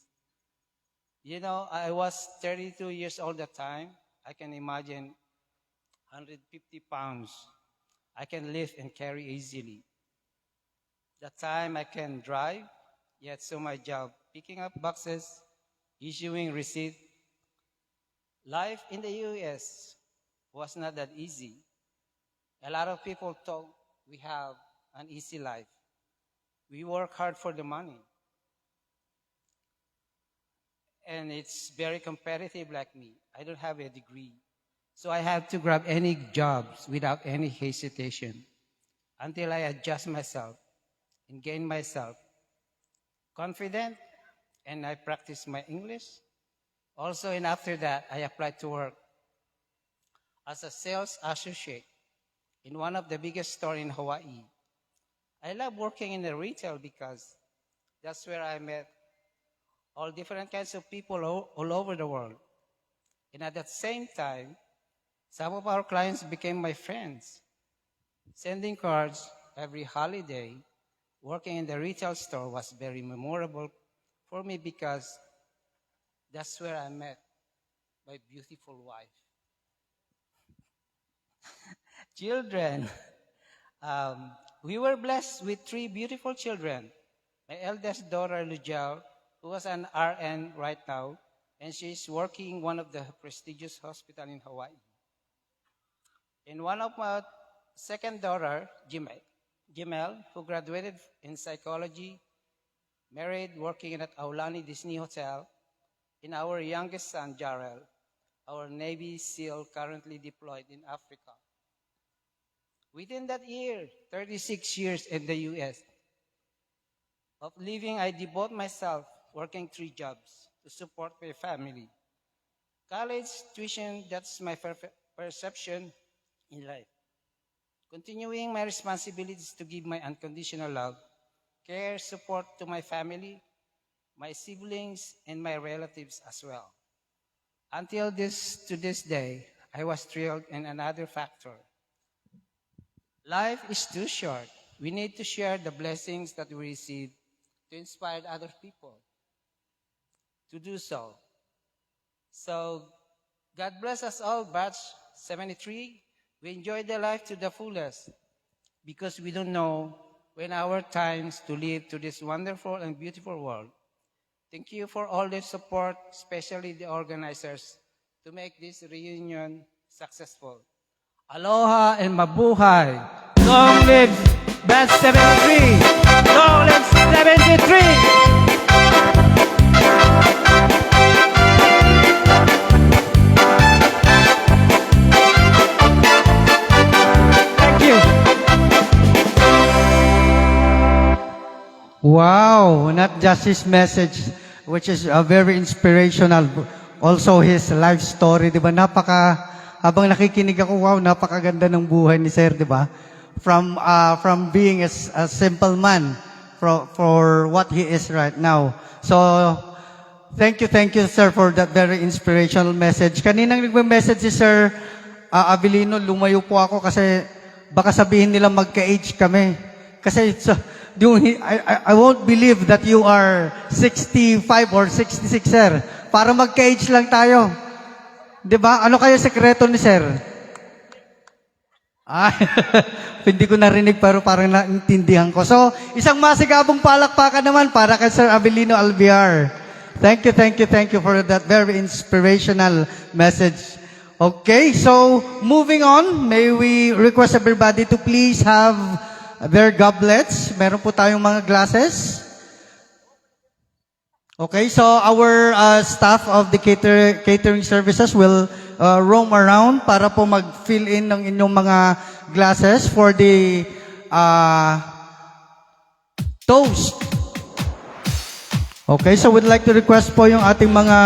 You know, I was 32 years old at the time. I can imagine 150 pounds. I can lift and carry easily. That time I can drive, yet so my job, picking up boxes, issuing receipt. Life in the U.S. was not that easy. A lot of people thought we have an easy life. We work hard for the money. And it's very competitive like me. I don't have a degree. So I have to grab any jobs without any hesitation. until I adjust myself and gain myself confident, and I practice my English. Also, and after that, I applied to work as a sales associate in one of the biggest stores in Hawaii. I love working in the retail because that's where I met all different kinds of people all over the world. And at the same time, some of our clients became my friends. Sending cards every holiday, working in the retail store was very memorable for me because that's where I met my beautiful wife. Children. We were blessed with 3 beautiful children. My eldest daughter, Lujao, who was an RN right now, and she's working in one of the prestigious hospitals in Hawaii. And one of my second daughter, Jimel, who graduated in psychology, married, working at Aulani Disney Hotel. And our youngest son, Jarrell, our Navy SEAL currently deployed in Africa. Within that year, 36 years in the U.S. of living, I devote myself working 3 jobs to support my family. College tuition, that's my perception in life. Continuing my responsibilities to give my unconditional love, care, support to my family, my siblings, and my relatives as well. Until to this day, I was thrilled in another factor. Life is too short. We need to share the blessings that we receive to inspire other people to do so. So, God bless us all, batch 73. We enjoy the life to the fullest because we don't know when our times to live to this wonderful and beautiful world. Thank you for all the support, especially the organizers, to make this reunion successful. Aloha and mabuhay. Long live Batch 73. Long live 73. Thank you. Wow, not just his message, which is very inspirational. Also his life story, di ba? Habang nakikinig ako, wow, napakaganda ng buhay ni Sir, di ba? From being a simple man for what he is right now. So, thank you, Sir, for that very inspirational message. Kaninang nagme-message si Sir Abilino, lumayo po ako kasi baka sabihin nila magka-age kami. Kasi I won't believe that you are 65 or 66, Sir. Para magka-age lang tayo. Diba? Ano kayo sekreto ni Sir? Hindi ko narinig pero parang naintindihan ko. So, isang masigabong palakpakan naman para kay Sir Abilino Alviar. Thank you for that very inspirational message. Okay, so moving on, may we request everybody to please have their goblets. Meron po tayong mga glasses. Okay, so our staff of the catering services will roam around para po mag-fill in ng inyong mga glasses for the toast. Okay, so we'd like to request po yung ating mga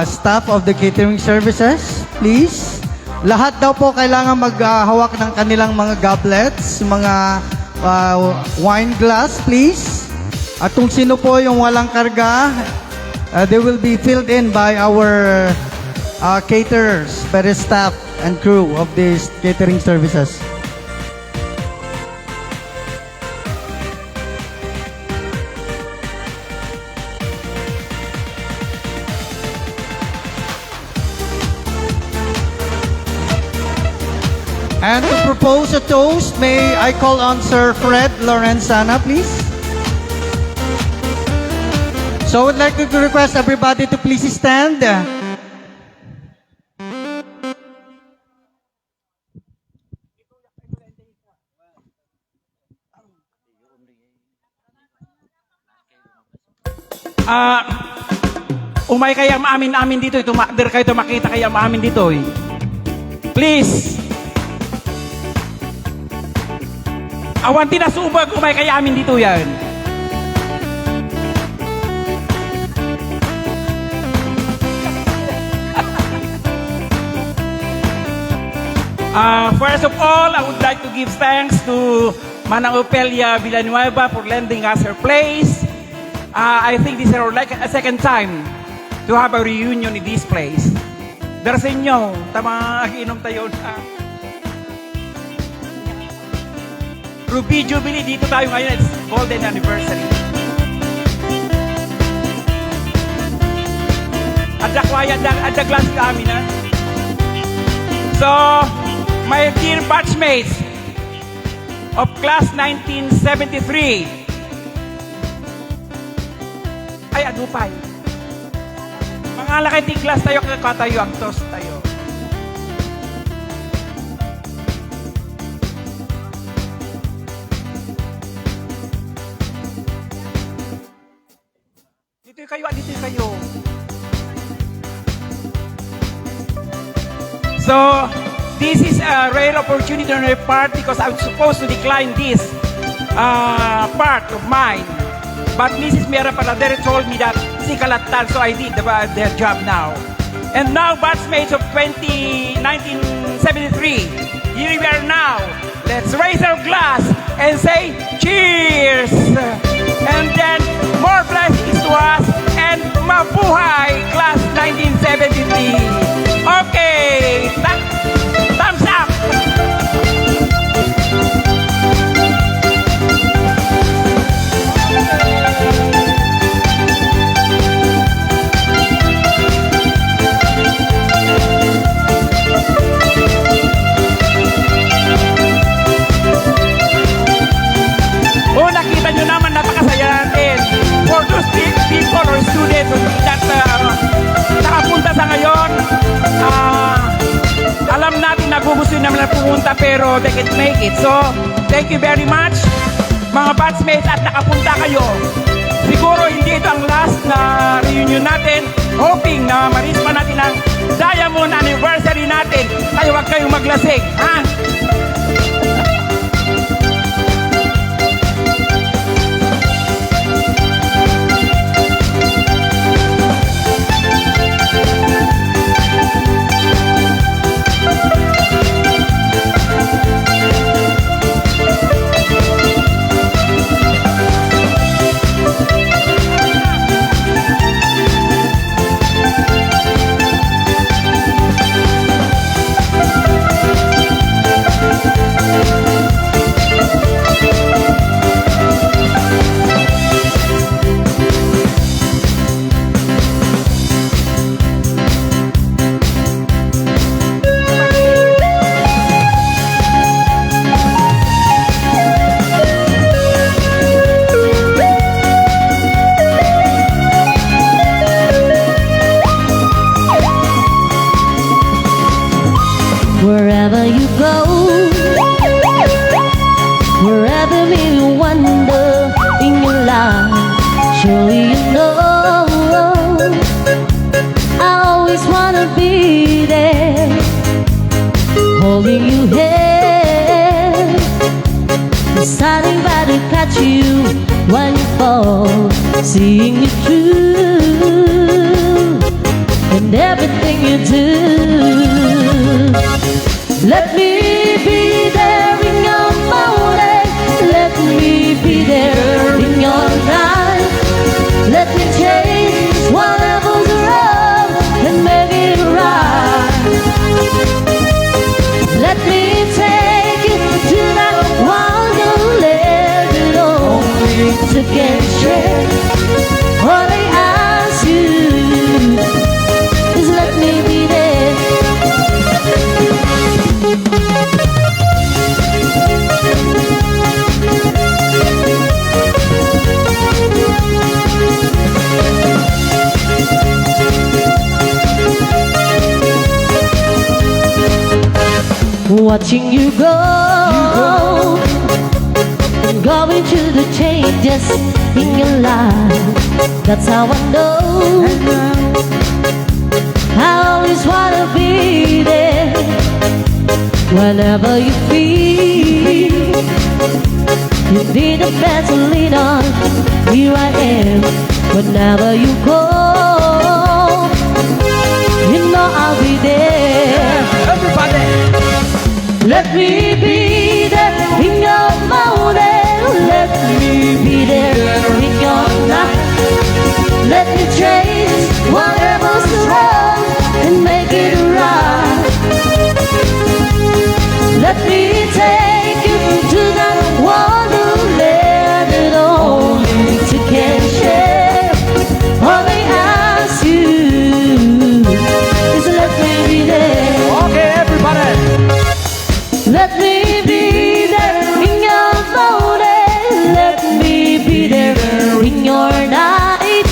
staff of the catering services, please. Lahat daw po kailangan maghawak ng kanilang mga goblets, mga wine glass, please. At kung sino po yung walang karga, they will be filled in by our caterers, by the staff and crew of these catering services. And to propose a toast, may I call on Sir Fred Lorenzana, please? So I would like to request everybody to please stand. Umay kaya maamin-amin dito. Tumakder kayo, makita kaya maamin dito. Please. Awan tinasubag umay kaya amin dito yan. First of all, I would like to give thanks to Manang Opelia Villanueva for lending us her place. I think this is like a second time to have a reunion in this place. Dara sa inyo, tama inom tayo na. Ruby Jubilee, dito tayo ngayon, it's golden anniversary. Adda kwaya, adda glass ka amin ha. So, my dear batchmates of class 1973, ay adupay. Mga lakay di class tayo, kakatayo ang toast tayo. Dito kayo, dito kayo. So, this is a rare opportunity on my part because I was supposed to decline this part of mine. But Mrs. Mera Paladere told me that si kalatan, so I did their job now. And now, batchmates of 1973, here we are now. Let's raise our glass and say cheers! And then, more blessings to us and mabuhay class 1973. Okay, thumbs up! Oh, nakita nyo naman, napakasaya natin. For those people or students that nakapunta sa ngayon, alam natin nagugusto naman na pumunta pero they can't make it. So, thank you very much, mga batchmates, at nakapunta kayo. Siguro hindi ito ang last na reunion natin. Hoping na ma-reach pa natin ang diamond anniversary natin. Kaya huwag kayong maglasing, ha? Wherever you go, wherever you wander in your life, surely you know I always wanna be there, holding you hand, standing by to catch you when you fall, seeing you through, and everything you do. Let me be there in your morning. Let me be there in your night. Let me change whatever's wrong and make it right. Let me take you to that wonderland that only to get straight. All I ask you is let me be there. Watching you go, going through the changes in your life. That's how I know I always wanna be there. Whenever you feel You did the best to lean on. Here I am, whenever you call. You know I'll be there. Everybody. Let me be there in your mountain. Let me be there in your night. Let me change whatever's wrong and make it right. Let me take you to that wonderland that only two can share. All I ask you is let me be there. Okay, everybody. Let me be there in your mountain. Let me be there in your night.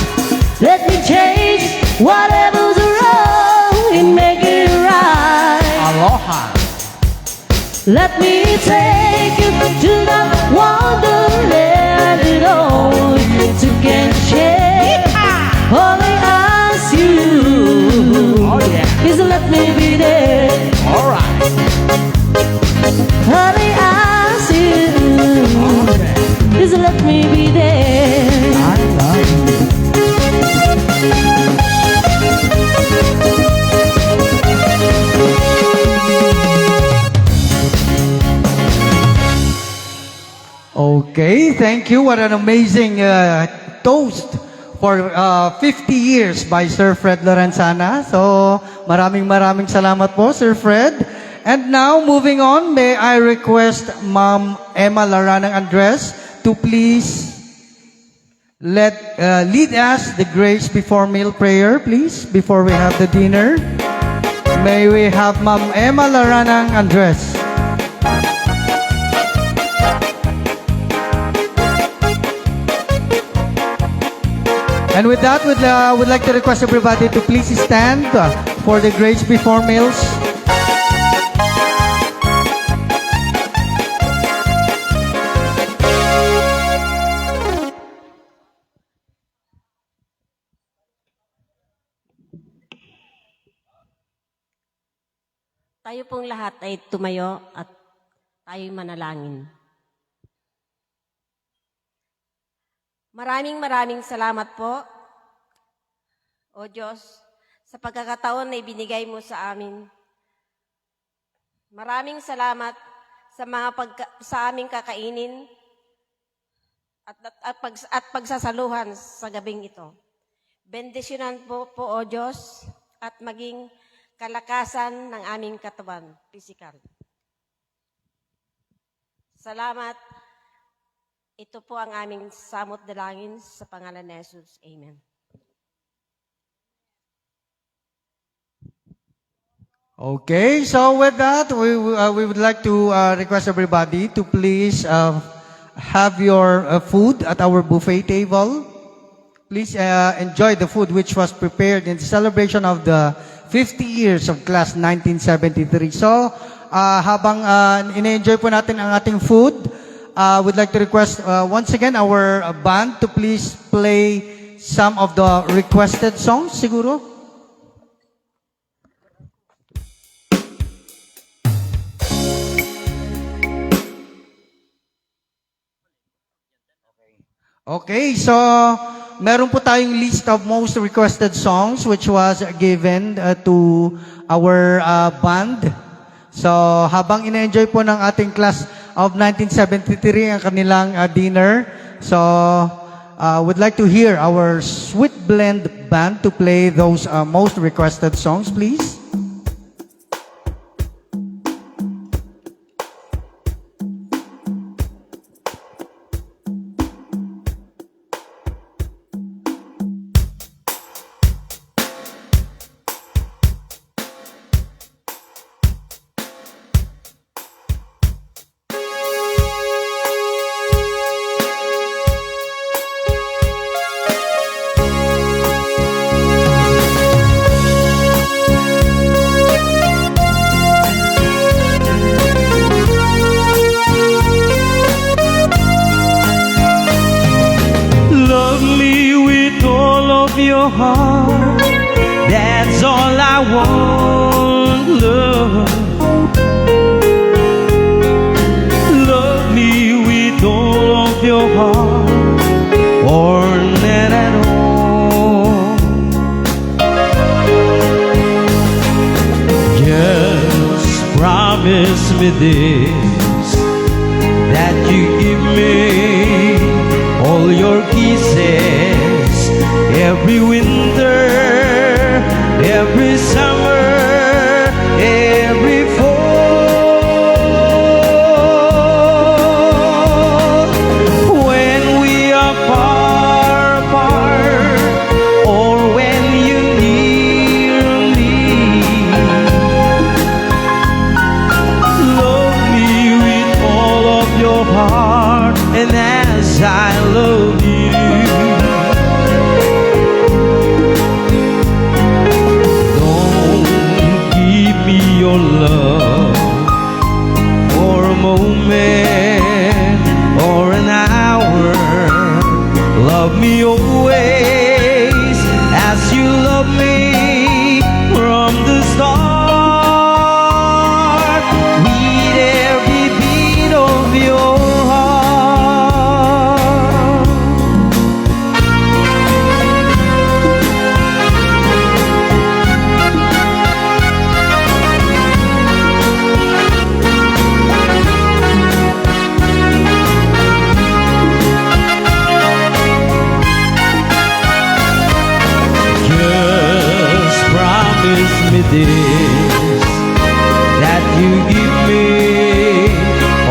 Let me change whatever's wrong and make it right. Aloha. Let me take you to that wonderland that only two can share. All I ask you Oh, yeah. is let me be there. All right. All I ask you is let me be there. I love you. Okay, thank you. What an amazing toast for 50 years by Sir Fred Lorenzana. So, maraming salamat po, Sir Fred. And now, moving on, may I request Ma'am Emma Laranang Andres to please lead us the grace before meal prayer, please, before we have the dinner. May we have Ma'am Emma Laranang Andres. And with that, would like to request everybody to please stand for the grace before meals. Tayo pong lahat ay tumayo at tayo'y manalangin. Maraming salamat po, O Diyos, sa pagkakataon na ibinigay mo sa amin. Maraming salamat sa sa aming kakainin at pagsasaluhan sa gabing ito. Bendisyonan po, O Diyos, at maging kalakasan ng aming katawan, physical. Salamat. Ito po ang aming samot dalangin sa pangalan ni Jesus. Amen. Okay, so with that, we would like to request everybody to please have your food at our buffet table. Please enjoy the food which was prepared in the celebration of the 50 years of class 1973. So, habang ina-enjoy po natin ang ating food, would like to request once again our band to please play some of the requested songs, siguro. Okay, so meron po tayong list of most requested songs which was given to our band. So, habang ina-enjoy po ng ating class of 1973 ang kanilang dinner, so would like to hear our Sweet Blend band to play those most requested songs, please. your heart. That's all I want, love. Love me with all me this, that you give me all your kisses every winter, every summer, every fall. When we are far apart, or when you near me, love me with all of your heart, and as I love you, don't give me your love for a moment or an hour. Love me always as you love me from the start, with every beat of your heart. Just promise me this, that you give me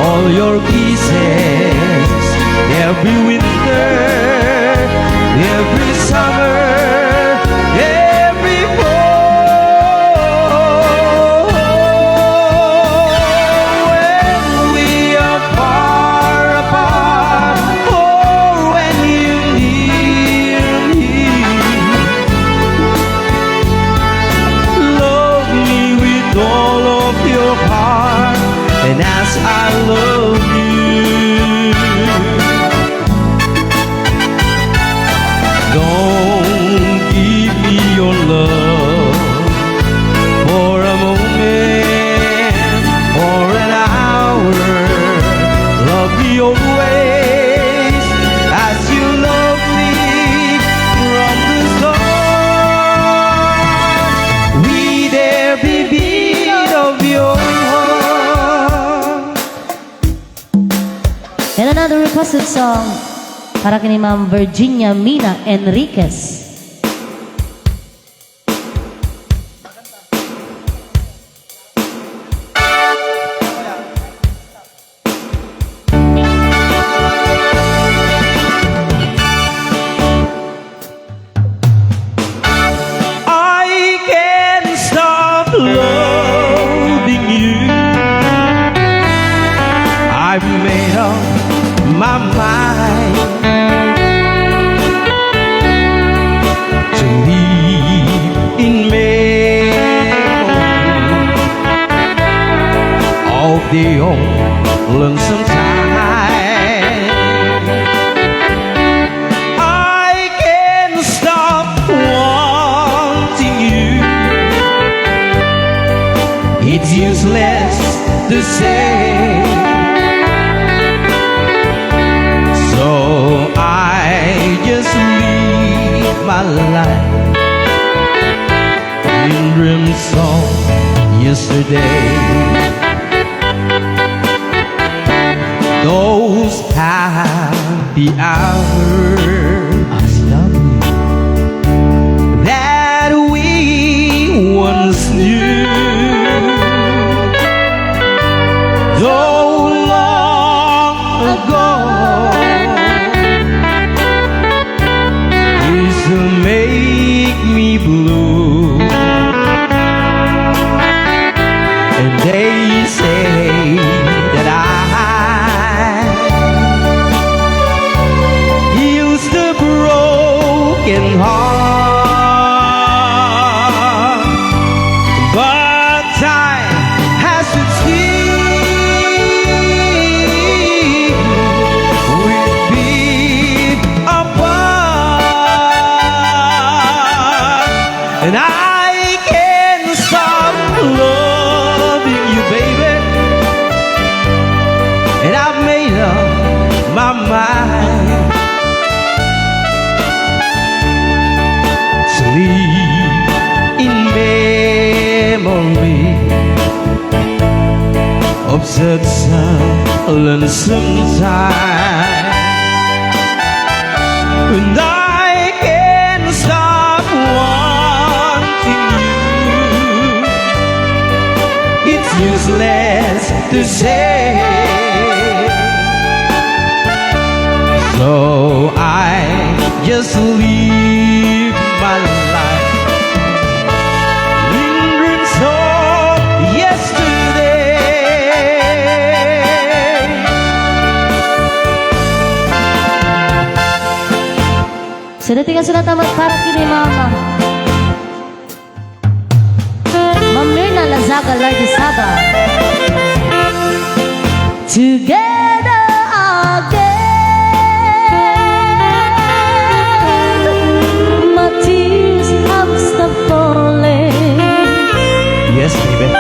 all your kisses every winter, every summer, every fall. When we are far apart, or when you near me, love me with all of your heart, and as I love you, don't give me your love for a moment or an hour. Love me always as you love me from the start, with every beat of your heart. And another requested song para kay Ma'am Virginia Mina Enriquez. I can't stop loving you. I've made up my mind to live in memory of the old lonesome time. I can't stop wanting you. It's useless to say, so I just live my life in dreams of yesterday. Those happy hours that we once knew, though long ago, used to make me blue. And they say that I used such a lonesome time when I can't stop wanting you. It's useless to say, so I just live my life in dreams of yesterday. Sedetikan sudah tamat para kini mama Mamirna Lazaga Lardisaba Together again My tears have stopped falling Yes, baby.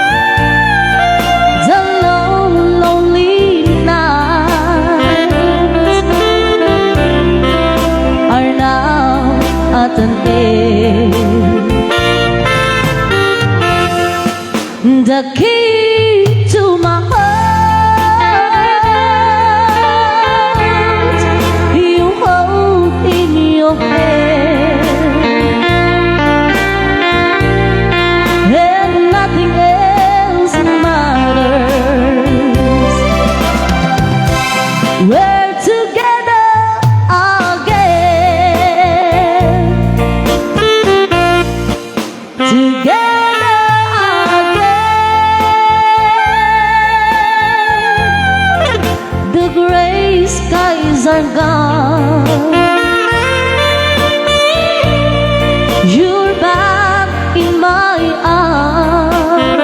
The lonely nights are now at an end. The key to my heart you hold in your hand, and nothing else matters. We're together again, together again. The gray skies are gone. You're back in my arms,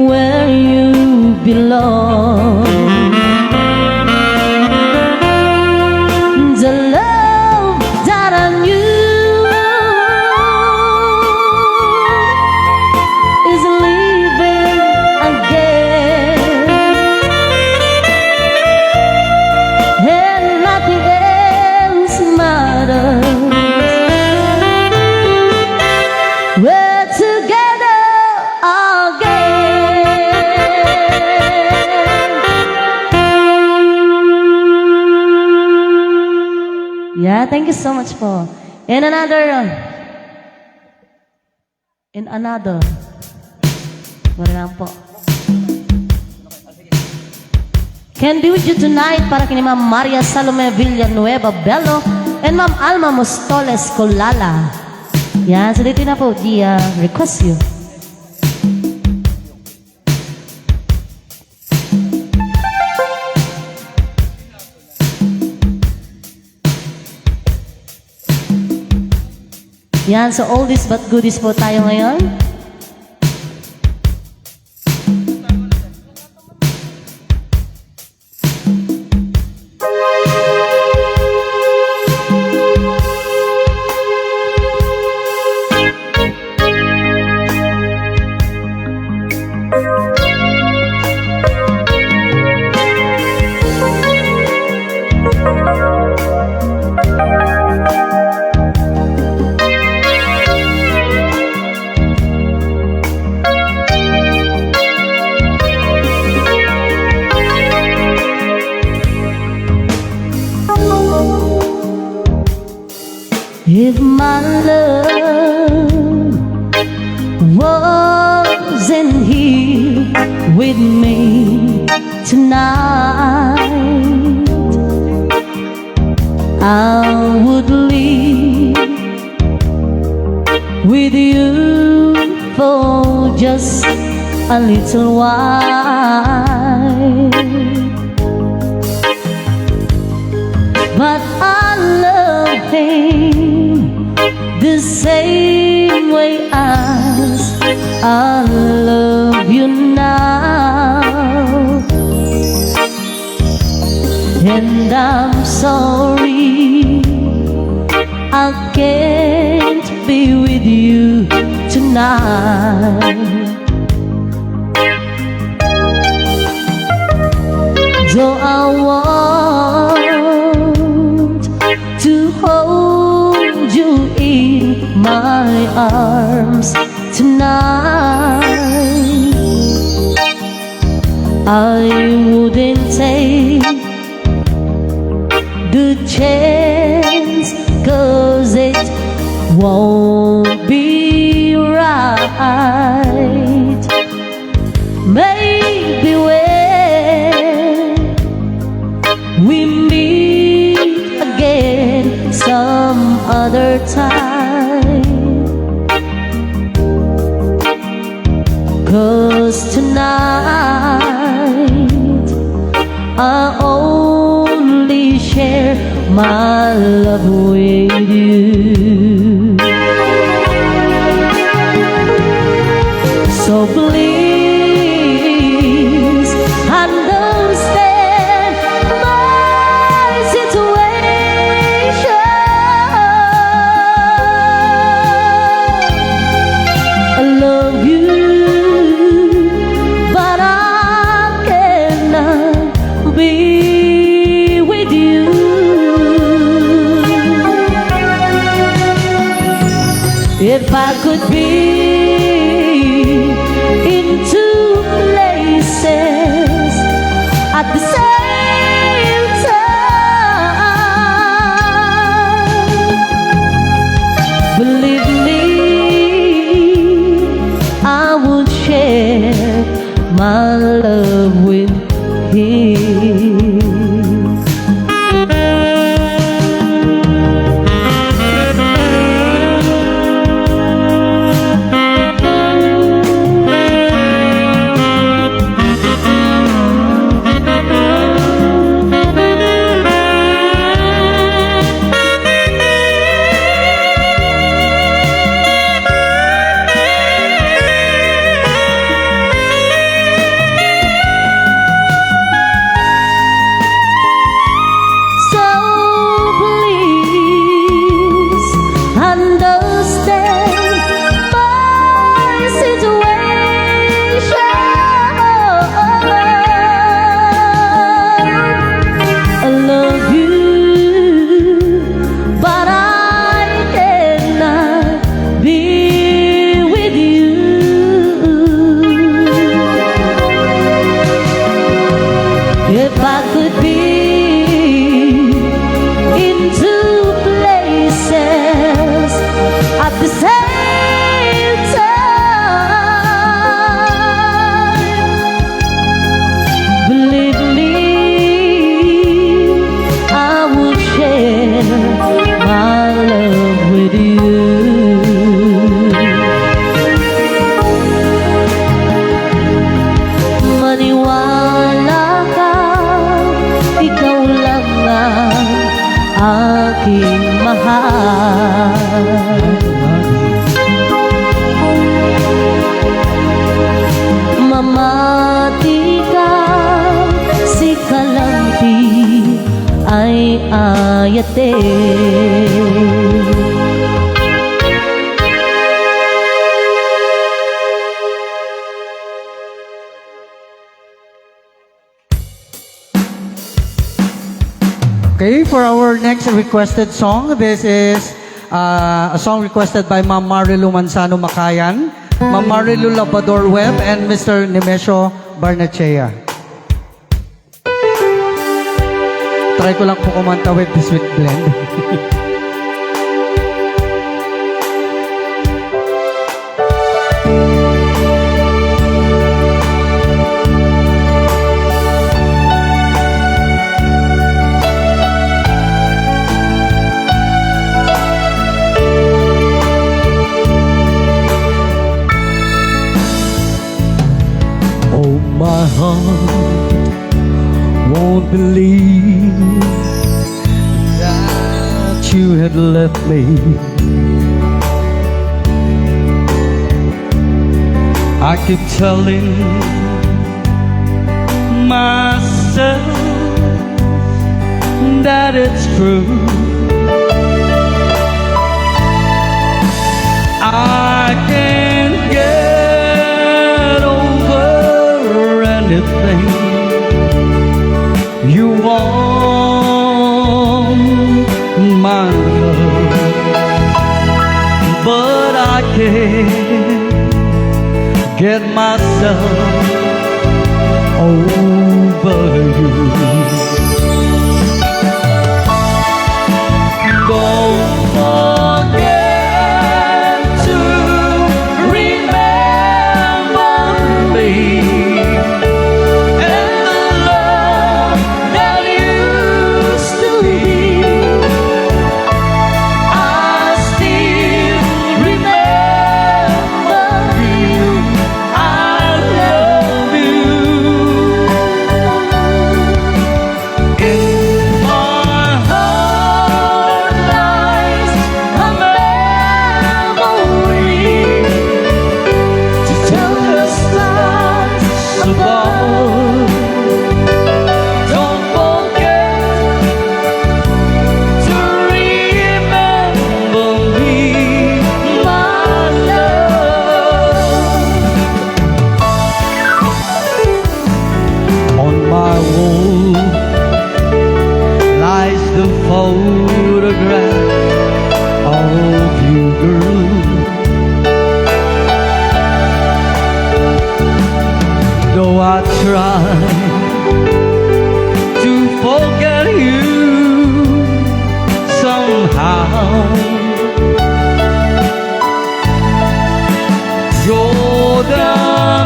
where you belong. The love that I knew is living again, and nothing else matters. We're together again. Yeah, thank you so much po. And another. Wala lang po. Can be with you tonight para kini Ma'am Maria Salome Villanueva Bello and Ma'am Alma Mostoles Colala. Yan, so dito na po, request you. Yan, so oldies but goodies po tayo ngayon. If my love wasn't here with me tonight, I would live with you for just a little while. But I love him the same way as I love you now, and I'm sorry I can't be with you tonight. Though I want to hold you in my arms tonight, I wouldn't take the chance, 'cause it won't be right. Maybe when we meet again some other time, 'cause tonight I only share my love with you. So please understand my situation. I love you, but I cannot be with you. If I could be in two places at the same time, believe me, I would share my love with him. So please understand my situation. I love you, but I cannot be with you. If I could be in two places at the same time, believe me, I would share my love with you. Maniwala ka, ikaw lang ang aking mahal. Mamati ka, si kalampi ay ayate. Okay, for our next requested song, this is a song requested by Ma'am Marilu Manzano Makayan, Ma'am Marilu Labrador Webb, and Mr. Nemesio Barnachea. Try ko lang po kumanta with the sweet blend. Oh, my heart won't believe that you had left me. I keep telling myself that it's true. I can't get over anything you want, my love, but I can't get myself over photograph of you, girl. Though I try to forget you somehow, you're the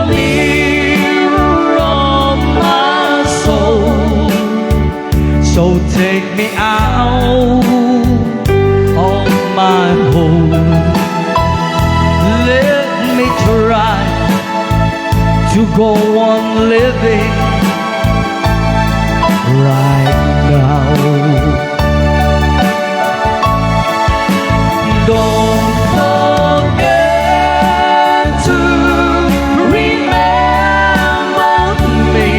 mirror of my soul. So take me out of my home. Let me try to go on living right now. Don't forget to remember me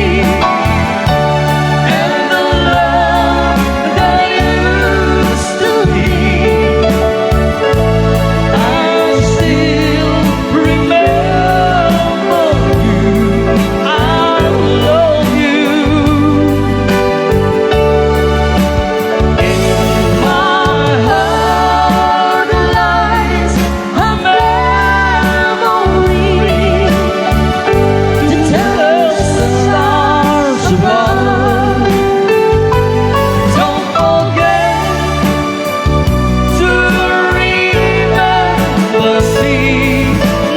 and the love that used to be. I still remember you. I love you. In my heart lies a memory to tell the stars above. Don't forget to remember me,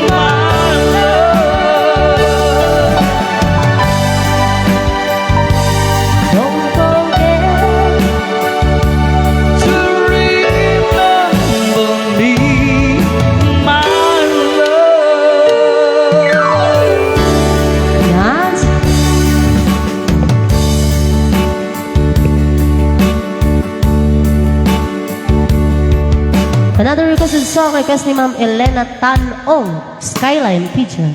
my love. Don't forget. To remember me, my love. Yan. Another requested song, request ni Ma'am Elena Tanong, Skyline Pigeon.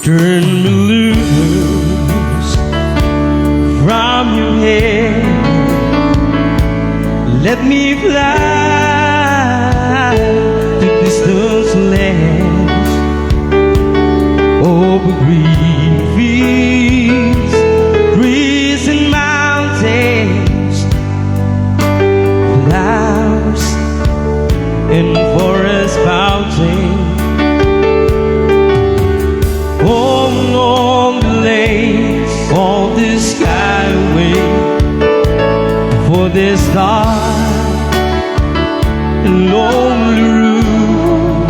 Turn me loose from your head. Let me fly to distant lands over green fields, trees and mountains, flowers and forests pouting. On the lanes, all the skyway for this dark and lonely route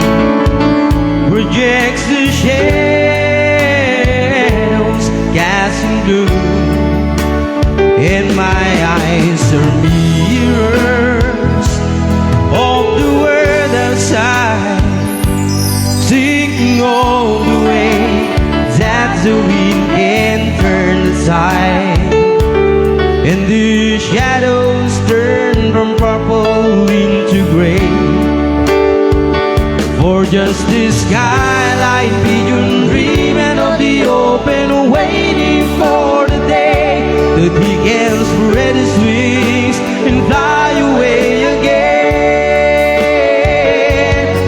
projects the shadows casting gloom, and my eyes are mirrors of the world outside, singing all the way that the wind can turn the tide, and the shadows turn from purple into gray. For just this skyline pigeon dreaming of the open, waiting for the day that he can spread his wings and fly away again.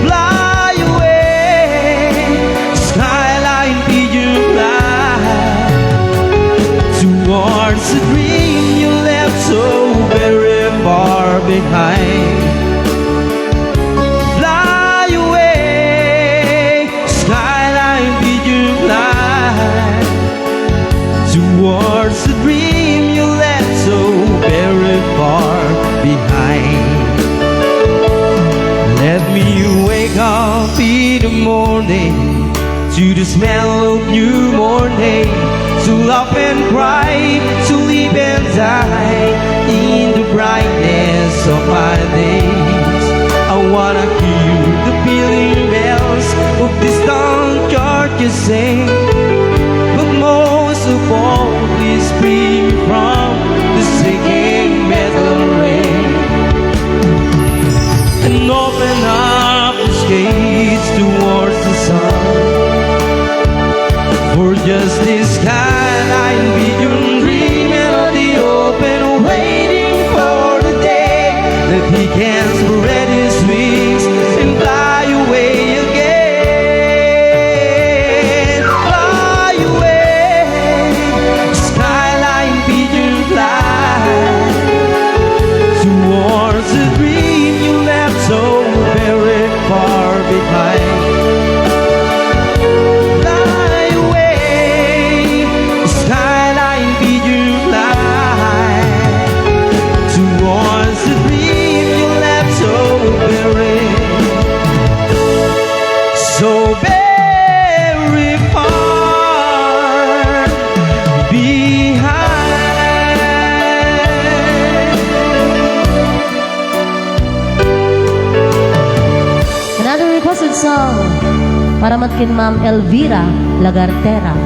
Fly away, skyline pigeon, fly towards the dream you left so very far behind. Fly away, skyline pigeon, fly towards the dream you left so very far behind. Let me wake up in the morning to the smell of new morning, to laugh and cry, to live and die in the brightness of my days. I wanna hear the pealing bells of distant churches sing, but most of all is spring from the singing metal rain. And open up the skates towards the sun, for just this skyline pigeon dreaming of the old song para matkin Ma'am Elvira Lagartera.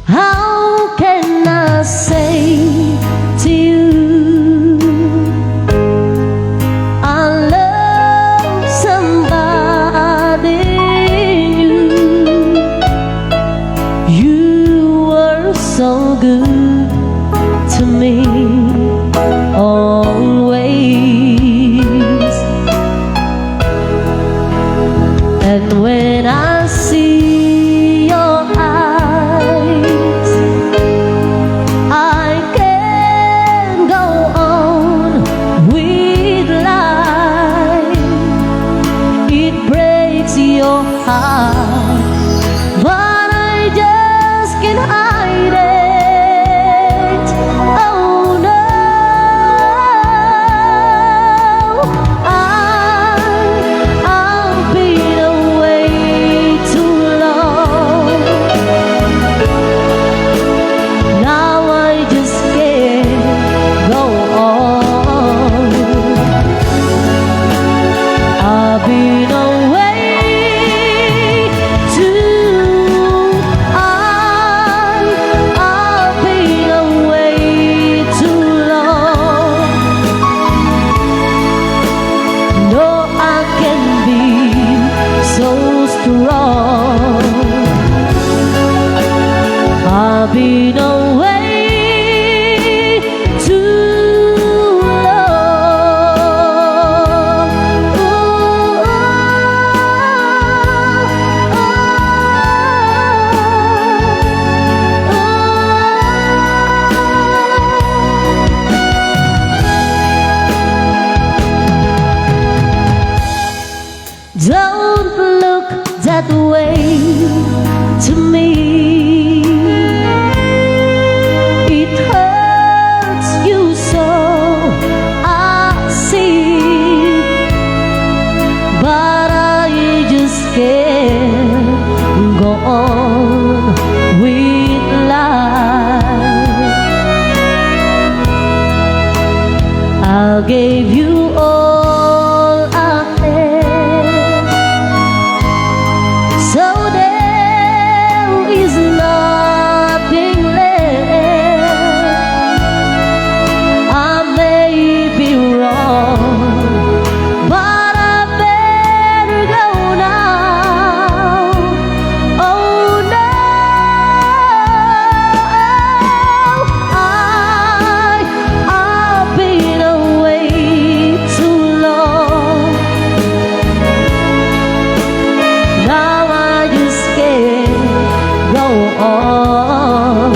How can I say to you I love somebody new? You were so good to me always, and when I see your eyes, I can go on with life. It breaks your heart, but I just can't hide it. Oh no, I've been away too long. Now I just can't go on. I've been away too. I've been away too long. No, I can be so strong. I've been away too long. Don't look that way to me. It hurts you so, I see, but I just can't go on with life. I gave you all I had, so there is nothing left. I may be wrong, but I better go now. Oh no, I've been away too long. Now I just can't go on.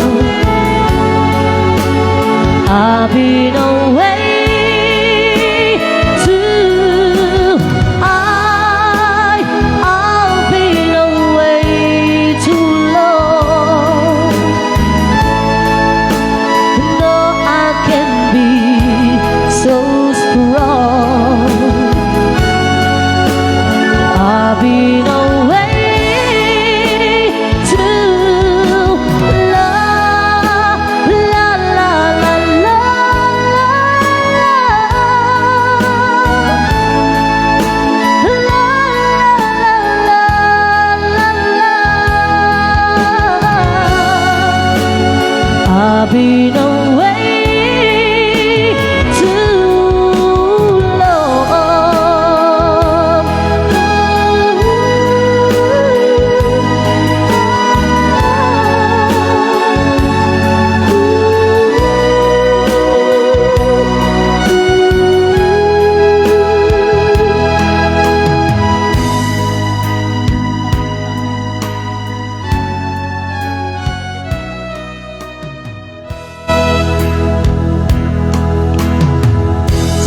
I've been away too. I've been away too long. No, I can be so strong. I've been away too long. La la la la I've been away too long.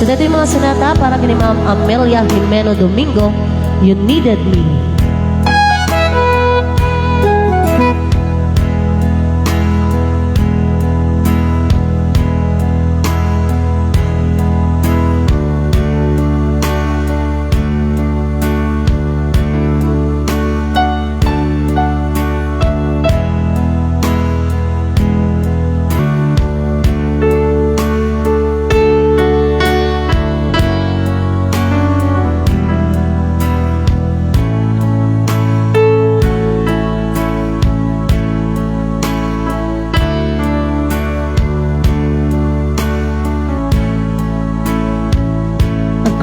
So dito yung mga sinata para kini Ma'am Amelia Jimeno Domingo, You Needed Me.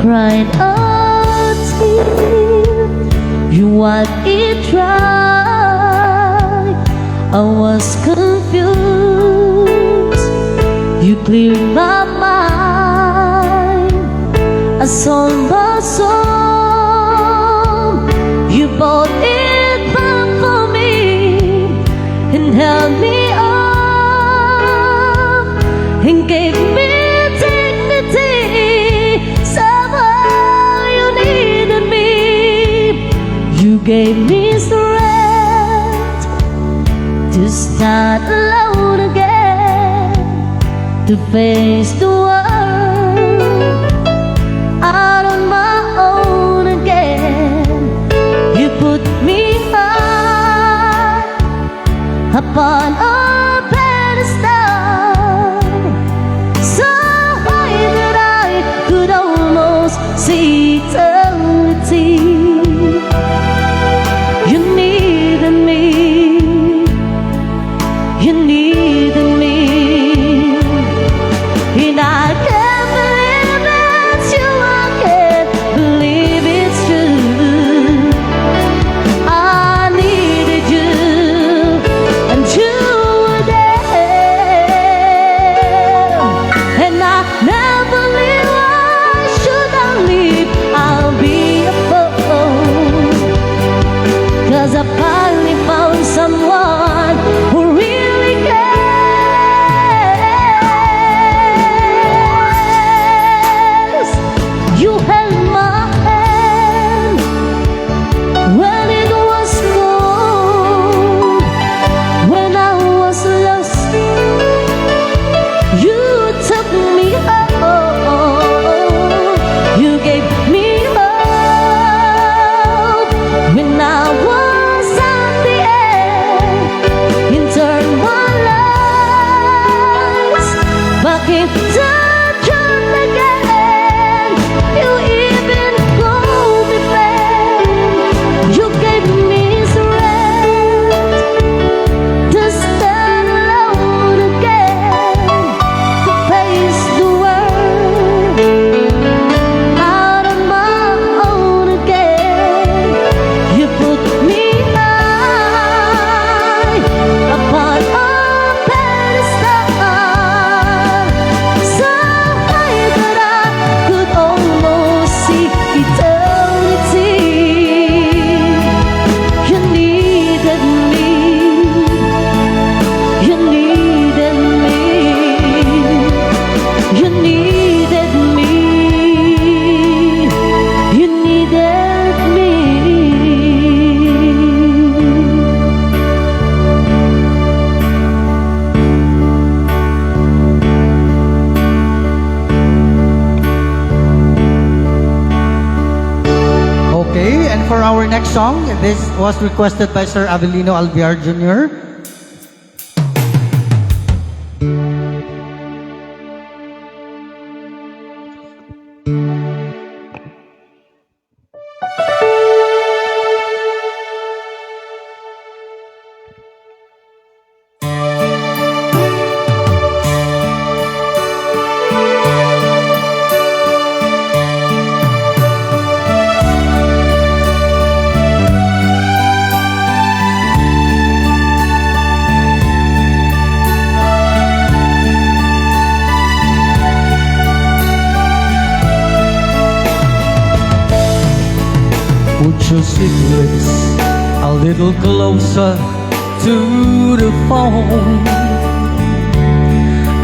Cried a tear, you wiped it dry. I was confused, you cleared my mind. I saw my soul, you bought it back for me and held me up and gave me gave me strength to start alone again, to face the world out on my own again. You put me high upon a pedestal, so high that I could almost see eternity. For our next song, this was requested by Sir Avelino Alviar Jr. Put your secrets a little closer to the phone,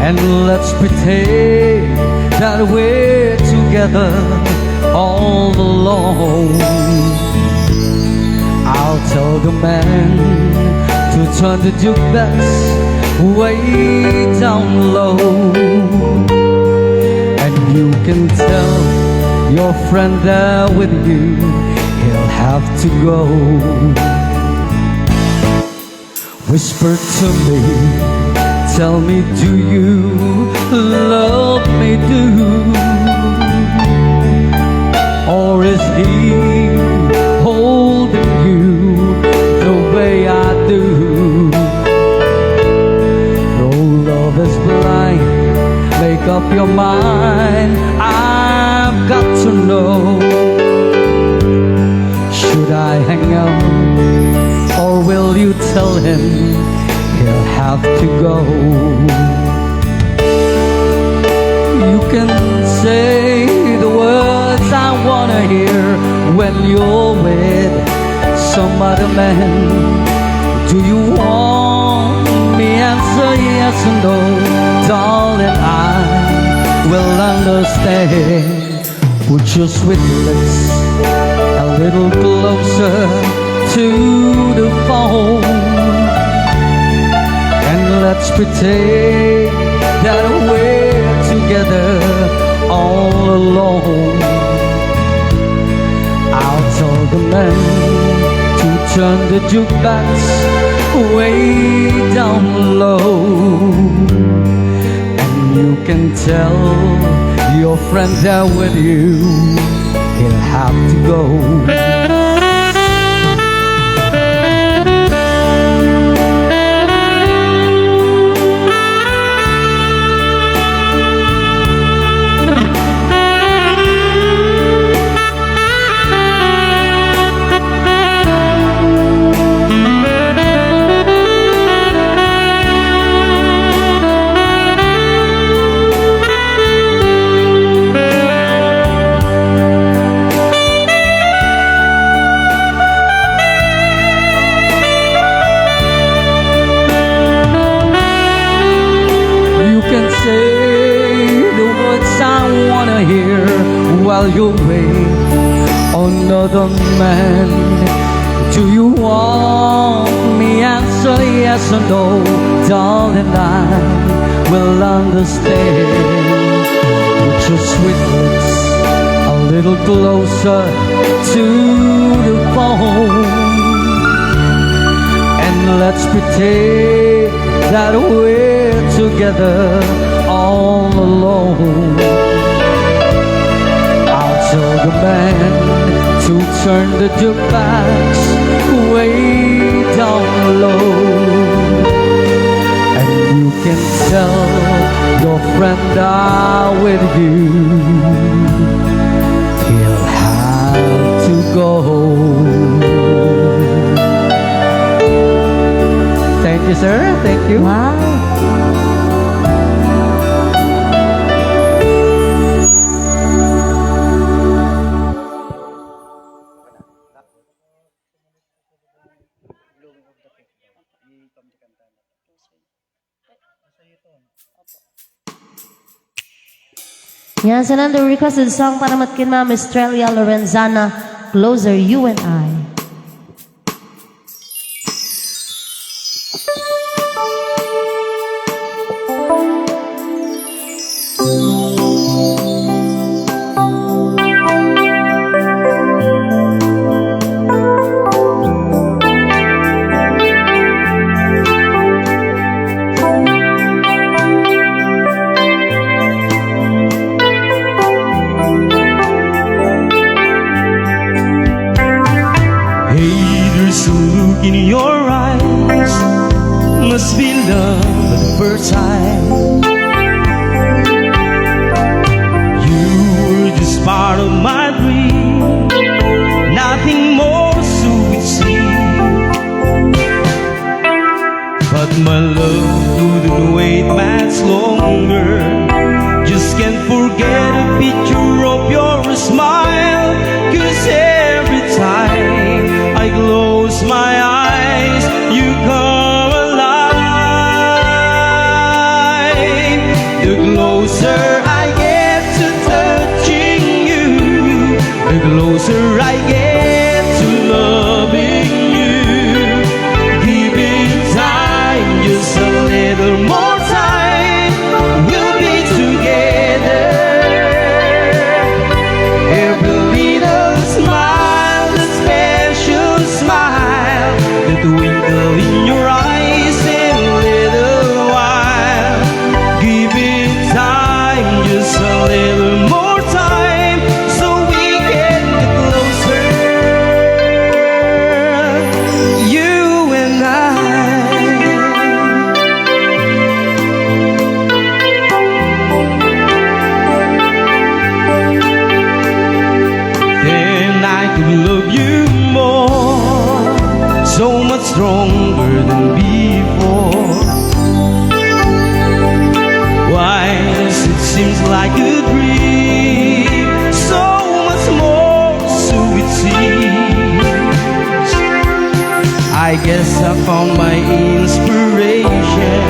and let's pretend that we're together all alone. I'll tell the man to turn the jukebox way down low, and you can tell your friend there with you, he'll have to go. Whisper to me, tell me, do you love me, do? Or is he holding you the way I do? Oh, love is blind, make up your mind, I've got to know. Should I hang up, or will you tell him he'll have to go? You can say the words I wanna hear when you're with some other man. Do you want me? Answer yes or no, darling, I will understand. Put your sweet lips a little closer to the phone, and let's pretend that we're together all alone. I'll tell the man to turn the jukebox way down low, and you can tell your friend there with you, he'll have to go. While you're with another man, do you want me? Answer yes or no, darling, I will understand. Put your sweet lips a little closer to the phone, and let's pretend that we're together all alone. Tell the man to turn the jukebox way down low, and you can tell your friend I'm with you, he'll have to go. Thank you, sir. Thank you. Wow. Yes, another requested song para matkin Ma'am Estrella Lorenzana, Closer, You and I. In your eyes must be love at the first sight. You were just part of my dream, nothing more so it seemed. But my love couldn't wait much longer. Just can't forget a picture of your smile, 'cause every time I close my eyes, you come alive. The closer I get I could breathe. So much more, so it seems. I guess I found my inspiration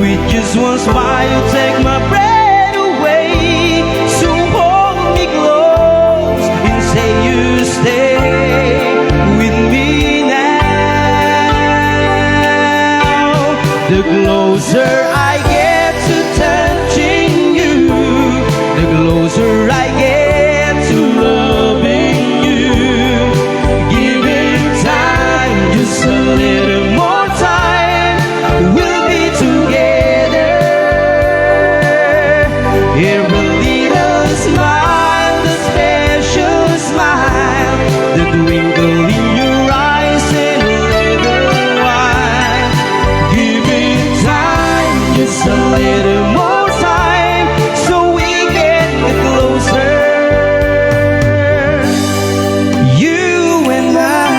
with just one smile to take my breath away. So hold me close and say you stay with me now. The closer I get to touching you, the closer I get to loving you. Give it time, just a little more time, we'll be together. Every little smile, the special smile, the twinkle in your eyes and a little while. Give it time, just a little more time, so we can get closer. You and I.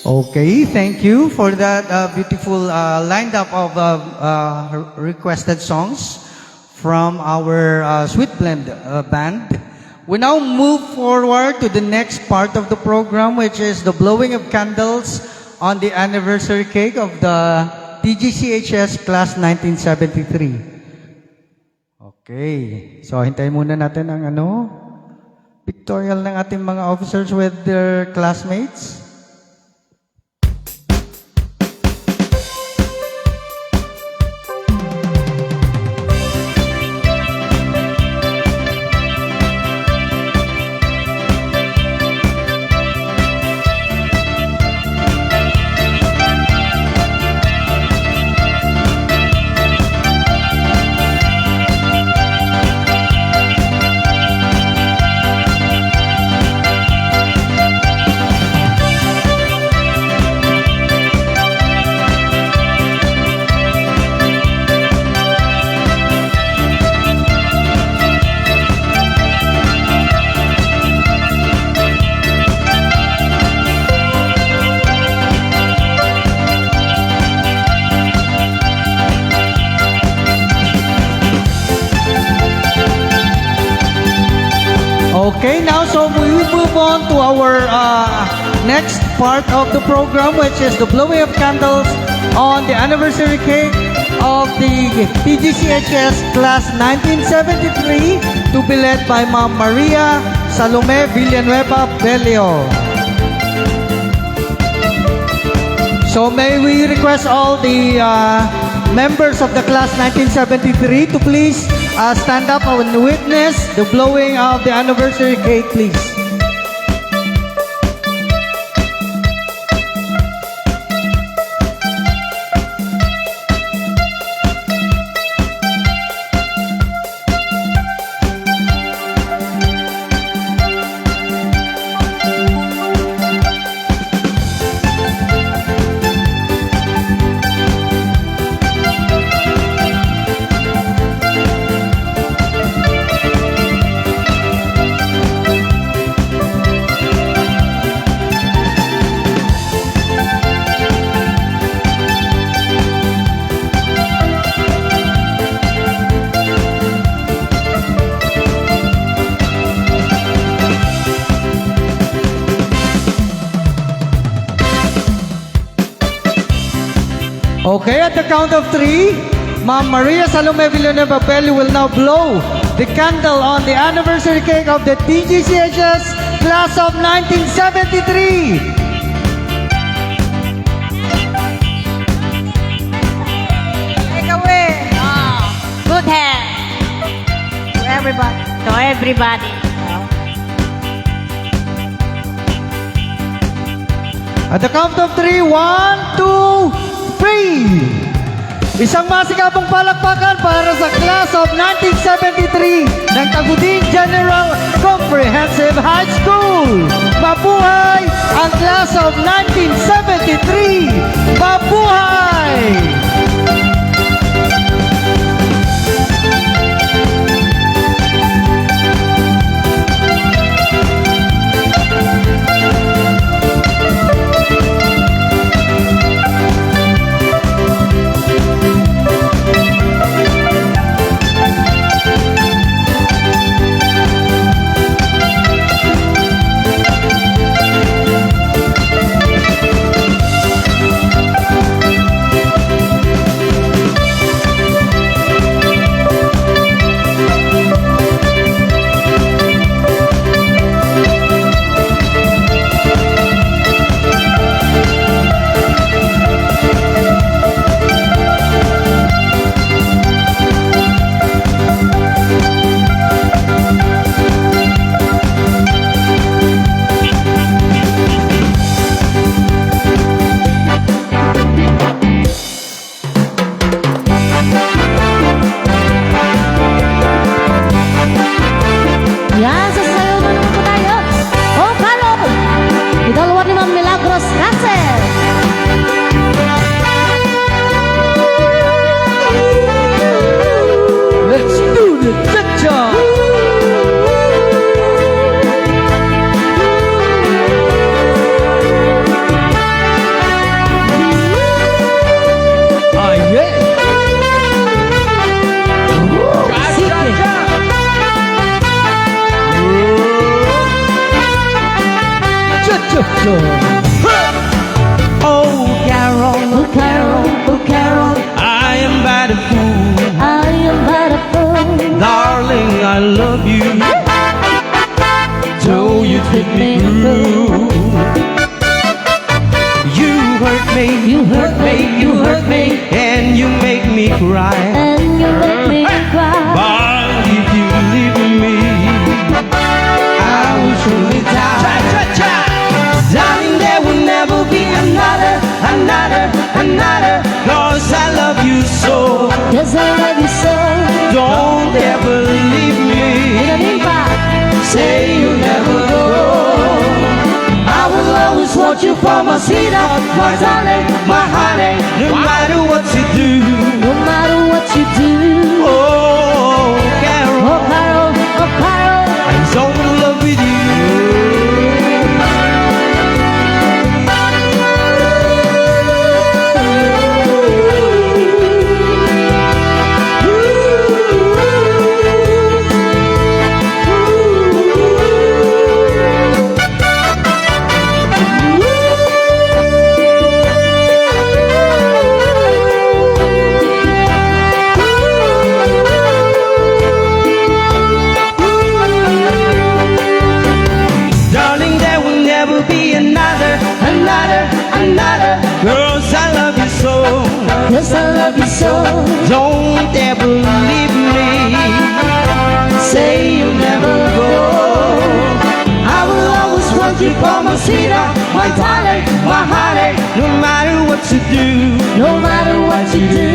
Okay, thank you for that beautiful lineup of requested songs from our Sweet Blend band. We now move forward to the next part of the program, which is the blowing of candles on the anniversary cake of the TGCHS Class 1973. Okay, so hintayin muna natin ang pictorial ng ating mga officers with their classmates. Okay, now so we will move on to our next part of the program, which is the blowing of candles on the anniversary cake of the PGCHS Class 1973 to be led by Ma'am Maria Salome Villanueva Belio. So may we request all the members of the Class 1973 to please stand up and witness the blowing of the anniversary cake, please. Okay, at the count of 3, Ma'am Maria Salome Villanueva Belli will now blow the candle on the anniversary cake of the TGCHS Class of 1973. Take away Good hair to everybody. to everybody. At the count of 3, 1, 2, 3. Isang masigabong palakpakan para sa Class of 1973 ng Tagudin General Comprehensive High School. Mabuhay ang Class of 1973! Mabuhay! get me through. You hurt me, You hurt me, you hurt me, and you make me cry. and you make me cry. But if you leave me, I will surely die. Darling, there will never be another, cause I love you so. 'Cause I love you so. Don't ever leave me. Say you'll never go. I will always want you for my sweetheart, my darling, my honey, no matter what you do. No matter what you do. Oh, Carol, Oh, Carol, oh, Carol. I'm so in love with you. Darling, there will never be another, cause I love you so. 'Cause I love you so. Don't ever leave me. Say you'll never go. I will always want you for my sweetheart, my darling, my honey, no matter what you do. No matter what you do.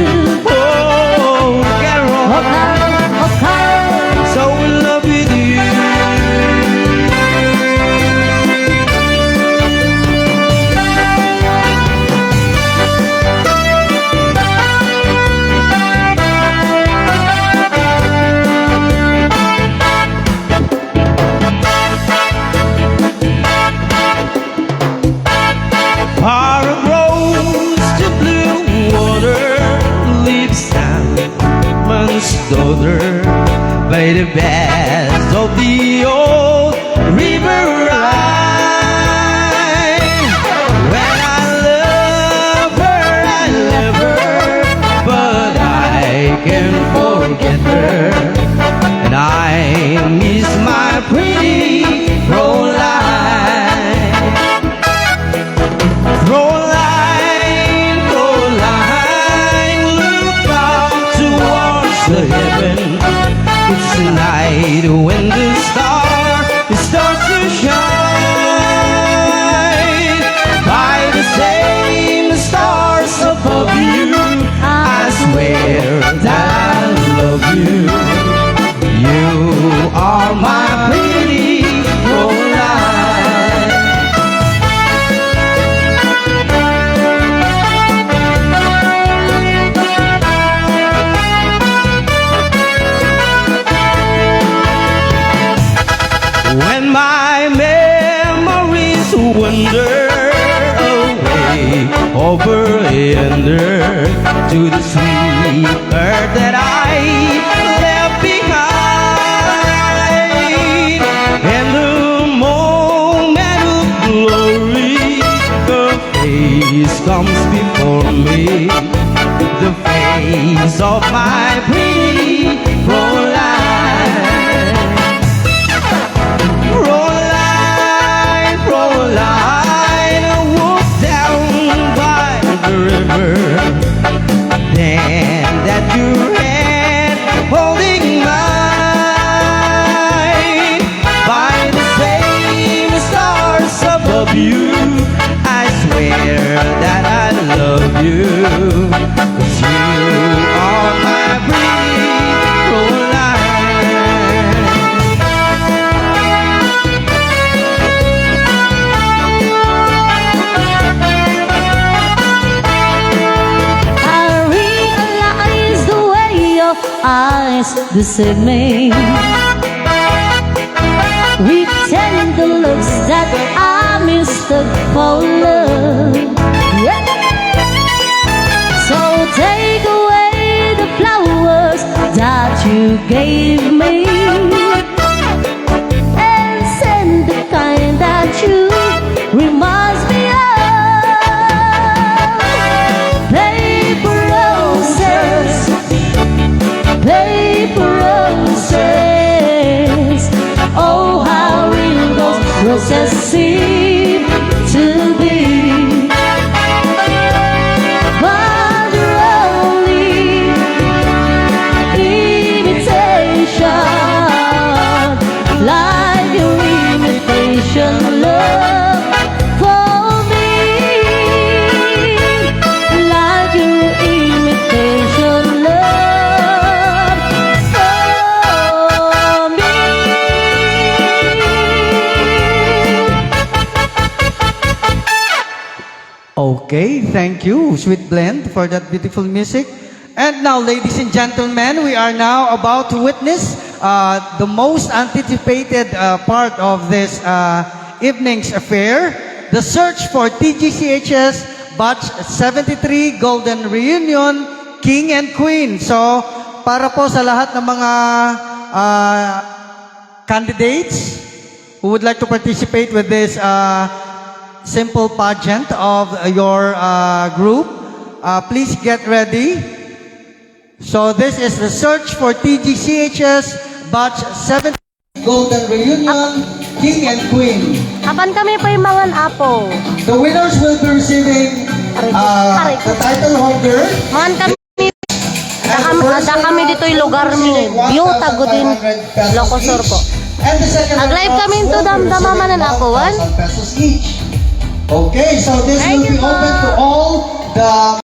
Oh, Carol, Oh, Carol, oh, Carol. so in love with you. Far rose to blue water, lives Salmon's daughter by the best of the old river ride. When I love her, but I can't forget her, and I miss my pretty Fräulein. Fräulein, look up towards the heaven. It's a night when the star starts to shine. By the same stars above you, I swear that I love you. You are my pretty Fräulein. When my memories wander away over yonder to the sweet earth that I left behind, and the moment of glory, the face comes before me, the face of my pretty Fräulein. Fräulein, walk down by the river, then that your hand holding mine. By the same stars above you, I swear that I love you, 'cause you are my pretty Fräulein. I realize the way your eyes deceive me, with tender looks that I mistook for love. Yeah. So take away the flowers that you gave me, and send the kind that you reminds me of. Paper roses, paper roses. Oh, how real those as seem to be, but you're only imitation, like your imitation love for me, like your imitation love for me. Okay, thank you, Sweet Blend, for that beautiful music. And now, ladies and gentlemen, we are now about to witness the most anticipated part of this evening's affair, the search for TGCHS Batch 73 Golden Reunion King and Queen. So, para po sa lahat ng mga candidates who would like to participate with this simple pageant of your group, please get ready. So this is the search for TGCHS Batch 7 Golden Reunion King and Queen. Apan kami pa yung mga apo. The winners will be receiving the title holder. Man kami, ada kami dito yung lugar ni View Tagudin Locosor po. And the second Nag-live kami ito damdamaman na ako, wan? pesos each. Okay, so this will be open to all the